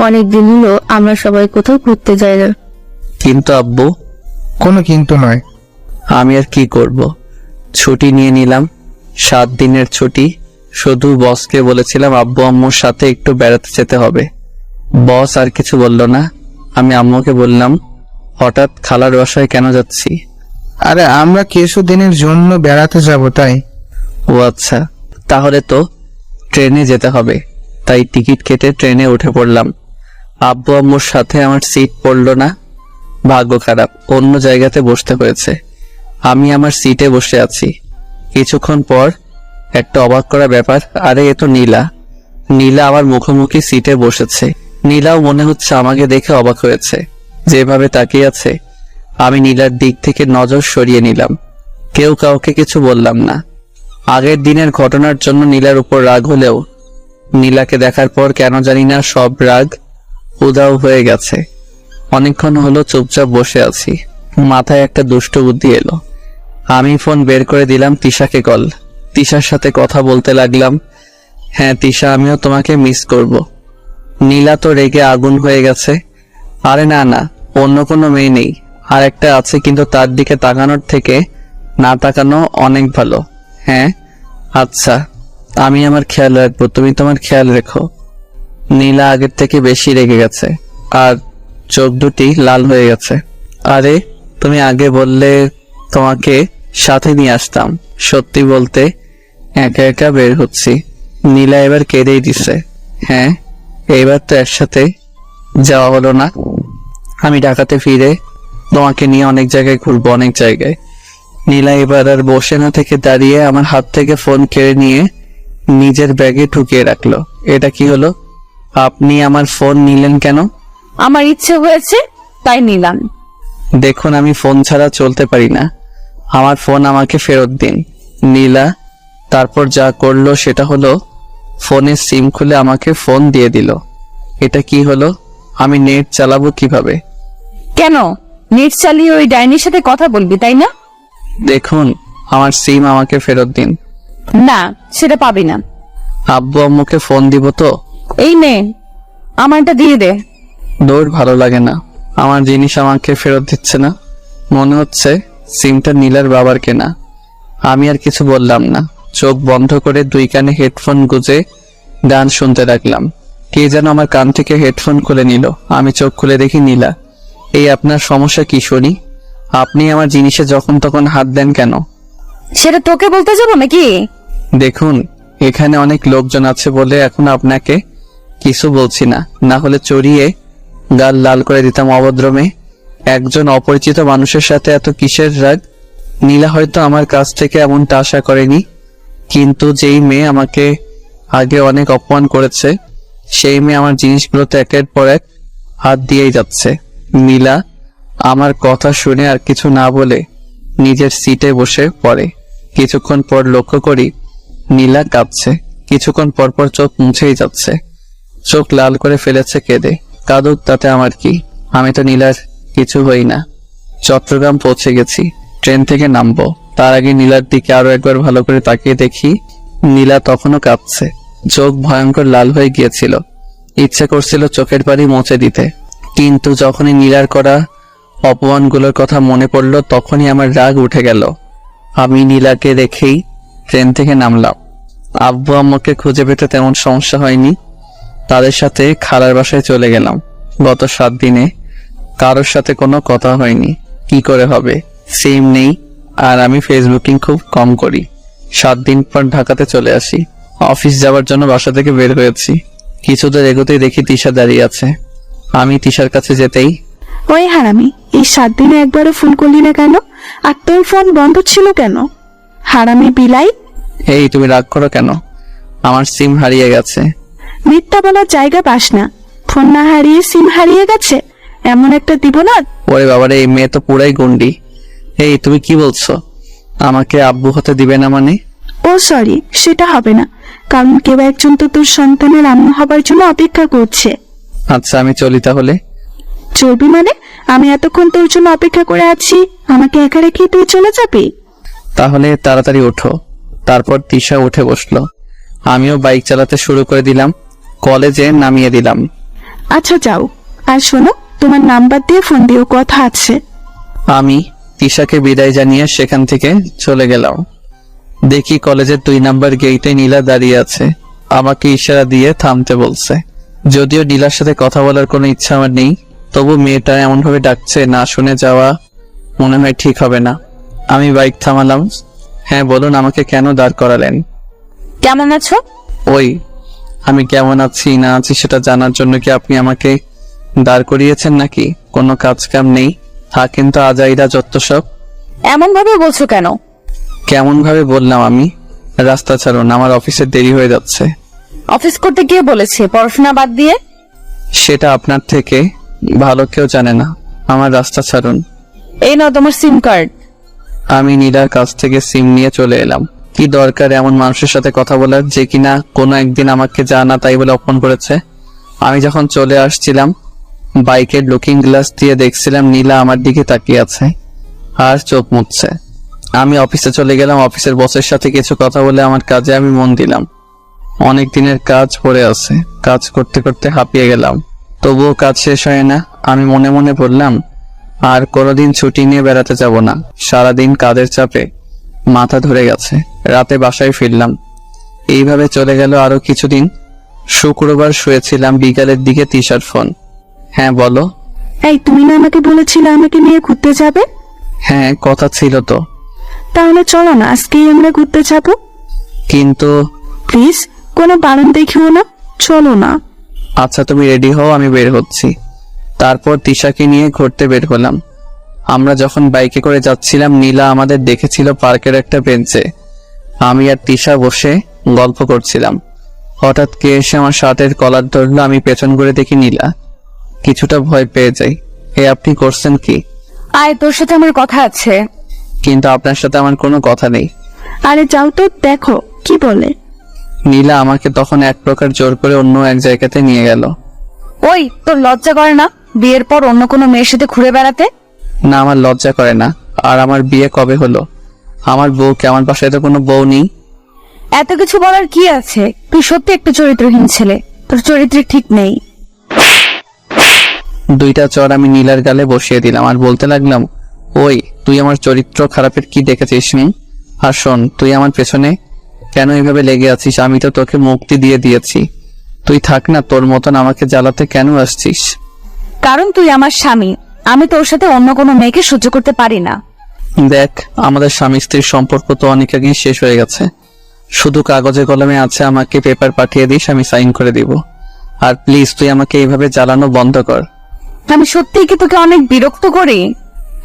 অনেক দিন হলো আমরা সবাই কোথাও ঘুরতে যাই না। কিন্তু আব্বু। কোনো কিন্তু নয়। আমি আর কি করব, ছুটি নিয়ে নিলাম, 7 দিনের ছুটি। শুধু বসকে বলেছিলাম আব্বু আম্মুর সাথে একটু বেড়াতে যেতে হবে। বস আর কিছু বলল না। আমি আম্মুকে বললাম, হঠাৎ খালার বাসায় কেন যাচ্ছি? আরে আমরা কিছুদিনের জন্য বেড়াতে যাব তাই। ও আচ্ছা, তাহলে তো ট্রেনে যেতে হবে। তাই টিকিট কেটে ট্রেনে উঠে পড়লাম। আব্বু আম্মুর সাথে আমার সিট পড়লো না, ভাগ্য খারাপ, অন্য জায়গাতে বসতে হয়েছে। আমি আমার সিটে বসে আছি। কিছুক্ষণ পর একটা অবাক করা ব্যাপার, আরে এ তো নীলা। নীলা আমার মুখোমুখি সিটে বসেছে। নীলাও মনে হচ্ছে আমাকে দেখে অবাক হয়েছে, যেভাবে তাকিয়ে আছে। আমি নীলার দিক থেকে নজর সরিয়ে নিলাম, কেউ কাউকে কিছু বললাম না। আগের দিনের ঘটনার জন্য নীলার উপর রাগ হলেও নীলাকে দেখার পর কেন জানি না সব রাগ উধাও হয়ে গেছে। অনেকক্ষণ হলো চুপচাপ বসে আছি, মাথায় একটা দুষ্ট বুদ্ধি এলো। আমি ফোন বের করে দিলাম তিশাকে কল। তিশার সাথে কথা বলতে লাগলাম, হ্যাঁ তিশা, আমিও তোমাকে মিস করব। নীলা তো রেগে আগুন হয়ে গেছে। আরে না না, অন্য কোনো মেয়ে নেই, আর একটা আছে, কিন্তু তার দিকে তাকানোর থেকে না তাকানো অনেক ভালো। হ্যাঁ আচ্ছা, আমি আমার খেয়াল রাখবো, তুমি তোমার খেয়াল রেখো। নীলা আগের থেকে বেশি রেগে গেছে আর চোখ দুটি লাল হয়ে গেছে। আরে তুমি আগে বললে তোমাকে সাথে নিয়ে আসতাম। সত্যি বলতে একা একা বের হচ্ছি। নীলা এবার কেঁদেই দিছে। হ্যাঁ, এবার তো একসাথে যাওয়া হলো না। আমি ঢাকাতে ফিরে তোমাকে নিয়ে অনেক জায়গায় ঘুরবো, অনেক জায়গায়। নীলা এবার আর বসে না থেকে দাঁড়িয়ে আমার হাত থেকে ফোন কেড়ে নিয়ে নিজের ব্যাগে ঢুকিয়ে রাখলো। এটা কি হলো? আপনি আমার ফোন নিলেন কেন? আমার ইচ্ছে হয়েছে তাই নিলাম। দেখুন, আমি ফোন ছাড়া চলতে পারি না, আমার ফোন আমাকে ফেরত দিন। নীলা তারপর যা করলো সেটা হলো ফোনের সিম খুলে আমাকে ফোন দিয়ে দিল। এটা কি হলো? আমি নেট চালাবো কিভাবে? কেন, নেট চালিয়ে ওই ডাইনির সাথে কথা বলবি তাই না? দেখুন, আমার সিম আমাকে ফেরত দিন। না, সেটা পাবি না। আব্বু আম্মুকে ফোন দিব তো? এই নে, আমারটা দিয়ে দে। দৌড়, ভালো লাগে না, আমার জিনিস আমাকে ফেরত দিচ্ছে না। মনে হচ্ছে সিমটা নীলার বাবার কেনা। আমি আর কিছু বললাম না, চোখ বন্ধ করে 2 কানে হেডফোন গুজে গান শুনতে লাগলাম। কে যেন আমার কান থেকে হেডফোন খুলে নিল। আমি চোখ খুলে দেখি নীলা। এই আপনার সমস্যা কি শুনি? আপনি আমার জিনিসে যখন তখন হাত দেন কেন? সেটা তোকে বলতে যাবো নাকি? দেখুন, এখানে অনেক লোকজন আছে বলে এখন আপনাকে কিছু বলছি না, না হলে চড়িয়ে গাল লাল করে দিতাম অভদ্রমে। একজন অপরিচিত মানুষের সাথে এত কিসের রাগ? নীলা হয়তো আমার কাছ থেকে এমনটা আশা করেনি, কিন্তু যেই মেয়ে আমাকে আগে অনেক অপমান করেছে সেই মেয়ে আমার জিনিসগুলোতে একের পর এক হাত দিয়েই যাচ্ছে। নীলা আমার কথা শুনে আর কিছু না বলে নিজের সিটে বসে পড়ে। কিছুক্ষণ পর লক্ষ্য করি নীলা কাঁদছে। কিছুক্ষণ পর পর চোখ মুছেই যাচ্ছে। চোখ লাল করে ফেলেছে কেঁদে। কাঁদুক, তাতে আমার কি? আমি তো নীলার কিছু হই না। চট্টগ্রাম পৌঁছে গেছি। ট্রেন থেকে নামবো, তার আগে নীলার দিকে আরো একবার ভালো করে তাকিয়ে দেখি নীলা তখনও কাঁদছে। চোখ ভয়ঙ্কর লাল হয়ে গিয়েছিল। ইচ্ছে করছিল চোখের পানি মুছে দিতে, কিন্তু যখনই নীলার করা অপমানগুলোর কথা মনে পড়ল তখনই আমার রাগ উঠে গেল। আমি নীলাকে রেখেই ট্রেন থেকে নামলাম। আব্বু আম্মুকে খুঁজে পেতে তেমন সমস্যা হয়নি। তাদের সাথে খালার বাসায় চলে গেলাম। গত 7 দিনে কারোর সাথে কোনো কথা হয়নি। কি করে হবে? সিম নেই, আর আমি ফেসবুকিং খুব কম করি। 7 দিন পর ঢাকাতে চলে আসি। অফিস যাওয়ার জন্য বাসা থেকে বের হয়েছি। কিছুদূর এগোতেই দেখি তিশা দাঁড়িয়ে আছে। আমি তিশার কাছে যেতেই, ওই হারামি, এই 7 দিনে একবারও ফোন করলি না কেন? আর তোর ফোন বন্ধ ছিল কেন? হারামি বিলাই! এই তুমি রাগ করো কেন? আমার সিম হারিয়ে গেছে। মিথ্যা বলার জায়গা পাস না। ফোন না হারিয়ে সিম হারিয়ে গেছে, এমন একটা দিব না। ওরে বাবারে, এই মেয়ে তো পুরাই গুন্ডি। এই তুমি কি বলছো? আমাকে আব্বু হতে দিবে না মানে? ও সরি, সেটা হবে না, কারণ কেউ একজন তো তোর সন্তানের আম্মা হবার জন্য অপেক্ষা করছে। আচ্ছা, আমি চলি তাহলে। চলবি মানে? আমি এতক্ষণ তোর জন্য অপেক্ষা করে আছি, আমাকে একা রেখে তুই চলে যাবি? তাহলে তাড়াতাড়ি ওঠো। তারপর তিশা উঠে বসলো। আমিও বাইক চালাতে শুরু করে দিলাম। কলেজে নামিয়ে দিলাম। আচ্ছা যাও, আর শোনো, তোমার নাম্বার দিয়ে ফোন দিও, কথা আছে। আমি তিশাকে বিদায় জানিয়ে সেখান থেকে চলে গেলাম। দেখি কলেজের 2 নাম্বার গেটে নীলা দাঁড়িয়ে আছে। আমাকে ইশারা দিয়ে থামতে বলছে। যদিও নীলার সাথে কথা বলার কোনো ইচ্ছা আমার নেই, তবু মেয়েটা এমন ভাবে ডাকছে, না শুনে যাওয়া মনে হয় ঠিক হবে না। আমি বাইক থামালাম। হ্যাঁ বলুন, আমাকে কেন দাঁড় করালেন? কেমন আছো? ওই, আমি কেমন আছি না আছি সেটা জানার জন্য কি আপনি আমাকে দাঁড় করিয়েছেন নাকি? কোনো কাজ কাম নেই? থাকেন তো আজাইরা যত সব। এমন ভাবে বলছো কেন? কেমন ভাবে বললাম আমি? রাস্তা ছাড়ুন, আমার অফিসে দেরি হয়ে যাচ্ছে। অফিস করতে গিয়ে বলেছে পড়াশোনা বাদ দিয়ে? সেটা আপনার থেকে ভালো কেউ জানে না। আমার রাস্তা ছাড়ুন। এই নাও তোমার সিম কার্ড। আমি নীলার কাছ থেকে সিম নিয়ে চলে এলাম। কি দরকার এমন মানুষের সাথে কথা বলার, যে কিনা কোনো একদিন আমাকে জানা তাই বলে অপমান করেছে? আমি যখন চলে আসছিলাম বাইকের লুকিং গ্লাস দিয়ে দেখছিলাম নীলা আমার দিকে তাকিয়ে আছে আর চোখ মুছছে। আমি অফিসে চলে গেলাম। অফিসের বসের সাথে কিছু কথা বলে আমার কাজে আমি মন দিলাম। অনেক দিনের কাজ পড়ে আছে। কাজ করতে করতে হাঁপিয়ে গেলাম, তবুও কাজ শেষ হয় না। আমি মনে মনে বললাম, আর কোনোদিন ছুটি নিয়ে বেড়াতে যাব না। সারাদিন কাজের চাপে মাথা ধরে গেছে। রাতে বাসায় ফিরলাম। এইভাবে চলে গেল আরো কিছুদিন। শুক্রবার শুয়েছিলাম, বিকালের দিকে তিশার ফোন। হ্যাঁ বলো। এই, তুমি না আমাকে বলেছিলে আমাকে নিয়ে ঘুরতে যাবে? হ্যাঁ, কথা ছিল তো। তাহলে চলো না, আজকেই আমরা ঘুরতে যাব। কিন্তু প্লিজ, কোনো বারণ দেখিও না, চলো না। আচ্ছা, তুমি রেডি হও, আমি বের হচ্ছি। তারপর তিশাকে নিয়ে ঘুরতে বের হলাম। আমরা যখন বাইকে করে যাচ্ছিলাম নীলা আমাদের দেখেছিল পার্কের একটা বেঞ্চে। আমি আর তিশা বসে গল্প করছিলাম। হঠাৎ কে এসে আমার শার্টের কলার ধরলো। আমি পেছন করে দেখি নীলা। কিছুটা ভয় পেয়ে যাই। আপনি করছেন কি? আয়, তোর সাথে আমার কথা আছে। কিন্তু আপনার সাথে আমার কোনো কথা নেই। আরে যাও তো, দেখো কি বলে। নীলা আমাকে তখন এক প্রকার জোর করে অন্য এক জায়গাতে নিয়ে গেল। ওই, তোর লজ্জা করে না বিয়ের পর অন্য কোনো মেয়ের সাথে ঘুরে বেড়াতে? না, আমার লজ্জা করে না। আর আমার বিয়ে কবে হলো? আমার বউ কে? আমার বাসায় তো কোনো বউ নেই। এত কিছু বলার কি আছে? তুই সত্যি একটা চরিত্রহীন ছেলে, তোর চরিত্র ঠিক নেই। 2টা চড় আমি নীলার গালে বসিয়ে দিলাম আর বলতে লাগলাম, ওই তুই আমার চরিত্র খারাপের কি দেখেছিস? আর শোন, তুই আমার পেছনে কেন এইভাবে লেগে আছিস? আমি তো তোকে মুক্তি দিয়ে দিয়েছি। তুই থাক না, তোর মতন আমাকে জ্বালাতে কেন আসছিস? কারণ তুই আমার স্বামী। আমি তোর সাথে অন্য কোনো মেয়েকে সহ্য করতে পারি না। দেখ, আমাদের স্বামী স্ত্রীর সম্পর্ক তো অনেক আগেই শেষ হয়ে গেছে। শুধু কাগজে কলমে আছে। আমাকে পেপার পাঠিয়ে দিস, আমি সাইন করে দিব। আর প্লিজ তুই আমাকে এইভাবে জ্বালানো বন্ধ কর। আমি সত্যিই কি তোকে অনেক বিরক্ত করি?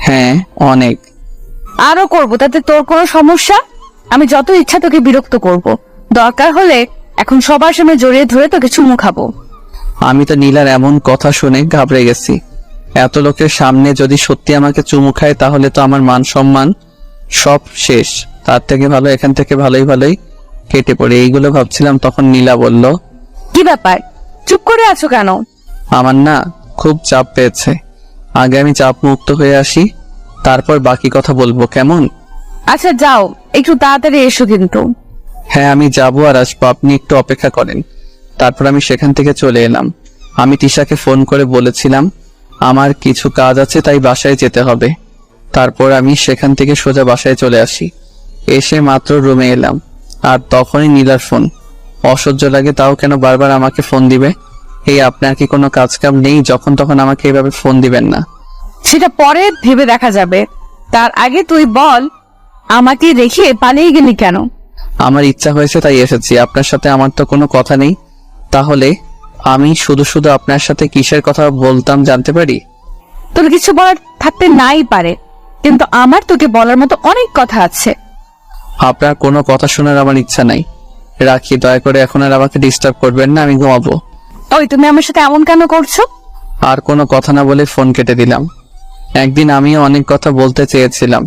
হ্যাঁ, অনেক। আরো করবো, তাতে তোর কোনো সমস্যা? আমি যত ইচ্ছা তোকে বিরক্ত করব। দরকার হলে এখন সবার সামনে জড়িয়ে ধরে তোকে চুমু খাবো। আমি তো নীলার এমন কথা শুনে ঘাবড়ে গেছি। এত লোকের সামনে যদি সত্যি আমাকে চুমু খায় তাহলে তো আমার মান সম্মান সব শেষ। তার থেকে ভালো এখান থেকে ভালোই কেটে পড়ে। এইগুলো ভাবছিলাম তখন নীলা বলল, কি ব্যাপার, চুপ করে আছো কেন? আমার না খুব চাপ পেয়েছে, আগে আমি চাপ মুক্ত হয়ে আসি, তারপর বাকি কথা বলবো, কেমন? আচ্ছা যাও, একটু তাড়াতাড়ি এসো কিন্তু। হ্যাঁ আমি যাবো আর আসবো, আপনি একটু অপেক্ষা করেন। তারপর আমি সেখান থেকে চলে এলাম। আমি তিশাকে ফোন করে বলেছিলাম আমার কিছু কাজ আছে তাই বাসায় যেতে হবে। তারপর আমি সেখান থেকে সোজা বাসায় চলে আসি। এসে মাত্র রুমে এলাম আর তখনই নীলার ফোন। অসহ্য লাগে, তাও কেন বারবার আমাকে ফোন দিবে? এই আপনার কি কোনো কাজ কাম নেই যখন তখন আমাকে এভাবে ফোন দিবেন না? সেটা পরে ভেবে দেখা যাবে, তার আগে তুই বল আমাকে রেখে পালিয়ে গেলি কেন? আমার ইচ্ছা হয়েছে তাই এসেছি, আপনার সাথে আমার তো কোনো কথা নেই। তাহলে আমি শুধু শুধু আপনার সাথে কিসের কথা বলতাম জানতে পারি? তোর কিছু বলার থাকতে নাই পারে, কিন্তু আমার তোকে বলার মতো অনেক কথা আছে। আপনার কোনো কথা শোনার আমার ইচ্ছা নাই, রাখি। দয়া করে এখন আর আমাকে ডিস্টার্ব করবেন না, আমি ঘুমাবো। ওই তুমি আমার সাথে এমন কেন করছো? আর কোনো কথা না বলে ফোন কেটে দিলাম। একদিন আমিও অনেক কথা বলতে চেয়েছিলাম,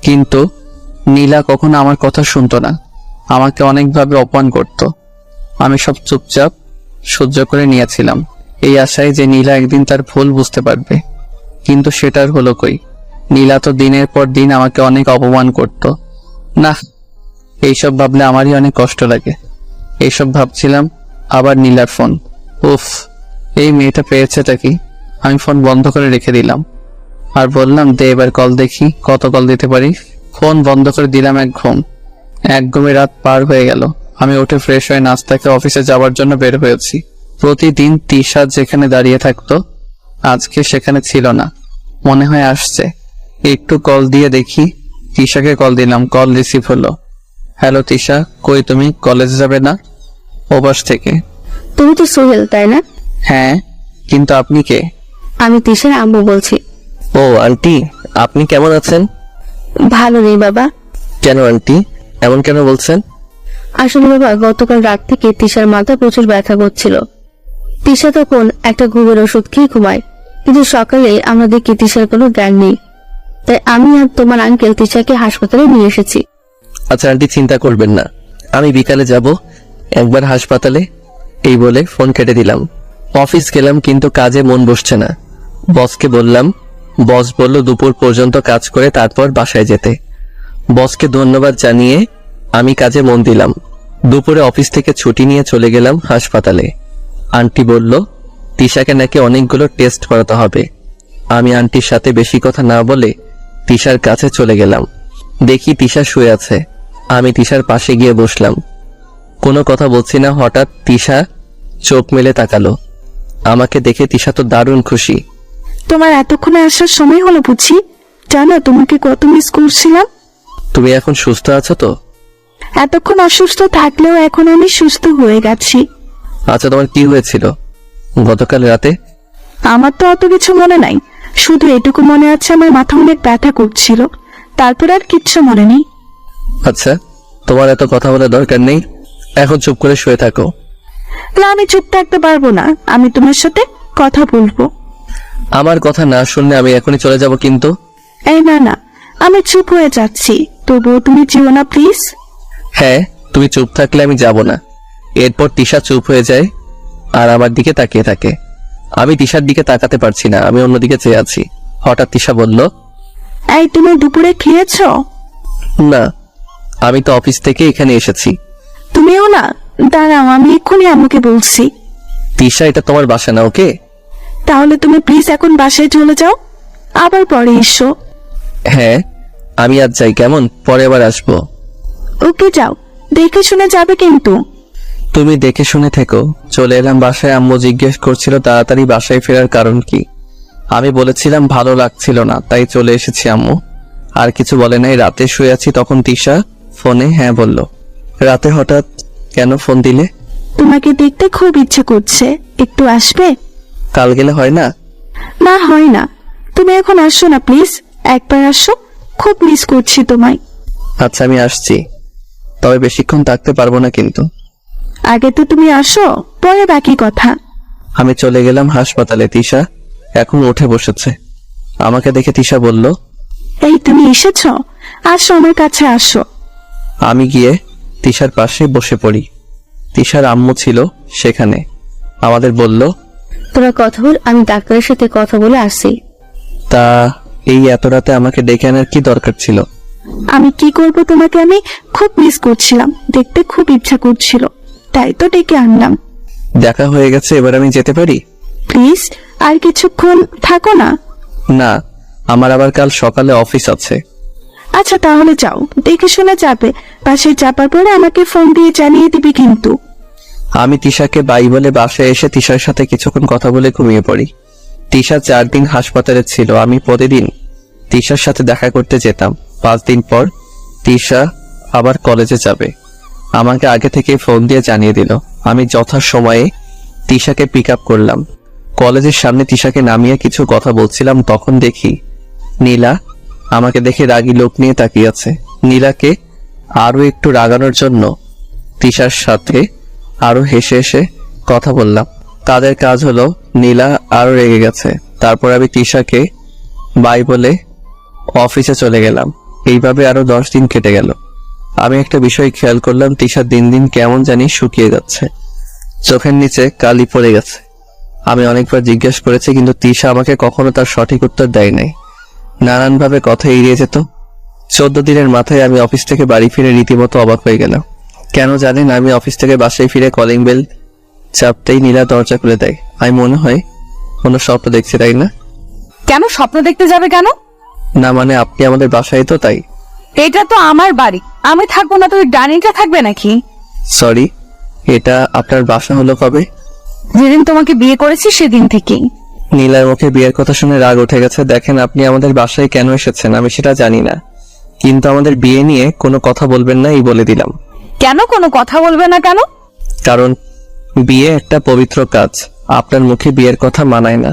কিন্তু নীলা কখনো আমার কথা শুনতো না, আমাকে অনেকভাবে অপমান করত। আমি সব চুপচাপ সহ্য করে নিয়েছিলাম, এই আশায় যে নীলা একদিন তার ভুল বুঝতে পারবে। কিন্তু সেটার হলো কই? নীলা তো দিনের পর দিন আমাকে অনেক অপমান করত। না, এইসব ভাবলে আমারই অনেক কষ্ট লাগে। এইসব ভাবছিলাম, আবার নীলার ফোন। উফ, এই মেয়েটা পেয়েছেটা কি? আমি ফোন বন্ধ করে রেখে দিলাম আর বললাম, দে এবার কল দেখি কত কল দিতে পারি। ফোন বন্ধ করে দিলাম। এক ঘুমে রাত পার হয়ে গেল। আমি উঠে ফ্রেশ হয়ে নাস্তাকে অফিসে যাওয়ার জন্য বের হয়েছি। প্রতিদিন তিশা যেখানে দাঁড়িয়ে থাকতো আজকে সেখানে ছিল না, মনে হয় আসছে। একটু কল দিয়ে দেখি। তিশাকে কল দিলাম, কল রিসিভ হলো। হ্যালো তিশা, কই তুমি? কলেজে যাবে না? ওপাশ থেকে। তুমি তো সোহেল তাই না? হ্যাঁ, কিন্তু আপনি কে? আমি তিশার আম্মু বলছি। ও আন্টি, আপনি কেমন আছেন? ভালো নেই বাবা। কেন আন্টি, এমন কেন বলছেন? আসলে বাবা, গতকাল রাত থেকে তিশার মাথা প্রচুর ব্যথা করছিল। তিশা তখন একটা ঘুমের ওষুধ খেয়ে ঘুমায়, কিন্তু সকালে আমরা দেখি তিশার কোনো জ্ঞান নেই। তাই আমি আর তোমার আঙ্কেল তিশাকে হাসপাতালে নিয়ে এসেছি। আচ্ছা আন্টি, চিন্তা করবেন না, আমি বিকালে যাব একবার হাসপাতালে। এই বলে ফোন কেটে দিলাম। অফিস গেলাম কিন্তু কাজে মন বসছে না। বসকে বললাম, বস বলল দুপুর পর্যন্ত কাজ করে তারপর বাসায় যেতে। বসকে ধন্যবাদ জানিয়ে আমি কাজে মন দিলাম। দুপুরে অফিস থেকে ছুটি নিয়ে চলে গেলাম হাসপাতালে। আন্টি বলল তিশাকে নাকি অনেকগুলো টেস্ট করাতে হবে। আমি আন্টির সাথে বেশি কথা না বলে তিশার কাছে চলে গেলাম। দেখি তিশা শুয়ে আছে। আমি তিশার পাশে গিয়ে বসলাম। কোনো কথা বলছি না, হঠাৎ তিশা চোখ মেলে তাকালো। আমাকে দেখে তিশা তো দারুণ খুশি। তোমার এতক্ষণে আসার সময় হলো বুঝি? জানো তোমাকে কত মিস করছিলাম। তুমি এখন সুস্থ আছো তো? এতক্ষণ অসুস্থ থাকলেও এখন আমি সুস্থ হয়ে গেছি। আচ্ছা, তোমার কি হয়েছিল গতকাল রাতে? আমার তো অত কিছু মনে নাই, শুধু এটুকু মনে আছে আমার মাথা অনেক ব্যথা করছিল, তারপর আর কিচ্ছু মনে নেই। আচ্ছা, তোমার এত কথা বলার দরকার নেই, এখন চুপ করে শুয়ে থাকো। না, আমি চুপ থাকতে পারবো না, আমি তোমার সাথে কথা বলবো। আমার কথা না শুনলে আমি এখনই চলে যাব কিন্তু। এই না না, আমি চুপ হয়ে যাচ্ছি, তবুও তুমি যেও না প্লিজ। হ্যাঁ, তুমি চুপ থাকলে আমি যাব না। এরপর তিশা চুপ হয়ে যায় আর আমার দিকে তাকিয়ে থাকে। আমি তিশার দিকে তাকাতে পারছি না, আমি অন্যদিকে চেয়ে আছি। হঠাৎ তিশা বলল, এই তুমি দুপুরে খেয়েছো? না, আমি তো অফিস থেকে এখানে এসেছি। তুমিও না? দাঁড়াও, আমি এক্ষুনি আম্মুকে বলছি। তিশা, এটা তোমার বাসা না, ওকে? তাহলে তুমি প্লিজ এখন বাসায় চলে যাও, আবার পরে এসো। হ্যাঁ, আমি আজ যাই, কেমন? পরে আবার আসবো। ওকে যাও, দেখে শুনে যাবে কিন্তু। তুমি দেখে শুনে থেকো। চলে এলাম বাসায়। আম্মু জিজ্ঞেস করছিল তাড়াতাড়ি বাসায় ফেরার কারণ কি। আমি বলেছিলাম ভালো লাগছিল না, তাই চলে এসেছি। আম্মু আর কিছু বলে নাই। রাতে শুয়ে আছি, তখন তিশা ফোনে হ্যাঁ বলল। রাতে হঠাৎ কেন ফোন দিলে? তোমাকে দেখতে খুব ইচ্ছে করছে, একটু আসবে? কাল গেলে হয় না? না, হয় না, তুমি এখন আসো না প্লিজ, একবার আসো, খুব মিস করছি তোমায়। আচ্ছা, আমি আসছি, তবে বেশিক্ষণ থাকতে পারবো না কিন্তু। আগে তো তুমি আসো, পরে বাকি কথা। আমি চলে গেলাম হাসপাতালে। তিশা এখন উঠে বসেছে। আমাকে দেখে তিশা বলল, এই তুমি এসেছো, আসো আমার কাছে আসো। আমি গিয়ে তিশার পাশে বসে পড়ি। তিশার আম্মু ছিল সেখানে। আমাদের বলল, তোরা কথা বল, আমি ডাক্তারের সাথে কথা বলে আসছি। তা এই এত রাতে আমাকে ডেকে আনার কি দরকার ছিল? আমি কি করব, তোমাকে আমি খুব মিস করছিলাম, দেখতে খুব ইচ্ছা করছিল, তাই তো ডেকে আনলাম। দেখা হয়ে গেছে, এবার আমি যেতে পারি? প্লিজ আর কিছুক্ষণ থাকো না। না, আমার আবার কাল সকালে অফিস আছে। আচ্ছা তাহলে যাও, দেখে শুনে যাবে। বাসায় যাবার পরে আমাকে ফোন দিয়ে জানিয়ে দিবি কিন্তু। আমি তিশাকে বাই বলে বাসায় এসে তিশার সাথে কিছুক্ষণ কথা বলে ঘুমিয়ে পড়ি। তিশা 4 দিন হাসপাতালে ছিল। আমি প্রতিদিন তিশার সাথে দেখা করতে যেতাম। 5 দিন পর তিশা আবার কলেজে যাবে। আমাকে আগে থেকে ফোন দিয়ে জানিয়ে দিল। আমি যথাসময়ে তিশাকে পিক আপ করলাম। কলেজের সামনে তিশাকে নামিয়ে কিছু কথা বলছিলাম, তখন দেখি নীলা আমাকে দেখে রাগী লোক নিয়ে তাকিয়ে আছে। নীলাকে আরো একটু রাগানোর জন্য তিশার সাথে আরো হেসে হেসে কথা বললাম। তাদের কাজ হলো নীলা আরো রেগে গেছে। তারপর আমি তিশাকে বাই বলে অফিসে চলে গেলাম। এইভাবে আরো 10 দিন কেটে গেল। আমি একটা বিষয় খেয়াল করলাম, তিশা দিন দিন কেমন জানি শুকিয়ে যাচ্ছে, চোখের নিচে কালি পড়ে গেছে। আমি অনেকবার জিজ্ঞেস করেছি, কিন্তু তিশা আমাকে কখনো তার সঠিক উত্তর দেয় নাই। নানানভাবে কথা এড়িয়ে যেত। 14 দিনের মাথায় আমি অফিস থেকে বাড়ি ফিরে রীতিমতো অবাক হয়ে গেলাম। কেন জানেন, আমি অফিস থেকে বাসায় ফিরে কলিং বেল চাপতেই নীলা দরজা খুলে দেয়। আমি মনে হয় কোনো স্বপ্ন দেখছি, তাই না? কেন স্বপ্ন দেখতে যাবে কেন? না মানে আপনি আমাদের বাসায়, তো তাই। এটা তো আমার বাড়ি, আমি থাকবো না তো ওই ডাইনিটা থাকবে নাকি? সরি, এটা আপনার বাসা হলো কবে? যেদিন তোমাকে বিয়ে করেছি সেদিন থেকেই। নীলার মুখে বিয়ের কথা শুনে রাগ উঠে গেছে। দেখেন, আপনি আমাদের বাসায় কেন এসেছেন আমি সেটা জানি না, কিন্তু আমাদের বিয়ে নিয়ে কোনো কথা বলবেন না, এই বলে দিলাম। কেন কোনো কথা বলবে না কেন? কারণ বিয়ে একটা পবিত্র কাজ। আপনার মুখে বিয়ের কথা মানায় না।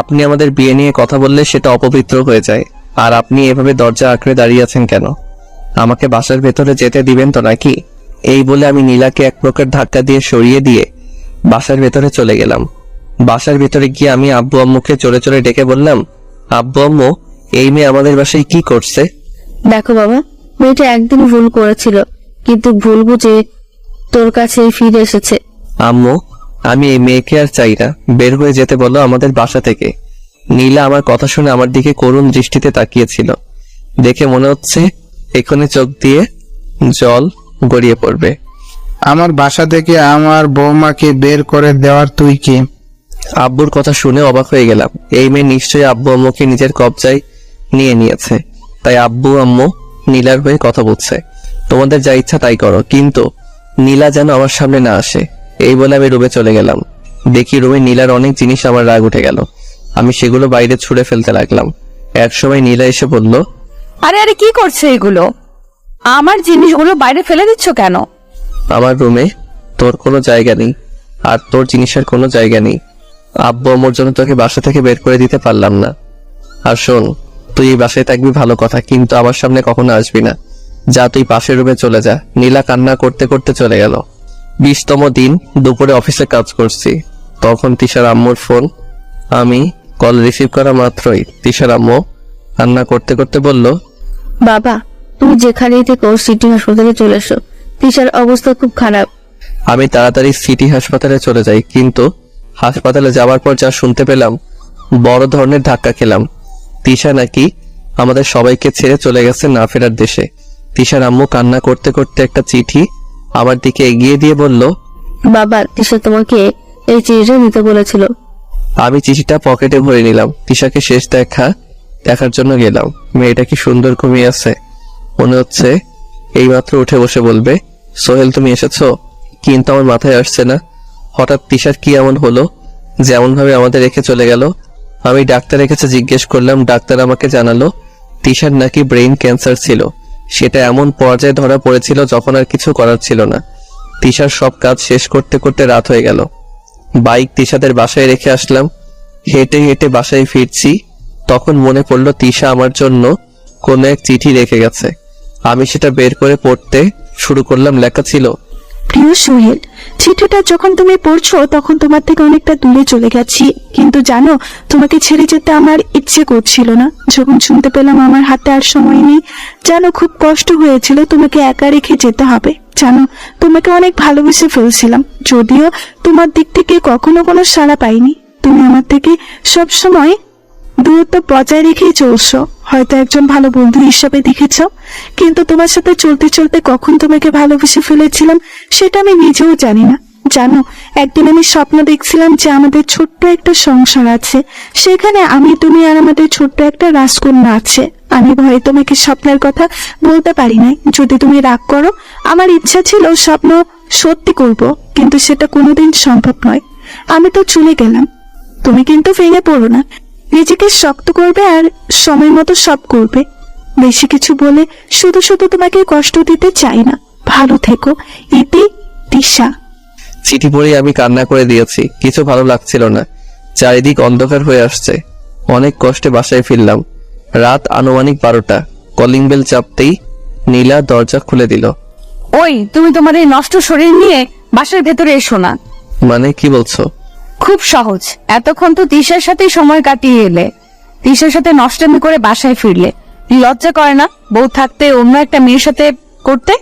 আপনি আমাদের বিয়ে নিয়ে কথা বললে সেটা অপবিত্র হয়ে যায়। আর আপনি এভাবে দরজা আঁকড়ে দাঁড়িয়ে আছেন কেন? আমাকে বাসার ভেতরে যেতে দিবেন তো নাকি? এই বলে আমি নীলাকে এক প্রকার ধাক্কা দিয়ে সরিয়ে দিয়ে বাসার ভেতরে চলে গেলাম। বাসার ভেতরে গিয়ে আমি আব্বু আম্মুকে চলে চলে ডেকে বললাম, আব্বু আম্মু, এই মেয়ে আমাদের বাসায় কি করছে? দেখো বাবা, মেয়েটা একদিন ভুল করেছিল, কিন্তু ভুল বুঝে তোর কাছে ফিরে এসেছে। আম্মু, আমি এই মেয়েকে আর চাই না, বের হয়ে যেতে বলো আমাদের বাসা থেকে। নীলা আমার কথা শুনে আমার দিকে করুণ দৃষ্টিতে তাকিয়েছিল। দেখে মনে হচ্ছে এক্ষুনি চোখ দিয়ে জল গড়িয়ে পড়বে। আমার বাসা থেকে আমার বৌমাকে বের করে দেওয়ার তুই কে? আব্বুর কথা শুনে অবাক হয়ে গেলাম। এই মেয়ে নিশ্চয়ই আব্বু আম্মুকে নিজের কবজায় নিয়ে নিয়েছে, তাই আব্বু আম্মু নীলার হয়ে কথা বলছে। তোমাদের যা ইচ্ছা তাই করো, কিন্তু নীলা যেন আমার সামনে না আসে। এই বলে আমি রুমে চলে গেলাম। দেখি রুমে নীলার অনেক জিনিস, আমার রাগ উঠে গেল। আমি সেগুলো বাইরে ছুঁড়ে ফেলতে লাগলাম। একসময় নীলা এসে বলল, আরে আরে কি করছে এগুলো? আমার জিনিসগুলো বাইরে ফেলে দিচ্ছ কেন? আমার রুমে তোর কোনো জায়গা নেই, আর তোর জিনিসের কোনো জায়গা নেই। আব্বু আম্মুর জন্য তোকে বাসা থেকে বের করে দিতে পারলাম না। আর শোন, তুই এই বাসায় থাকবি ভালো কথা, কিন্তু আমার সামনে কখনো আসবি না। যা, তুই পাশের রুমে চলে যা। নীলা কান্না করতে করতে চলে গেল। 20তম দিন দুপুরে অফিসে কাজ করছি, তখন তিশার আম্মুর ফোন। আমি কল রিসিভ করা মাত্রই তিশার আম্মু কান্না করতে করতে বলল, বাবা, তুমি যেখানেই থেকো সিটি হাসপাতালে চলে এসো, তিশার অবস্থা খুব খারাপ। আমি তাড়াতাড়ি সিটি হাসপাতালে চলে যাই, কিন্তু হাসপাতালে যাওয়ার পর যা শুনতে পেলাম, বড় ধরনের ধাক্কা খেলাম। তিশা নাকি আমাদের সবাইকে ছেড়ে চলে গেছে না ফেরার দেশে। তিশার আম্মু কান্না করতে করতে একটা চিঠি আমার দিকে এগিয়ে দিয়ে বলল, বাবা, তিশা তোমাকে এই চিঠিটা দিতে বলেছিল। আমি চিঠিটা পকেটে ভরে নিলাম। তিশাকে শেষ দেখার জন্য গেলাম। মেয়েটা কি সুন্দর ঘুমিয়ে আছে, মনে হচ্ছে এইমাত্র উঠে বসে বলবে, সোহেল তুমি এসেছো। কিন্তু আমার মাথায় আসছে না, হঠাৎ তিশার কি এমন হলো যেমন ভাবে আমাদের রেখে চলে গেল। আমি ডাক্তারের কাছে জিজ্ঞেস করলাম। ডাক্তার আমাকে জানালো তিশার নাকি ব্রেইন ক্যান্সার ছিল। সেটা এমন পর্যায়ে ধরা পড়েছিল যখন আর কিছু করার ছিল না। তিশার সব কাজ শেষ করতে করতে রাত হয়ে গেল। বাইক তিশাদের বাসায় রেখে আসলাম। হেঁটে হেঁটে বাসায় ফিরছি, তখন মনে পড়লো তিশা আমার জন্য কোনো এক চিঠি রেখে গেছে। আমি সেটা বের করে পড়তে শুরু করলাম। লেখা ছিল, প্রিয় সোহেল, চিঠিটা যখন তুমি পড়ছো তখন তোমার থেকে অনেকটা দূরে চলে গেছি, কিন্তু জানো তোমাকে ছেড়ে যেতে আমার ইচ্ছে করছিল না। যখন শুনতে পেলাম আমার হাতে আর সময় নেই, জানো খুব কষ্ট হয়েছিল তোমাকে একা রেখে যেতে হবে। জানো তোমাকে অনেক ভালোবেসে ফেলছিলাম, যদিও তোমার দিক থেকে কখনো কোনো সাড়া পাইনি। তুমি আমার থেকে সব সময় দূরত্ব বজায় রেখেই চলছো, হয়তো একজন ভালো বন্ধু হিসাবে দেখেছ, কিন্তু তোমার সাথে চলতে চলতে কখন তোমাকে ভালোবেসে ফেলেছিলাম সেটা আমি নিজেও জানি না। জানো একদিন আমি স্বপ্ন দেখছিলাম যে আমাদের ছোট্ট একটা সংসার আছে, সেখানে আমি, তুমি আর আমাদের ছোট্ট একটা রাজকন্যা আছে। আমি ভয়ে তোমাকে স্বপ্নের কথা বলতে পারি নাই, যদি তুমি রাগ করো। আমার ইচ্ছা ছিল স্বপ্ন সত্যি করব, কিন্তু সেটা কোনোদিন সম্ভব নয়। আমি তো চলে গেলাম, তুমি কিন্তু ভেঙে পড়ো না, নিজেকে শক্ত করবে আর সময় মতো সব করবে। বেশি কিছু বলে শুধু শুধু তোমাকে কষ্ট দিতে চাই না। ভালো থেকো, ইতি, তিশা। চিঠি পড়ে আমি কান্না করে দিয়েছি, কিছু ভালো লাগছিল না, চারিদিক অন্ধকার হয়ে আসছে। অনেক কষ্টে বাসায় ফিরলাম। রাত আনুমানিক 12টা। কলিং বেল চাপতেই নীলা দরজা খুলে দিল। ওই তুমি তোমার এই নষ্ট শরীর নিয়ে বাসার ভেতরে এসো না। মানে কি বলছো? খুব সহজ, এতক্ষণ তো তিশার সাথেই সময় কাটিয়ে এলে, তিশার সাথে নষ্টামি করে বাসায় ফিরলে। লজ্জা করে না বউ থাকতে অন্য একটা মেয়ের সাথে করতে?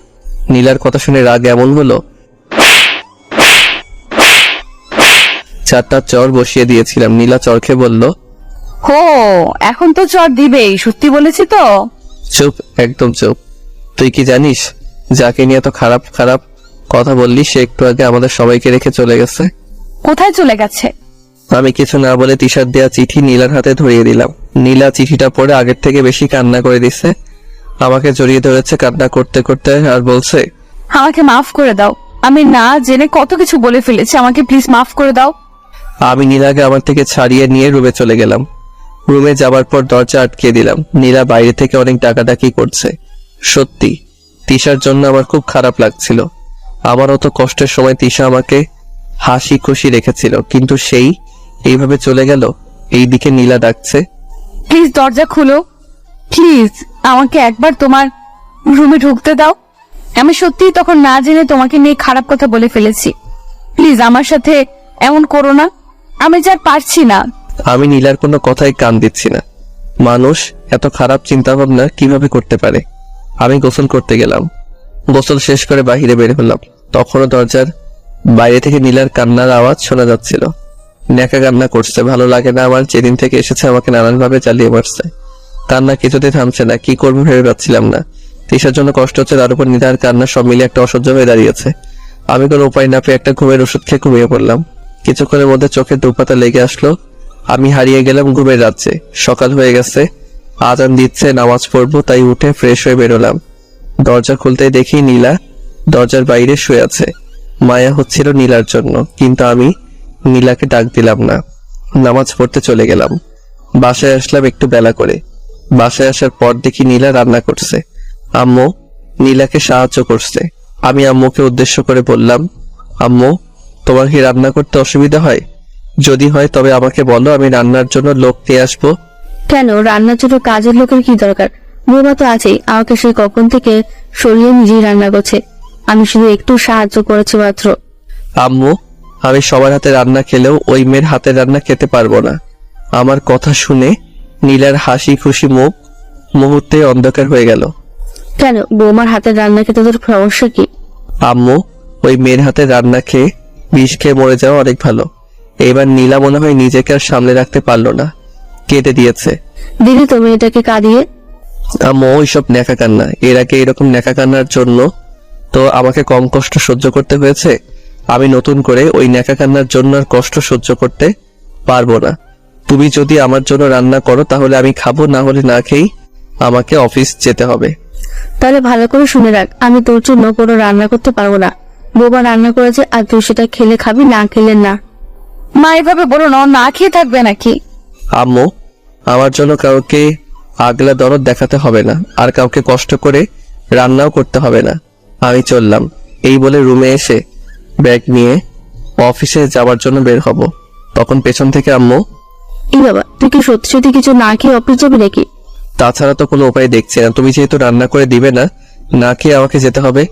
নীলার কথা শুনে রাগ এমন হলো, 4টা চর বসিয়ে দিয়েছিলাম। নীলা চর খেয়ে বলল, হো, এখন তো চর দিবেই, সত্যি বলেছি তো। চুপ, একদম চুপ। তুই কি জানিস যাকে নিয়ে এত খারাপ খারাপ কথা বললি সে একটু আগে আমাদের সবাইকে রেখে চলে গেছে? কোথায় চলে গেছে? আমি কিছু না বলে তিশার দেয়া চিঠি নীলার হাতে ধরিয়ে দিলাম। নীলা চিঠিটা পড়ে আগের থেকে বেশি কান্না করে দিছে, আমাকে জড়িয়ে ধরেছে কান্না করতে করতে আর বলছে, আমাকে মাফ করে দাও, আমি না জেনে কত কিছু বলে ফেলেছি, আমাকে প্লিজ মাফ করে দাও। আমি নীলাকে আমার থেকে ছাড়িয়ে নিয়ে রুমে চলে গেলাম। রুমে যাবার পর দরজা আটকে দিলাম। নীলা বাইরে থেকে অনেক ডাকাডাকি করছে। সত্যি তিশার জন্য আমার খুব খারাপ লাগছিল। আমার অত কষ্টের সময় তিশা আমাকে হাসি খুশি রেখেছিল, কিন্তু সেই এইভাবে চলে গেল। এইদিকে নীলা ডাকছে, প্লিজ দরজা খুলো, প্লিজ আমাকে একবার তোমার রুমে ঢুকতে দাও। আমি সত্যিই তখন না জেনে তোমাকে নিয়ে খারাপ কথা বলে ফেলেছি, প্লিজ আমার সাথে এমন করো না, আমি যা পারছি না। আমি নীলার কোনো কথাই কান দিচ্ছি না। মানুষ এত খারাপ চিন্তা ভাবনা কিভাবে করতে পারে? আমি গোসল করতে গেলাম। গোসল শেষ করে বাহিরে বের হলাম, তখনও দরজার বাইরে থেকে নীলার কান্নার আওয়াজ শোনা যাচ্ছিল। ন্যাকা কান্না করছে। ভালো লাগে না আমার, যেদিন থেকে এসেছে আমাকে নানানভাবে চালিয়ে মারছে। কান্না কিছুতে থামছে না, কি করবো ভেবে পাচ্ছিলাম না। তিশার জন্য কষ্ট হচ্ছে, তার উপর নীলার কান্না সব মিলে একটা অসহ্য হয়ে দাঁড়িয়েছে। আমি কোনো উপায় না পেয়ে একটা ঘুমের ওষুধ খেয়ে ঘুমিয়ে পড়লাম। কিছুক্ষণের মধ্যে চোখের দুপাতা লেগে আসলো, আমি হারিয়ে গেলাম ঘুমের রাজ্যে। সকাল হয়ে গেছে, আজান দিচ্ছে, নামাজ পড়বো, তাই উঠে ফ্রেশ হয়ে বেরোলাম। দরজা খুলতেই দেখি নীলা দরজার বাইরে শুয়ে আছে। মায়া হচ্ছিল নীলার জন্য, কিন্তু আমি নীলাকে ডাক দিলাম না। নামাজ পড়তে চলে গেলাম। বাসায় আসলাম একটু বেলা করে। বাসায় আসার পর দেখি নীলা রান্না করছে। আম্মু নীলাকে সাহায্য করছে। আমি আম্মুকে উদ্দেশ্য করে বললাম, আম্মু তোমার কি রান্না করতে অসুবিধা হয়? যদি হয় তবে আমাকে বলো, আমি রান্নার জন্য লোক নিয়ে আসবো। কেন, রান্নার জন্য কাজের লোকের কি দরকার? বৌমা তো আছেই, আমাকে সেই কখন থেকে সরিয়ে নিজেই রান্না করছে, আমি শুধু একটু সাহায্য করেছি মাত্র। আম্মু আমি সবার হাতে রান্না খেলেও ওই মেয়ের হাতে রান্না খেতে পারবো না। আমার কথা শুনে নীলার হাসি খুশি মুখ মুহূর্তে অন্ধকার হয়ে গেল। কেন, বৌমার হাতের রান্না খেতে তোর সমস্যা কি? আম্মু ওই মেয়ের হাতে রান্না খেয়ে বিষ খেয়ে মরে যাওয়া অনেক ভালো। এবার নীলা মনে হয় নিজেকে আর সামলে রাখতে পারলো না, কেটে দিয়েছে। দিদি তুমি এটাকে কাঁদিয়ে। আম্মু ওইসব ন্যাকা কান্না, এর আগে এরকম ন্যাকা কান্নার জন্য তো আমাকে কম কষ্ট সহ্য করতে হয়েছে। আমি নতুন করে ওই ন্যাকা কান্নার জন্য আর কষ্ট সহ্য করতে পারবো না। তুমি যদি আমার জন্য রান্না করো তাহলে আমি খাবো, না হলে না খেয়েই আমাকে অফিস যেতে হবে। তাহলে ভালো করে শুনে রাখ, আমি তোর জন্য কোনো রান্না করতে পারবো না। বৌমা রান্না করেছে আর তুই সেটা খেলে খাবি, না খেলে না। মা এভাবে বলো না, না খেয়ে থাকবে নাকি? আম্মু আমার জন্য কাউকে আগলা দরদ দেখাতে হবে না, আর কাউকে কষ্ট করে রান্নাও করতে হবে না। আমি চললাম। এই বলে রুমে এসে ব্যাগ নিয়ে অফিসে যাওয়ার জন্য বের হব, তখন পেছন থেকে আম্মু, এই বাবা তুই কি সত্যি সত্যি কিছু না খেয়ে অফিস যাবি নাকি? তাছাড়া তো কোনো উপায় দেখছি না, তুমি যেহেতু রান্না করে দিবে না, না খেয়ে আমাকে যেতে হবে।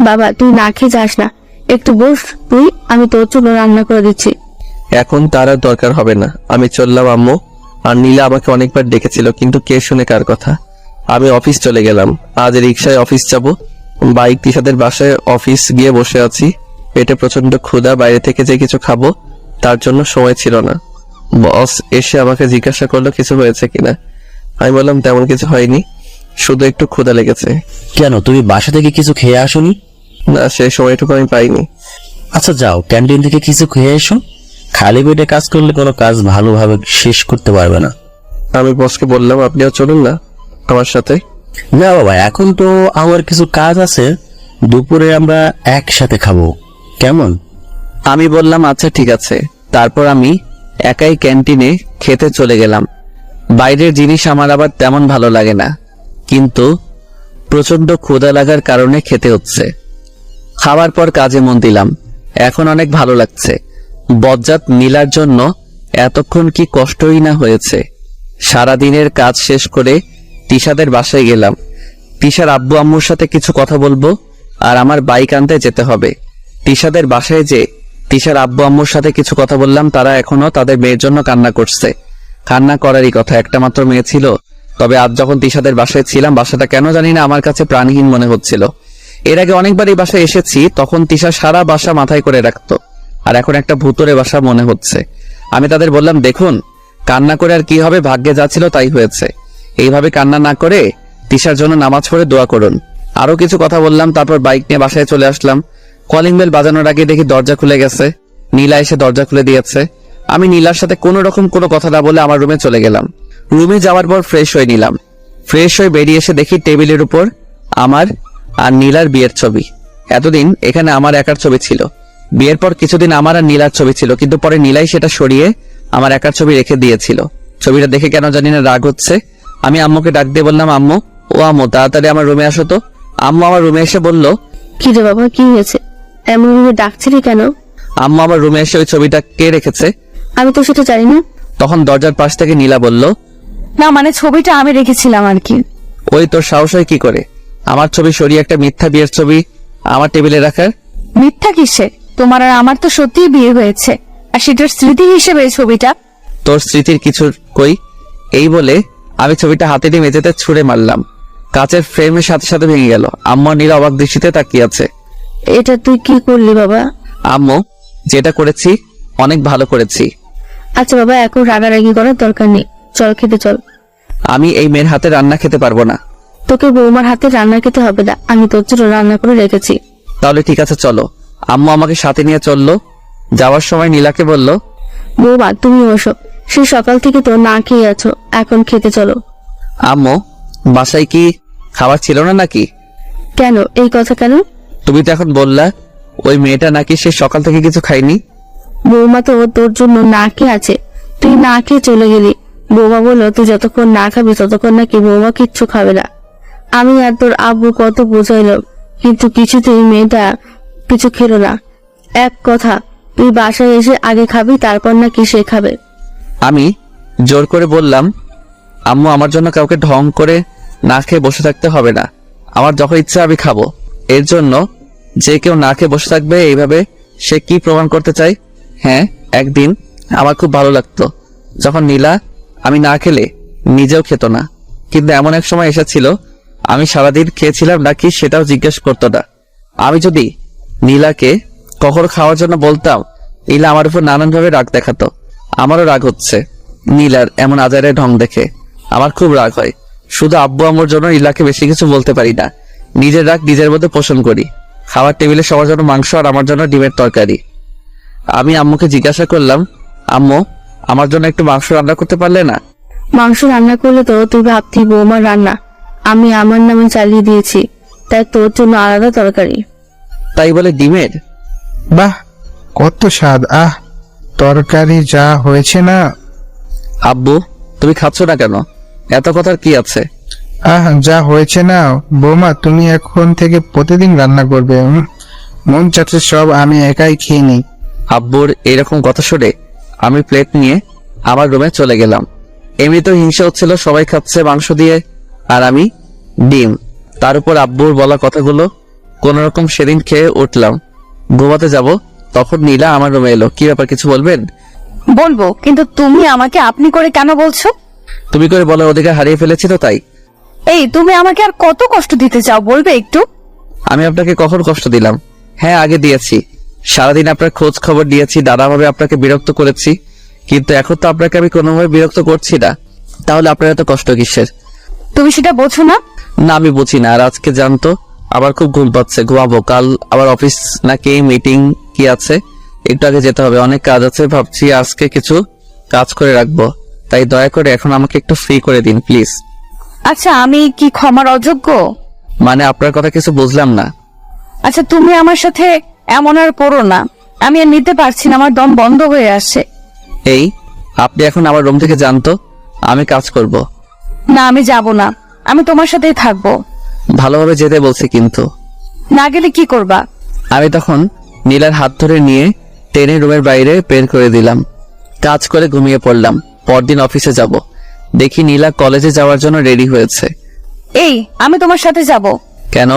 বাবা তুই না খেয়ে যাস না, একটু বস তুই, আমি তোর জন্য রান্না করে দিচ্ছি। এখন তার আর দরকার হবে না, আমি চললাম আম্মু। আর নীলা আমাকে অনেকবার ডেকেছিল, কিন্তু কে শুনে কার কথা। আমি অফিস চলে গেলাম। আজ রিক্সায় অফিস যাব। বাইক তিশাদের বাসায় অফিস গিয়ে বসে আছি। পেটে প্রচন্ড ক্ষুধা, বাইরে থেকে যে কিছু খাবো তার জন্য সময় ছিল না। বস এসে আমাকে জিজ্ঞাসা করলো কিছু হয়েছে কিনা। আমি বললাম তেমন কিছু হয়নি, শুধু একটু ক্ষুধা লেগেছে। কেন, তুমি বাসা থেকে কিছু খেয়ে আসোনি? না, সেই সময়টুকু আমি পাইনি। আচ্ছা যাও, ক্যান্টিন থেকে কিছু খেয়ে এসো। খালি পেটে কাজ করলে কোনো কাজ ভালোভাবে শেষ করতে পারবে না। আমি বসকে বললাম আপনিও চলুন না আমার সাথে। না বাবা, এখন তো আমার কিছু কাজ আছে, দুপুরে আমরা একসাথে খাবো, কেমন? আমি বললাম আচ্ছা ঠিক আছে। তারপর আমি একাই ক্যান্টিনে খেতে চলে গেলাম। বাইরের জিনিস আমার আবার তেমন ভালো লাগে না, কিন্তু প্রচন্ড ক্ষুধা লাগার কারণে খেতে হচ্ছে। খাওয়ার পর কাজে মন দিলাম। এখন অনেক ভালো লাগছে। বজ্জাত নীলার জন্য এতক্ষণ কি কষ্টই না হয়েছে। সারাদিনের কাজ শেষ করে তিশাদের বাসায় গেলাম। তিশার আব্বু আম্মুর সাথে কিছু কথা বলবো, আর আমার বাইক আনতে যেতে হবে। তিশাদের বাসায় যে তিশার আব্বু আম্মুর সাথে কিছু কথা বললাম, তারা এখনো তাদের মেয়ের জন্য কান্না করছে। কান্না করারই কথা, একটা মাত্র মেয়ে ছিল। তবে আজ যখন তিশাদের বাসায় ছিলাম, বাসাটা কেন জানি না আমার কাছে প্রাণহীন মনে হচ্ছিল। এর আগে অনেকবার এই বাসায় এসেছি, তখন তিশা সারা বাসা মাথায় করে রাখতো, আর এখন একটা ভূতরে বাসা মনে হচ্ছে। আমি তাদের বললাম দেখুন, কান্না করে আর কি হবে, ভাগ্যে যা ছিল তাই হয়েছে। এইভাবে কান্না না করে তিশার জন্য নামাজ পড়ে দোয়া করুন। আরো কিছু কথা বললাম, তারপর বাইক নিয়ে বাসায় চলে আসলাম। কলিং বেল বাজানোর আগে দেখি দরজা খুলে গেছে। নীলা এসে দরজা খুলে দিয়েছে। আমি নীলার সাথে কোনো রকম কোনো কথা না বলে আমার রুমে চলে গেলাম। রুমে যাওয়ার পর ফ্রেশ হয়ে নিলাম। ফ্রেশ হয়ে বেরিয়ে এসে দেখি টেবিলের উপর আমার আর নীলার বিয়ের ছবি। এতদিন এখানে আমার একার ছবি ছিল। বিয়ের পর কিছুদিন আমার আর নীলার ছবি ছিল, কিন্তু পরে নীলাই সেটা সরিয়ে আমার একার ছবি রেখে দিয়েছিল। ছবিটা দেখে কেন জানি না রাগ হচ্ছে। আমি আম্মুকে ডাক দিয়ে বললাম আম্মু, ও আম্মু তাড়াতাড়ি আমার রুমে আসো তো। আম্মু আমার রুমে এসে বলল কি রে বাবা, কি হয়েছে? এমন ভাবে ডাকছিলি কেন? আম্মু আমার রুমে এসে ওই ছবিটা কে রেখেছে। আমি তো সেটা জানি না। তখন দরজার পাশ থেকে নীলা বলল না মানে ছবিটা আমি রেখেছিলাম আর কি। ওই তোর সাহস হয় কি করে আমার ছবি সরিয়ে একটা মিথ্যা বিয়ের ছবি আমার টেবিলে রাখার? মিথ্যা কিসে? তোমার আর আমার তো সত্যিই বিয়ে হয়েছে, আর সেটার স্মৃতি হিসেবে এই ছবিটা। তোর স্মৃতির কিছু কই। এই বলে আমি ছবিটা হাতে নিয়ে মেঝেতে ছুঁড়ে মারলাম। কাচের ফ্রেমের সাথে সাথে ভেঙে গেল। আম্মু আর নীলা অবাক দৃষ্টিতে তাকিয়ে আছে। এটা তুই কি করলি বাবা? আম্মু, যেটা করেছি অনেক ভালো করেছি। আচ্ছা বাবা, এখন রাগারাগি করার দরকার নেই, চল খেতে চল। আমি এই মেয়ের হাতে রান্না খেতে পারবো না। তোকে বৌমার হাতে রান্না খেতে হবে না, আমি তোর জন্য রান্না করে রেখেছি। তাহলে ঠিক আছে চলো। আম্মু আমাকে সাথে নিয়ে চললো। যাওয়ার সময় নীলাকে বলল বৌমা তুমি ওসব, সে সকাল থেকে তো না খেয়ে আছো, এখন খেতে চলো। আম্মু, বাসায় কি খাবার ছিল না নাকি? কেন, এই কথা কেন? তুমি তো এখন বললা ওই মেয়েটা নাকি সে সকাল থেকে কিছু খায়নি। বৌমা তো তোর জন্য না খেয়ে আছে, তুই না খেয়ে চলে গেলি। বৌমা বললো তুই যতক্ষণ না খাবি ততক্ষণ নাকি বৌমা কিচ্ছু খাবে না। আমি আর তোর আব্বু কত বোঝাইলাম, কিন্তু কিছুতেই মেয়েটা কিছু খেলো না। এক কথা, তুই বাসায় এসে আগে খাবি, তারপর নাকি সে খাবে। আমি জোর করে বললাম আম্মু, আমার জন্য কাউকে ঢং করে না খেয়ে বসে থাকতে হবে না। আমার যখন ইচ্ছা আমি খাবো। এর জন্য যে কেউ না খেয়ে বসে থাকবে এইভাবে সে কি প্রমাণ করতে চায়? হ্যাঁ, একদিন আমার খুব ভালো লাগতো যখন নীলা আমি না খেলে নিজেও খেত না, কিন্তু এমন এক সময় এসেছিল আমি সারাদিন খেয়েছিলাম নাকি সেটাও জিজ্ঞেস করতো না। আমি যদি নীলাকে কখনো খাওয়ার জন্য বলতাম, নীলা আমার উপর নানানভাবে রাগ দেখাতো। আমারও রাগ হচ্ছে নীলার এমন আজারে ঢং দেখে। আমার খুব রাগ হয়। শুধু আব্বু আম্মুর জন্য নীলাকে বেশি কিছু বলতে পারি না। নিজের রাগ নিজের মধ্যে পোষণ করি। খাবার টেবিলে সবার জন্য মাংস আর আমার জন্য ডিমের তরকারি। আমি আম্মুকে জিজ্ঞাসা করলাম, আম্মু আমার জন্য একটু মাংস রান্না করতে পারলে না? মাংস রান্না করলে তো তুই ভাবতি বৌমার রান্না, আমি আমার নামে চালিয়ে দিয়েছি, তাই তোর জন্য আলাদা তরকারি। তাই বলে ডিমের? বাহ, কত স্বাদ! আহ, তরকারি যা হয়েছে না। আব্বু তুমি খাচ্ছ না কেন? এত কথার কি আছে? আহ, যা হয়েছে না। বৌমা তুমি এখন থেকে প্রতিদিন রান্না করবে। মন চাচ্ছে সব আমি একাই খেয়ে নিই। আব্বুর এরকম কথা শুনে আমি প্লেট নিয়ে আমার রুমে চলে গেলাম। এমনিতেও হিংসা হচ্ছিল, সবাই খাচ্ছে মাংস দিয়ে আর আমি ডিম। তার উপর আব্বুর বলা কথাগুলো কোন রকম সেদিন খেয়ে উঠলাম। ঘুমাতে যাব তখন নীলা আমার রুমে এলো। কি ব্যাপার, কিছু বলবেন? বলবো, কিন্তু তুমি আমাকে আপনি করে কেন বলছো? তুমি করে বলার অধিকার হারিয়ে ফেলেছি তো তাই। এই তুমি আমাকে আর কত কষ্ট দিতে চাও বলবে একটু? আমি আপনাকে কখন কষ্ট দিলাম? হ্যাঁ, আগে দিয়েছি। সারাদিন আপনার খোঁজ খবর দিয়েছি, নানাভাবে আপনাকে বিরক্ত করেছি, কিন্তু এখন তো আপনাকে আমি কোনোভাবে বিরক্ত করছি না। তাহলে আপনার এত কষ্ট কিসের? তুমি সেটা বোঝো না? না, আমি বুঝি না। আর আজকে জানতো আবার খুব ঘুম পাচ্ছে, ঘুমাবো। কাল আবার অফিস নাকি মিটিং কি আছে, একটু আগে যেতে হবে, অনেক কাজ আছে। ভাবছি আজকে কিছু কাজ করে রাখবো, তাই দয়া করে এখন আমাকে একটু ফ্রি করে দিন প্লিজ। আচ্ছা, আমি কি ক্ষমার অযোগ্য? মানে আপনার কথা কিছু বুঝলাম না। আচ্ছা, তুমি আমার সাথে এমন আর করো না। আমি আর নিতে পারছি না, আমার দম বন্ধ হয়ে আসে। এই, আপনি এখন আমার রুম থেকে জানতো, আমি কাজ করব। না, আমি যাব না, আমি তোমার সাথেই থাকবো। ভালোভাবে যেতে বলছি কিন্তু। না গেলে কি করবা? আমি তখন নীলার হাত ধরে নিয়ে টেনে রুমের বাইরে বের করে দিলাম। কাজ করে ঘুমিয়ে পড়লাম। পরদিন অফিসে যাব, দেখি নীলা কলেজে যাওয়ার জন্য রেডি হয়েছে। এই, আমি তোমার সাথে যাব। কেন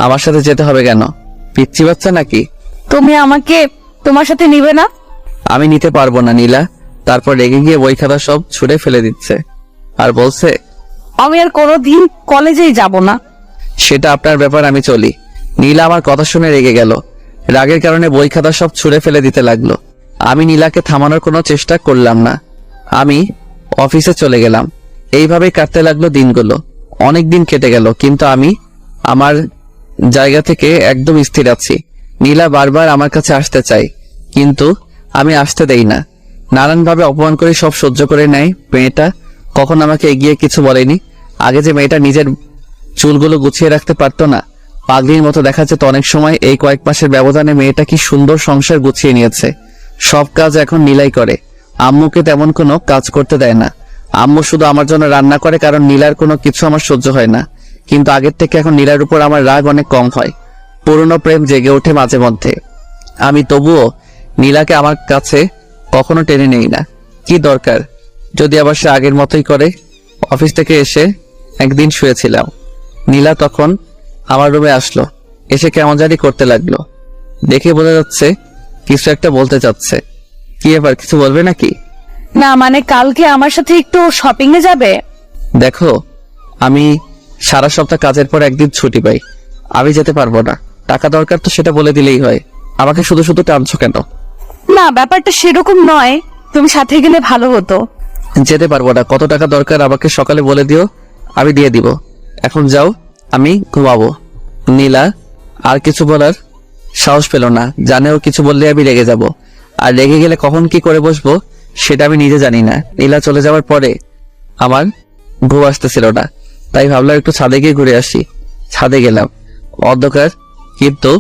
আমার সাথে যেতে হবে কেন? পিচ্ছি বাচ্চা নাকি? তুমি আমাকে তোমার সাথে নিবে না? আমি নিতে পারবো না নীলা। তারপর রেগে গিয়ে বই খাতা সব ছুঁড়ে ফেলে দিচ্ছে আর বলছে আমি আর কোনোদিন কলেজেই যাব না। সেটা আপনার ব্যাপার, আমি চলি। নীলা আমার কথা শুনে রেগে গেল। রাগের কারণে বই খাতা সব ছুঁড়ে ফেলে দিতে লাগলো। আমি নীলাকে থামানোর কোনো চেষ্টা করলাম না। আমি অফিসে চলে গেলাম। এইভাবেই কাটতে লাগলো দিনগুলো। অনেক দিন কেটে গেল, কিন্তু আমি আমার জায়গা থেকে একদম স্থির আছি। নীলা বারবার আমার কাছে আসতে চাই, কিন্তু আমি আসতে দেই না। নানানভাবে অপমান করে সব সহ্য করে নেয় মেয়েটা। কখন আমাকে এগিয়ে কিছু বলেনি। আগে যে মেয়েটা নিজের চুলগুলো গুছিয়ে রাখতে পারতো না, পাগলির মতো দেখা যেত অনেক সময়, এই কয়েক মাসের ব্যবধানে মেয়েটা কি সুন্দর সংসার গুছিয়ে নিয়েছে। সব কাজ এখন নীলাই করে। আম্মুকে তেমন কোনো কাজ করতে দেয় না। আম্মু শুধু আমার জন্য রান্না করে, কারণ নীলার কোনো কিছু আমার সহ্য হয় না। কিন্তু আগের থেকে এখন নীলার উপর আমার রাগ অনেক কম হয়। পুরনো প্রেম জেগে ওঠে মাঝে মধ্যে। আমি তবুও নীলাকে আমার কাছে কখনো টেনে নেই না। কি দরকার যদি আবার সে আগের মতোই করে। অফিস থেকে এসে একদিন শুয়েছিলাম। নীলা তখন আমার রুমে আসলো, এসে কেমন জানি করতে লাগলো। দেখে বোঝা যাচ্ছে কিছু একটা বলতে চাচ্ছে। কি ব্যাপার, কিছু বলবে নাকি? না মানে, কালকে আমার সাথে একটু শপিং এ যাবে? দেখো, আমি সারা সপ্তাহ কাজের পর একদিন ছুটি পাই, আমি যেতে পারবো না। টাকা দরকার তো সেটা বলে দিলেই হয়, আমাকে শুধু শুধু টানছো কেন? না, ব্যাপারটা সেরকম নয়, তুমি সাথে গেলে ভালো হতো। যেতে পারবো না। কত টাকা দরকার আমাকে সকালে বলে দিও, আমি দিয়ে দিব। এখন যাও, আমি ঘুমাবো। নীলা আর কিছু বলার সাহস পেল না, জানেও কিছু বললে আমি রেগে যাব। আর রেগে গেলে কখন কি করে বসবো সেটা আমি নিজে জানি না। নীলা চলে যাওয়ার পরে আমার ঘুম আসতেছিল না, তাই ভাবলাম একটু ছাদে গিয়ে ঘুরে আসি। ছাদে গেলাম, অন্ধকার, কিন্তু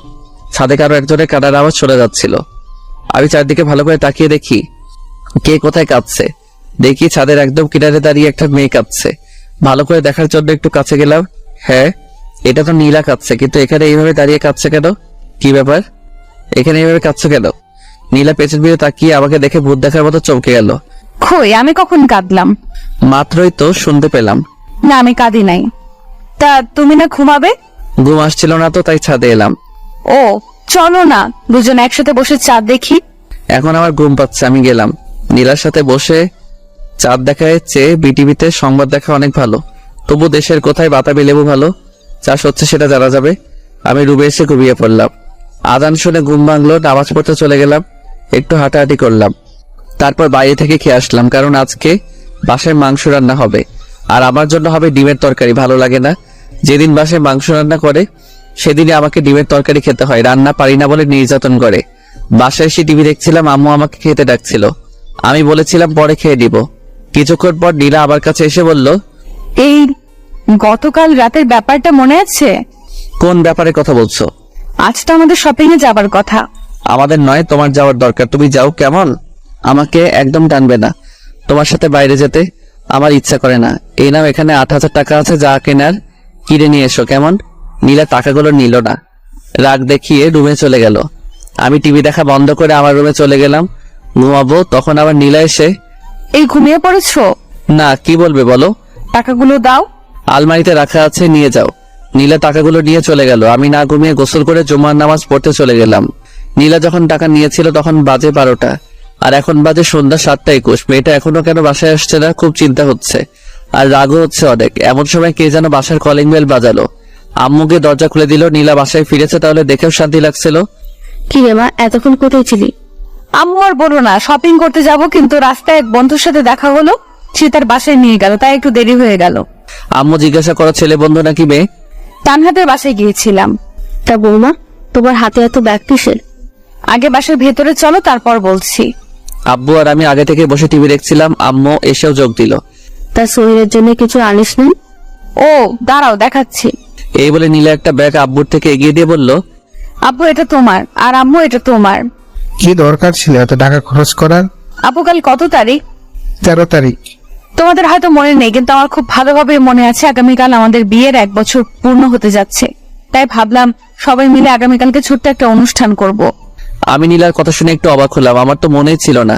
ছাদে কারো একজনের কান্নার আওয়াজ শোনা যাচ্ছিল। আমি চারদিকে ভালো করে তাকিয়ে দেখি কে কোথায় কাঁদছে। দেখি ছাদের একদম কিনারে দাঁড়িয়ে একটা মেয়ে কাঁদছে। ভালো করে দেখার জন্য একটু কাছে গেলাম। হ্যাঁ, এটা তো নীলা কাঁদছে, কিন্তু এখানে এইভাবে দাঁড়িয়ে কাঁদছে কেন? কি ব্যাপার, এখানে এইভাবে কাঁদছে কেন? নীলা পেছন ফিরে তাকিয়ে আমাকে দেখে ভূত দেখার মতো চমকে গেল। কই, আমি কখন কাঁদলাম? মাত্রই তো শুনতে পেলাম। না, আমি কাঁদি নাই। তা তুমি না ঘুমাবে? ঘুম আসছিল না তো, তাই ছাদে এলাম। ও, চলো না দুজন একসাথে বসে চাঁদ দেখি। এখন আমার ঘুম পাচ্ছে, আমি গেলাম। নীলার সাথে বসে চাঁদ দেখার চেয়ে বিটিভিতে সংবাদ দেখা অনেক ভালো। তবু দেশের কোথায় বাতাবি লেবু ভালো চাষ হচ্ছে সেটা জানা যাবে। আমি রুমে এসে ঘুমিয়ে পড়লাম। আজান শুনে ঘুম ভাঙলো, নামাজ পড়তে চলে গেলাম। একটু হাঁটাহাঁটি করলাম, তারপর বাইরে থেকে খেয়ে আসলাম, কারণ আজকে বাসায় মাংস রান্না হবে। আর আমার জন্য হবে ডিমের তরকারি। ভালো লাগে না, যেদিন বাসায় মাংস রান্না করে সেদিনই আমাকে ডিমের তরকারি খেতে হয়। রান্না পারি না বলে নির্যাতন করে। বাসায় এসে টিভি দেখছিলাম, আম্মু আমাকে খেতে ডাকছিল। আমি বলেছিলাম পরে খেয়ে দিব। কিছুক্ষণ পর নীলা আমার কাছে এসে বলল, এই গতকাল রাতের ব্যাপারটা মনে আছে? কোন ব্যাপারে কথা বলছো? আজ তো আমাদের শপিং এ যাবার কথা। আমাদের নয়, তোমার যাওয়ার দরকার। তুমি যাও। কেমন? আমাকে একদম টানবে না। তোমার সাথে বাইরে যেতে আমার ইচ্ছা করে না। এই নাও, এখানে 8,000 টাকা আছে, যা কেনার কিনে নিয়ে এসো। কেমন? নীলা টাকাগুলো নিল না, রাগ দেখিয়ে রুমে চলে গেল। আমি টিভি দেখা বন্ধ করে আমার রুমে চলে গেলাম ঘুমাবো। তখন আবার নীলা এসে, এই ঘুমিয়ে পড়েছো? না, কি বলবে বলো? টাকাগুলো দাও। আলমারিতে রাখা আছে, নিয়ে যাও। নীলা টাকাগুলো নিয়ে চলে গেল। আমি না ঘুমিয়ে গোসল করে জুমার নামাজ পড়তে চলে গেলাম। নীলা যখন টাকা নিয়েছিল তখন বাজে 12টা, আর এখন বাজে সন্ধ্যা 7:21। মেয়েটা এখনো কেন বাসায় আসছে না, খুব চিন্তা হচ্ছে আর রাগও হচ্ছে অনেক। এমন সময় কে যেন বাসার কলিং বেল বাজালো। আম্মুকে দরজা খুলে দিল। নীলা বাসায় ফিরেছে, তাহলে দেখেও শান্তি লাগছিল। কি রে মা, এতক্ষণ কোথায় ছিলি? আম্মু আর বলো না, শপিং করতে যাব, কিন্তু রাস্তায় এক বন্ধুর সাথে দেখা হলো, সে তার বাসায় নিয়ে গেল, তাই একটু দেরি হয়ে গেল। আম্মু জিজ্ঞাসা করো ছেলে বন্ধু নাকি মেয়ে? তানহাদের বাসায় গিয়েছিলাম। তা বৌমা, তোমার হাতে এত ব্যাগ কিসের? আগে বাসার ভেতরে চলো, তারপর বলছি। আব্বু আর আমি আগে থেকে বসে টিভি দেখছিলাম, আম্মু এসেও যোগ দিল। তা সোহেলের জন্য কিছু আনিস নি? ও দাঁড়াও, দেখাচ্ছি। এই বলে নীলা একটা ব্যাগ আব্বুর থেকে এগিয়ে দিয়ে বলল, আব্বু এটা তোমার, আর আম্মু এটা তোমার। কি দরকার ছিল এত টাকা খরচ করার? আপু কাল কত তারিখ? 13 তারিখ। তোমাদের হয়তো মনে নেই, কিন্তু আমার খুব ভালোভাবে মনে আছে। আগামীকাল আমাদের বিয়ের 1 বছর পূর্ণ হতে যাচ্ছে, তাই ভাবলাম সবাই মিলে আগামীকালকে ছোট্ট একটা অনুষ্ঠান করব। আমি নীলার কথা শুনে একটু অবাক হলাম, আমার তো মনেই ছিল না।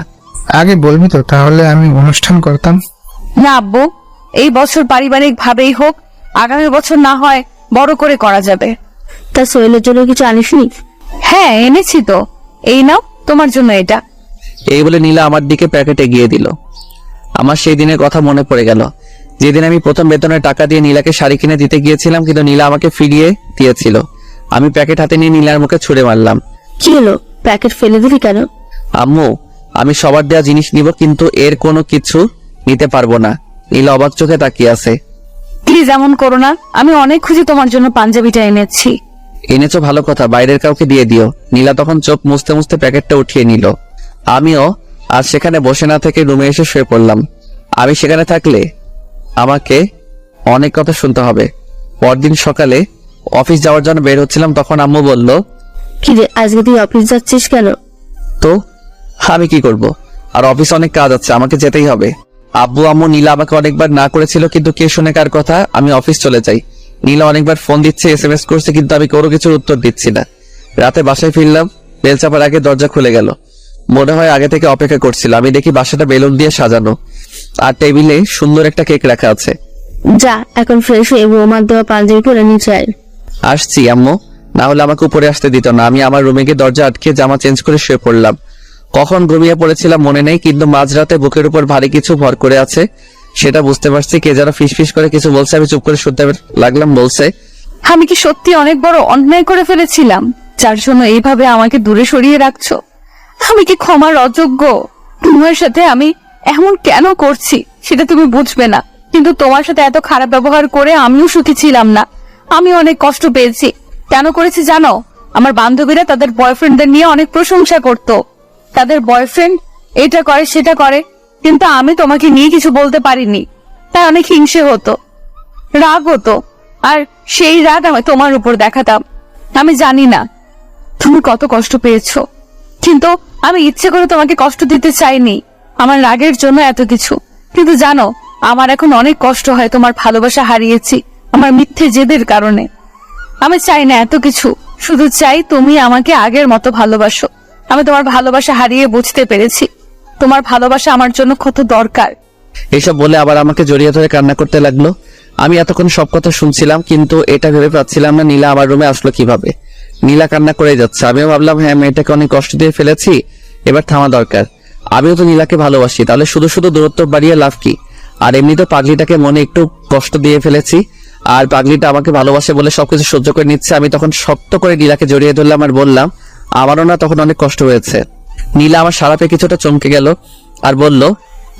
আগে বলবি তো, তাহলে আমি অনুষ্ঠান করতাম। না আব্বু, এই বছর পারিবারিক ভাবেই হোক, আগামী বছর না হয় বড় করে করা যাবে। তা সোহেলের জন্য কিছু আনিস নি? হ্যাঁ এনেছি তো, এই নাও তোমার জন্য এটা। এই বলে নীলা আমার দিকে প্যাকেট এগিয়ে দিল। আমার সেই দিনের কথা মনে পড়ে গেল, যেদিন আমি প্রথম বেতনের টাকা দিয়ে নীলাকে শাড়ি কিনে দিতে গিয়েছিলাম, কিন্তু নীলা আমাকে ফিরিয়ে দিয়েছিল। আমি প্যাকেট হাতে নিয়ে নীলার মুখে ছুঁড়ে মারলাম। কি হলো, প্যাকেট ফেলে দিলি কেন? আম্মু, আমি সবার দেয়া জিনিস নিব, কিন্তু এর কোনো কিছু নিতে পারবো না। নীলা অবাক চোখে তাকিয়ে আছে। প্লিজ এমন করো না, আমি অনেক খুশি তোমার জন্য পাঞ্জাবিটা এনেছি। এনেছো ভালো কথা, বাইরের কাউকে দিয়ে দিও। নীলা তখন চোখ মুছতে মুছতে প্যাকেটটা উঠিয়ে নিল। আমিও আর সেখানে বসে না থেকে রুমে এসে শুয়ে পড়লাম। আমি সেখানে থাকলে আমাকে অনেক কথা শুনতে হবে। পরদিন সকালে অফিস যাওয়ার জন্য বের হচ্ছিলাম, তখন আম্মু বলল, কি রে, আজকে তুই অফিস যাচ্ছিস কেন? তো আমি কি করব, আর অফিস অনেক কাজ আছে, আমাকে যেতেই হবে। আব্বু আম্মু নীলা আমাকে অনেকবার না করেছিল, কিন্তু কে শুনে কার কথা। আমি অফিস চলে যাই। নীলা অনেকবার ফোন দিচ্ছে, SMS করছে, কিন্তু আমি কোনো কিছুর উত্তর দিচ্ছি না। রাতে বাসায় ফিরলাম, বেল চাপার আগে দরজা খুলে গেল। মনে হয় আগে থেকে অপেক্ষা করছিল। আমি দেখি বাসাটা বেলুন দিয়ে সাজানো, আর টেবিলে সুন্দর একটা কেক রাখা আছে। যা, এখন ফ্রেশ হয়ে বৌমার দেওয়া পাঞ্জাবি পরে নিচে আয়। আসছি আম্মু, না হলে আমাকে উপরে আসতে দিত না। আমি আমার রুমে গিয়ে দরজা আটকে জামা চেঞ্জ করে শুয়ে পড়লাম। কখন ঘুমিয়ে পড়েছিলাম মনে নেই, কিন্তু মাঝরাতে বুকের উপর ভারী কিছু ভর করে আছে, সেটা বুঝতে পারছি। কে যেন ফিসফিস করে কিছু বলছে, আমি চুপ করে শুনতে লাগলাম। বলছে, আমি কি সত্যি অনেক বড় অন্যায় করে ফেলেছিলাম, যার জন্য এইভাবে আমাকে দূরে সরিয়ে রাখছো? আমি কি ক্ষমার অযোগ্য? তোমার সাথে আমি এমন কেন করছি সেটা তুমি বুঝবে না, কিন্তু তোমার সাথে এত খারাপ ব্যবহার করে আমিও সুখী ছিলাম না। আমি অনেক কষ্ট পেয়েছি। কেন করেছি জানো? আমার বান্ধবীরা তাদের বয়ফ্রেন্ডদের নিয়ে অনেক প্রশংসা করত। তাদের বয়ফ্রেন্ড এটা করে সেটা করে, কিন্তু আমি তোমাকে নিয়ে কিছু বলতে পারিনি, তাই অনেক হিংসে হতো, রাগ হতো, আর সেই রাগ আমি তোমার উপর দেখাতাম। আমি জানি না তুমি কত কষ্ট পেয়েছো, কিন্তু আমি ইচ্ছে করে তোমাকে কষ্ট দিতে চাইনি। আমার রাগের জন্য এত কিছু, কিন্তু জানো আমার এখন অনেক কষ্ট হয়। তোমার ভালোবাসা হারিয়েছি আমার মিথ্যে জেদের কারণে। আমি চাই না এত কিছু, শুধু চাই তুমি আমাকে আগের মতো ভালোবাসো। আমি তোমার ভালোবাসা হারিয়ে বুঝতে পেরেছি তোমার ভালোবাসা আমার জন্য কত দরকার। এসব বলে আবার আমাকে জড়িয়ে ধরে কান্না করতে লাগলো। আমি এতক্ষণ সব কথা শুনছিলাম, কিন্তু এটা ভেবে পাচ্ছিলাম না নীলা আমার রুমে আসলো কিভাবে। নীলা কান্না করে যাচ্ছে। আমিও ভাবলাম, হ্যাঁ মেয়েটাকে অনেক কষ্ট দিয়ে ফেলেছি, এবার থামা দরকার। আমিও তো নীলাকে ভালোবাসি, তাহলে শুধু শুধু দূরত্ব বাড়িয়ে লাভ কি? আর এমনি তো পাগলিটাকে মনে একটু কষ্ট দিয়ে ফেলেছি, আর পাগলিটা আমাকে ভালোবাসে বলে সবকিছু সহ্য করে নিচ্ছে। আমি তখন শক্ত করে নীলাকে জড়িয়ে ধরলাম আর বললাম, আমারও না তখন অনেক কষ্ট হয়েছে। নীলা আমার সারা পেয়ে কিছুটা চমকে গেল আর বলল,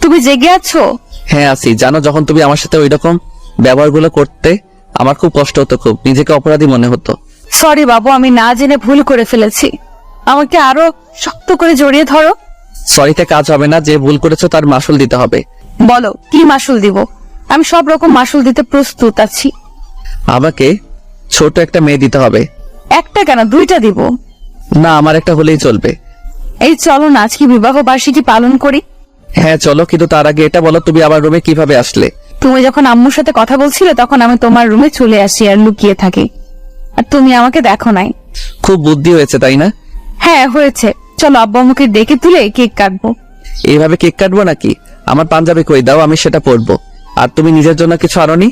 তুমি জেগে আছো? হ্যাঁ আছি। জানো, যখন তুমি আমার সাথে ওইরকম ব্যবহারগুলো করতে আমার খুব কষ্ট হতো, খুব নিজেকে অপরাধী মনে হতো। সরি বাবু, আমি না জেনে ভুল করে ফেলেছি। আমাকে আরো শক্ত করে জড়িয়ে ধরো। সরিতে কাজ হবে না, যে ভুল করেছো তার মাসুল দিতে হবে। বলো কি মাসুল দিব? আমি সব রকম মাসুল দিতে প্রস্তুত আছি। আমাকে ছোট একটা মেয়ে দিতে হবে। একটা কেন, 2টা দিব। না, আমার একটা হলেই চলবে। এই চলো না আজকে বিবাহ বার্ষিকী পালন করি। হ্যাঁ চলো, কিন্তু তার আগে এটা বলো, তুমি আমার রুমে কিভাবে আসলে? তুমি যখন আম্মুর সাথে কথা বলছিলে তখন আমি তোমার রুমে চলে আসি আর লুকিয়ে থাকি, আর তুমি আমাকে দেখো নাই। খুব বুদ্ধি হয়েছে তাই না? হ্যাঁ হয়েছে। চলো আব্বু আমাকে ডেকে তুলে কেক কাটবো। এইভাবে কেক কাটবো নাকি? আমার পাঞ্জাবি কই দাও, আমি সেটা পরবো। আর তুমি নিজের জন্য কিছু আনোনি?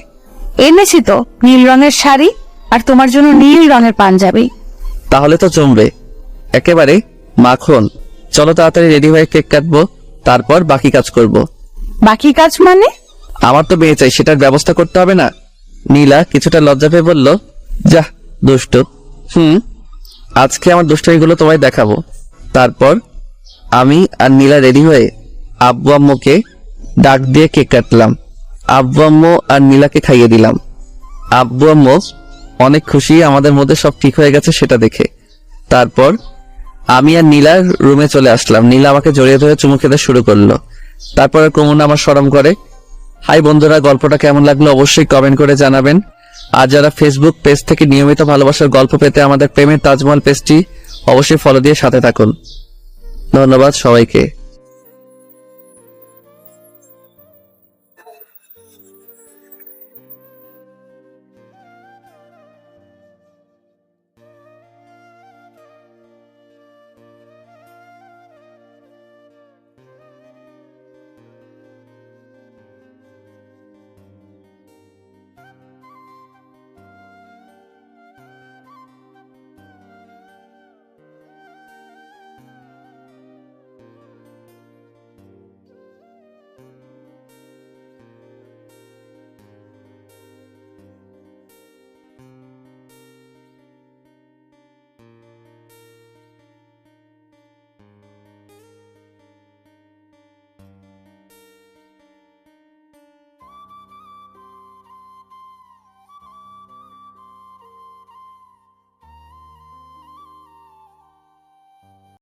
এনেছি তো, নীল রঙের শাড়ি আর তোমার জন্য নীল রঙের পাঞ্জাবি। তাহলে তো জমবে। একেবারে মাখন। চলো তাড়াতাড়ি রেডি হয়ে কেক কাটবো, তারপর বাকি কাজ করব। বাকি কাজ মানে? আমার তো মেয়ে চাই, সেটার ব্যবস্থা করতে হবে না? নীলা কিছুটা লজ্জা পেয়ে বলল, যা দুষ্টু। আজকে আমার দুষ্টুমিগুলো তোমায় দেখাবো। তারপর আমি আর নীলা রেডি হয়ে আব্বু আম্মুকে ডাক দিয়ে কেক কাটলাম। আব্বু আম্মু আর নীলাকে খাইয়ে দিলাম। আব্বু আম্মু অনেক খুশি আমাদের মধ্যে সব ঠিক হয়ে গেছে সেটা দেখে। তারপর আমি আর নীলার রুমে চলে আসলাম। নীলা আমাকে জড়িয়ে ধরে চুমু খেতে শুরু করলো। তারপর কমুনা আমার শরম করে। হাই বন্ধুরা, গল্পটা কেমন লাগলো অবশ্যই কমেন্ট করে জানাবেন। আর যারা ফেসবুক পেজ থেকে নিয়মিত ভালোবাসার গল্প পেতে আমাদের প্রেমের তাজমহল পেজটি অবশ্যই ফলো দিয়ে সাথে থাকুন। ধন্যবাদ সবাইকে।